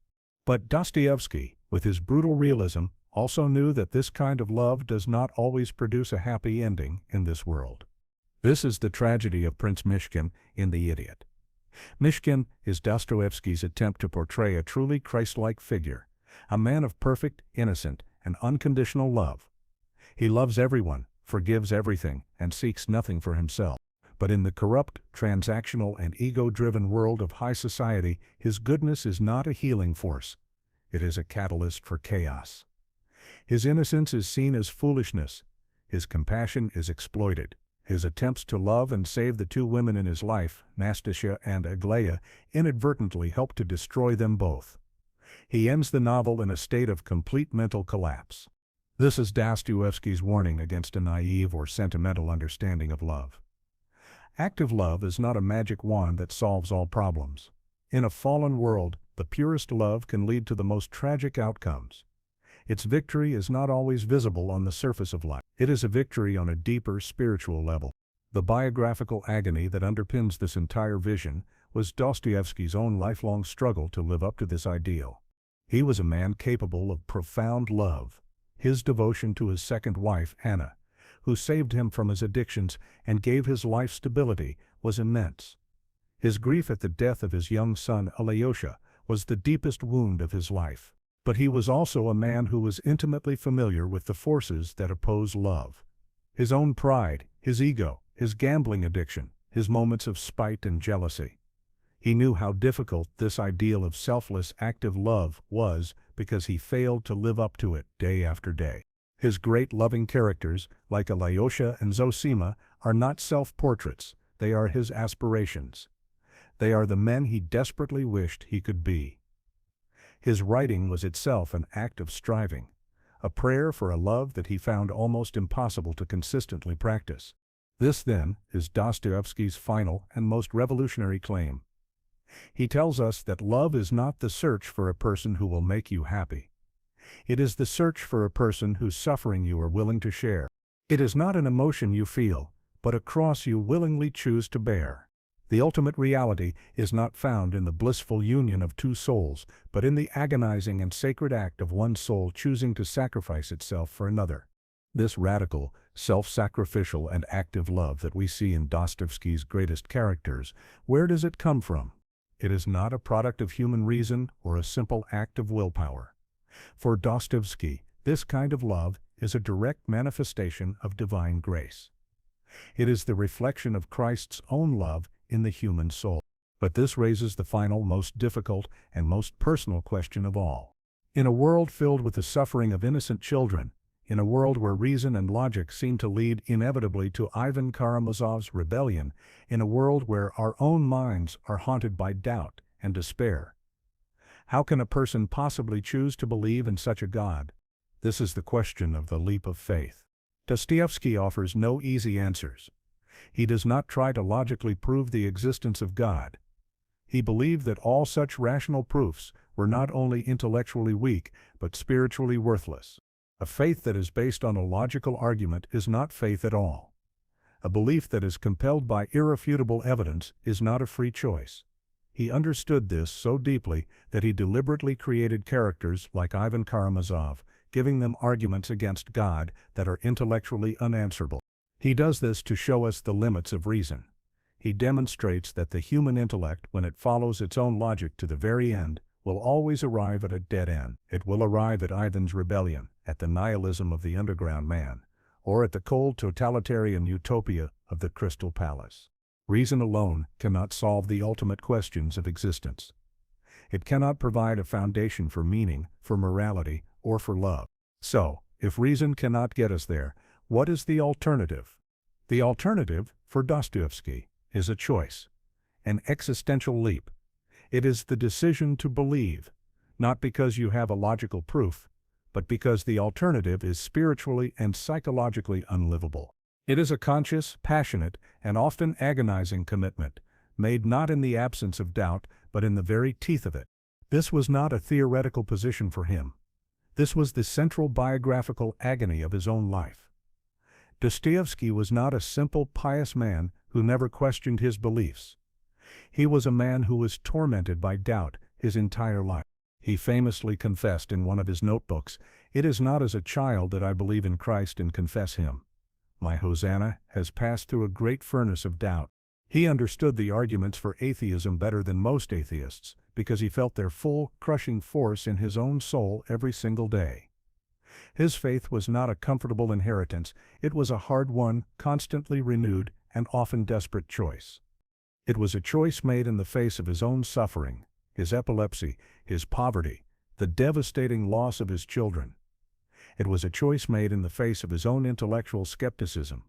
But Dostoevsky, with his brutal realism, also knew that this kind of love does not always produce a happy ending in this world. This is the tragedy of Prince Mishkin in The Idiot. Mishkin is Dostoevsky's attempt to portray a truly Christ-like figure, a man of perfect, innocent, and unconditional love. He loves everyone, forgives everything, and seeks nothing for himself. But in the corrupt, transactional, and ego-driven world of high society, his goodness is not a healing force. It is a catalyst for chaos. His innocence is seen as foolishness. His compassion is exploited. His attempts to love and save the two women in his life, Nastasya and Aglaya, inadvertently help to destroy them both. He ends the novel in a state of complete mental collapse. This is Dostoevsky's warning against a naive or sentimental understanding of love. Active love is not a magic wand that solves all problems. In a fallen world, the purest love can lead to the most tragic outcomes. Its victory is not always visible on the surface of life. It is a victory on a deeper spiritual level. The biographical agony that underpins this entire vision was Dostoevsky's own lifelong struggle to live up to this ideal. He was a man capable of profound love. His devotion to his second wife, Anna, who saved him from his addictions and gave his life stability, was immense. His grief at the death of his young son, Alyosha, was the deepest wound of his life. But he was also a man who was intimately familiar with the forces that oppose love. His own pride, his ego, his gambling addiction, his moments of spite and jealousy. He knew how difficult this ideal of selfless, active love was because he failed to live up to it day after day. His great loving characters, like Alyosha and Zosima, are not self-portraits, they are his aspirations. They are the men he desperately wished he could be. His writing was itself an act of striving, a prayer for a love that he found almost impossible to consistently practice. This, then, is Dostoevsky's final and most revolutionary claim. He tells us that love is not the search for a person who will make you happy. It is the search for a person whose suffering you are willing to share. It is not an emotion you feel, but a cross you willingly choose to bear. The ultimate reality is not found in the blissful union of two souls, but in the agonizing and sacred act of one soul choosing to sacrifice itself for another. This radical, self-sacrificial and active love that we see in Dostoevsky's greatest characters, where does it come from? It is not a product of human reason or a simple act of willpower. For Dostoevsky, this kind of love is a direct manifestation of divine grace. It is the reflection of Christ's own love in the human soul. But this raises the final, most difficult, and most personal question of all. In a world filled with the suffering of innocent children, in a world where reason and logic seem to lead inevitably to Ivan Karamazov's rebellion, in a world where our own minds are haunted by doubt and despair, how can a person possibly choose to believe in such a God? This is the question of the leap of faith. Dostoevsky offers no easy answers. He does not try to logically prove the existence of God. He believed that all such rational proofs were not only intellectually weak, but spiritually worthless. A faith that is based on a logical argument is not faith at all. A belief that is compelled by irrefutable evidence is not a free choice. He understood this so deeply that he deliberately created characters like Ivan Karamazov, giving them arguments against God that are intellectually unanswerable. He does this to show us the limits of reason. He demonstrates that the human intellect, when it follows its own logic to the very end, will always arrive at a dead end. It will arrive at Ivan's rebellion, at the nihilism of the underground man, or at the cold totalitarian utopia of the Crystal Palace. Reason alone cannot solve the ultimate questions of existence. It cannot provide a foundation for meaning, for morality, or for love. So, if reason cannot get us there, what is the alternative? The alternative, for Dostoevsky, is a choice, an existential leap. It is the decision to believe, not because you have a logical proof, but because the alternative is spiritually and psychologically unlivable. It is a conscious, passionate, and often agonizing commitment, made not in the absence of doubt, but in the very teeth of it. This was not a theoretical position for him. This was the central biographical agony of his own life. Dostoevsky was not a simple, pious man who never questioned his beliefs. He was a man who was tormented by doubt his entire life. He famously confessed in one of his notebooks, "It is not as a child that I believe in Christ and confess him. My Hosanna has passed through a great furnace of doubt." He understood the arguments for atheism better than most atheists, because he felt their full, crushing force in his own soul every single day. His faith was not a comfortable inheritance, it was a hard-won, constantly renewed, and often desperate choice. It was a choice made in the face of his own suffering, his epilepsy, his poverty, the devastating loss of his children. It was a choice made in the face of his own intellectual skepticism.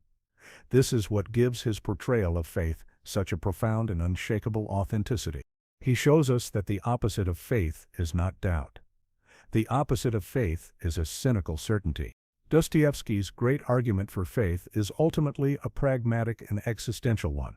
This is what gives his portrayal of faith such a profound and unshakable authenticity. He shows us that the opposite of faith is not doubt. The opposite of faith is a cynical certainty. Dostoevsky's great argument for faith is ultimately a pragmatic and existential one.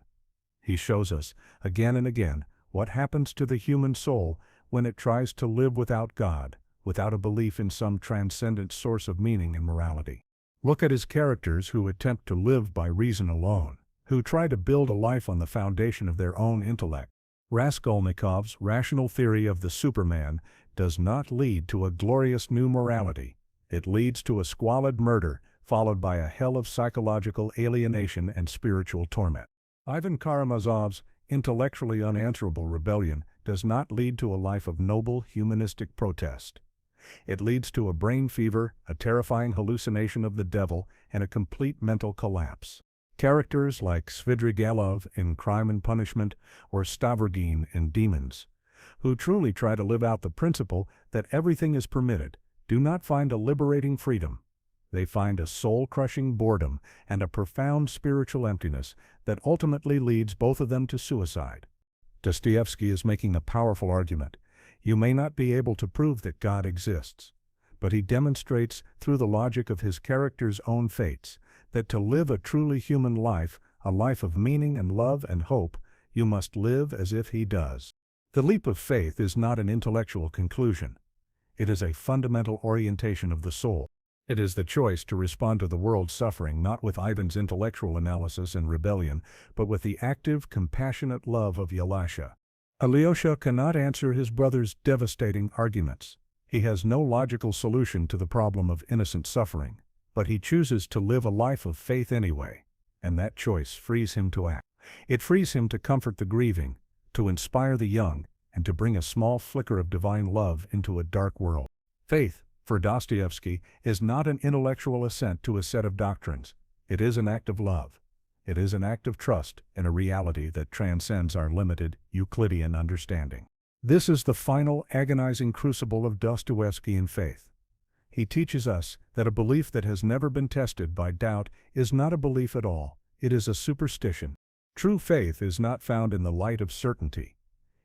He shows us, again and again, what happens to the human soul when it tries to live without God, without a belief in some transcendent source of meaning and morality. Look at his characters who attempt to live by reason alone, who try to build a life on the foundation of their own intellect. Raskolnikov's rational theory of the Superman does not lead to a glorious new morality. It leads to a squalid murder, followed by a hell of psychological alienation and spiritual torment. Ivan Karamazov's intellectually unanswerable rebellion does not lead to a life of noble humanistic protest. It leads to a brain fever, a terrifying hallucination of the devil, and a complete mental collapse. Characters like Svidrigailov in Crime and Punishment or Stavrogin in Demons, who truly try to live out the principle that everything is permitted, do not find a liberating freedom. They find a soul-crushing boredom and a profound spiritual emptiness that ultimately leads both of them to suicide. Dostoevsky is making a powerful argument. You may not be able to prove that God exists, but he demonstrates through the logic of his characters' own fates that to live a truly human life, a life of meaning and love and hope, you must live as if he does. The leap of faith is not an intellectual conclusion. It is a fundamental orientation of the soul. It is the choice to respond to the world's suffering not with Ivan's intellectual analysis and rebellion, but with the active, compassionate love of Yasha. Alyosha cannot answer his brother's devastating arguments. He has no logical solution to the problem of innocent suffering, but he chooses to live a life of faith anyway, and that choice frees him to act. It frees him to comfort the grieving, to inspire the young, and to bring a small flicker of divine love into a dark world. Faith, for Dostoevsky, is not an intellectual assent to a set of doctrines. It is an act of love. It is an act of trust in a reality that transcends our limited Euclidean understanding. This is the final agonizing crucible of Dostoevskian faith. He teaches us that a belief that has never been tested by doubt is not a belief at all. It is a superstition. True faith is not found in the light of certainty.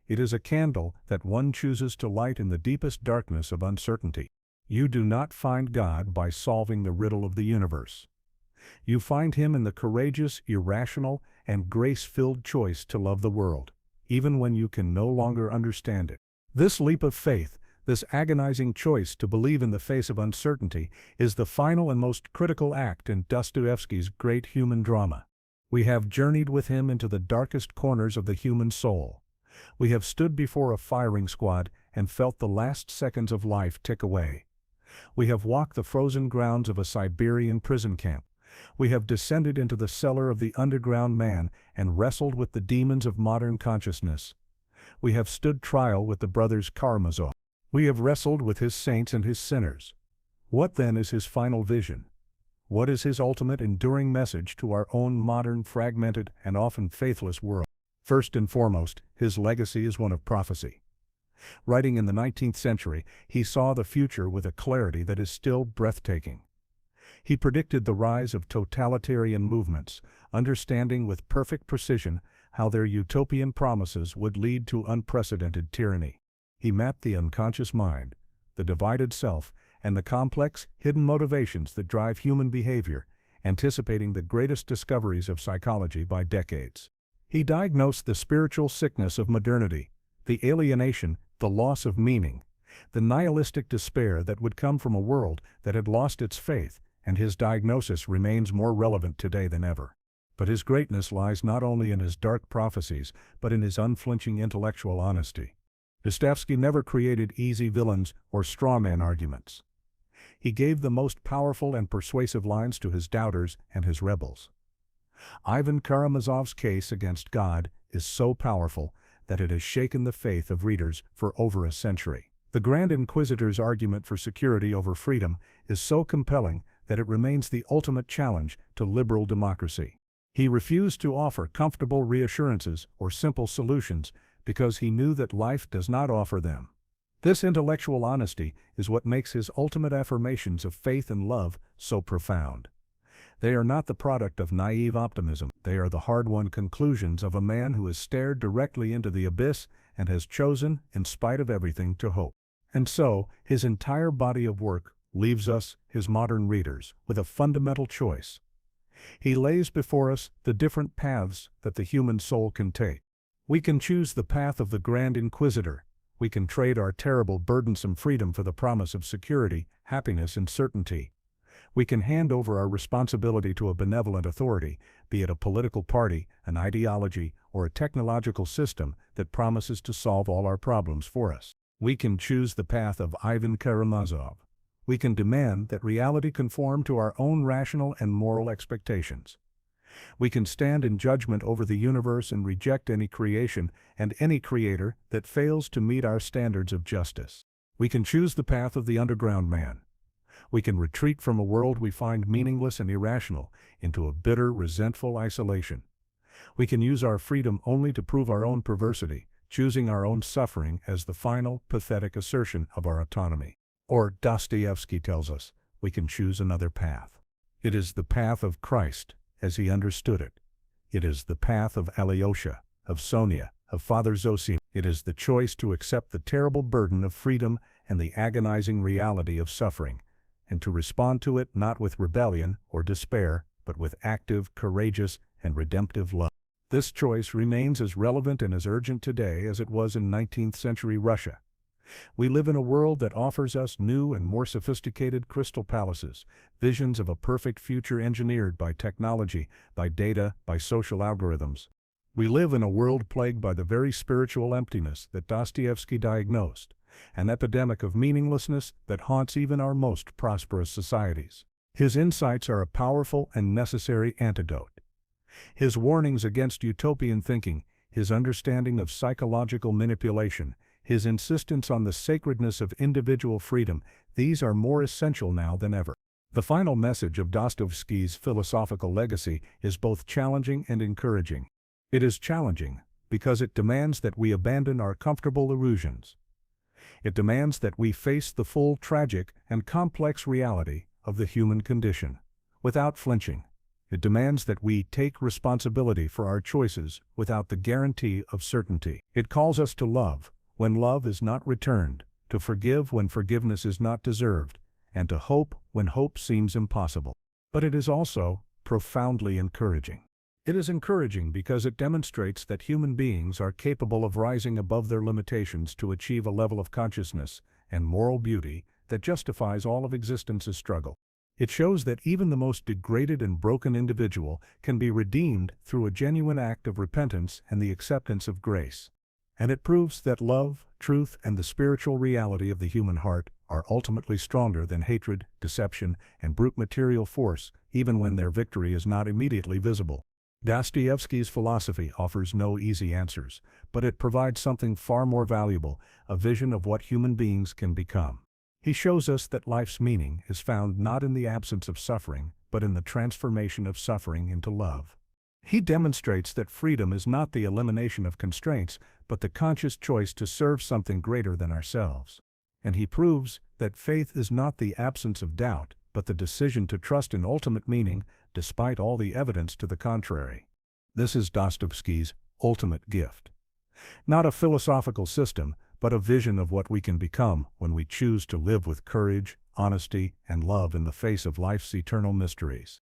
It is a candle that one chooses to light in the deepest darkness of uncertainty. You do not find God by solving the riddle of the universe. You find him in the courageous, irrational, and grace-filled choice to love the world, even when you can no longer understand it. This leap of faith, this agonizing choice to believe in the face of uncertainty, is the final and most critical act in Dostoevsky's great human drama. We have journeyed with him into the darkest corners of the human soul. We have stood before a firing squad and felt the last seconds of life tick away. We have walked the frozen grounds of a Siberian prison camp. We have descended into the cellar of the underground man and wrestled with the demons of modern consciousness. We have stood trial with the Brothers Karamazov. We have wrestled with his saints and his sinners. What then is his final vision? What is his ultimate enduring message to our own modern, fragmented, and often faithless world? First and foremost, his legacy is one of prophecy. Writing in the 19th century, he saw the future with a clarity that is still breathtaking. He predicted the rise of totalitarian movements, understanding with perfect precision how their utopian promises would lead to unprecedented tyranny. He mapped the unconscious mind, the divided self, and the complex, hidden motivations that drive human behavior, anticipating the greatest discoveries of psychology by decades. He diagnosed the spiritual sickness of modernity, the alienation, the loss of meaning, the nihilistic despair that would come from a world that had lost its faith, and his diagnosis remains more relevant today than ever. But his greatness lies not only in his dark prophecies, but in his unflinching intellectual honesty. Dostoevsky never created easy villains or strawman arguments. He gave the most powerful and persuasive lines to his doubters and his rebels. Ivan Karamazov's case against God is so powerful that it has shaken the faith of readers for over a century. The Grand Inquisitor's argument for security over freedom is so compelling that it remains the ultimate challenge to liberal democracy. He refused to offer comfortable reassurances or simple solutions because he knew that life does not offer them. This intellectual honesty is what makes his ultimate affirmations of faith and love so profound. They are not the product of naive optimism. They are the hard-won conclusions of a man who has stared directly into the abyss and has chosen, in spite of everything, to hope. And so, his entire body of work leaves us, his modern readers, with a fundamental choice. He lays before us the different paths that the human soul can take. We can choose the path of the Grand Inquisitor. We can trade our terrible, burdensome freedom for the promise of security, happiness, and certainty. We can hand over our responsibility to a benevolent authority, be it a political party, an ideology, or a technological system that promises to solve all our problems for us. We can choose the path of Ivan Karamazov. We can demand that reality conform to our own rational and moral expectations. We can stand in judgment over the universe and reject any creation and any creator that fails to meet our standards of justice. We can choose the path of the underground man. We can retreat from a world we find meaningless and irrational into a bitter, resentful isolation. We can use our freedom only to prove our own perversity, choosing our own suffering as the final, pathetic assertion of our autonomy. Or, Dostoevsky tells us, we can choose another path. It is the path of Christ, as he understood it. It is the path of Alyosha, of Sonia, of Father Zosim. It is the choice to accept the terrible burden of freedom and the agonizing reality of suffering, and to respond to it not with rebellion or despair, but with active, courageous, and redemptive love. This choice remains as relevant and as urgent today as it was in 19th century Russia. We live in a world that offers us new and more sophisticated crystal palaces, visions of a perfect future engineered by technology, by data, by social algorithms. We live in a world plagued by the very spiritual emptiness that Dostoevsky diagnosed, an epidemic of meaninglessness that haunts even our most prosperous societies. His insights are a powerful and necessary antidote. His warnings against utopian thinking, his understanding of psychological manipulation, his insistence on the sacredness of individual freedom, these are more essential now than ever. The final message of Dostoevsky's philosophical legacy is both challenging and encouraging. It is challenging because it demands that we abandon our comfortable illusions. It demands that we face the full, tragic, and complex reality of the human condition without flinching. It demands that we take responsibility for our choices without the guarantee of certainty. It calls us to love when love is not returned, to forgive when forgiveness is not deserved, and to hope when hope seems impossible. But it is also profoundly encouraging. It is encouraging because it demonstrates that human beings are capable of rising above their limitations to achieve a level of consciousness and moral beauty that justifies all of existence's struggle. It shows that even the most degraded and broken individual can be redeemed through a genuine act of repentance and the acceptance of grace. And it proves that love, truth, and the spiritual reality of the human heart are ultimately stronger than hatred, deception, and brute material force, even when their victory is not immediately visible. Dostoevsky's philosophy offers no easy answers, but it provides something far more valuable, a vision of what human beings can become. He shows us that life's meaning is found not in the absence of suffering, but in the transformation of suffering into love. He demonstrates that freedom is not the elimination of constraints, but the conscious choice to serve something greater than ourselves. And he proves that faith is not the absence of doubt, but the decision to trust in ultimate meaning, despite all the evidence to the contrary. This is Dostoevsky's ultimate gift. Not a philosophical system, but a vision of what we can become when we choose to live with courage, honesty, and love in the face of life's eternal mysteries.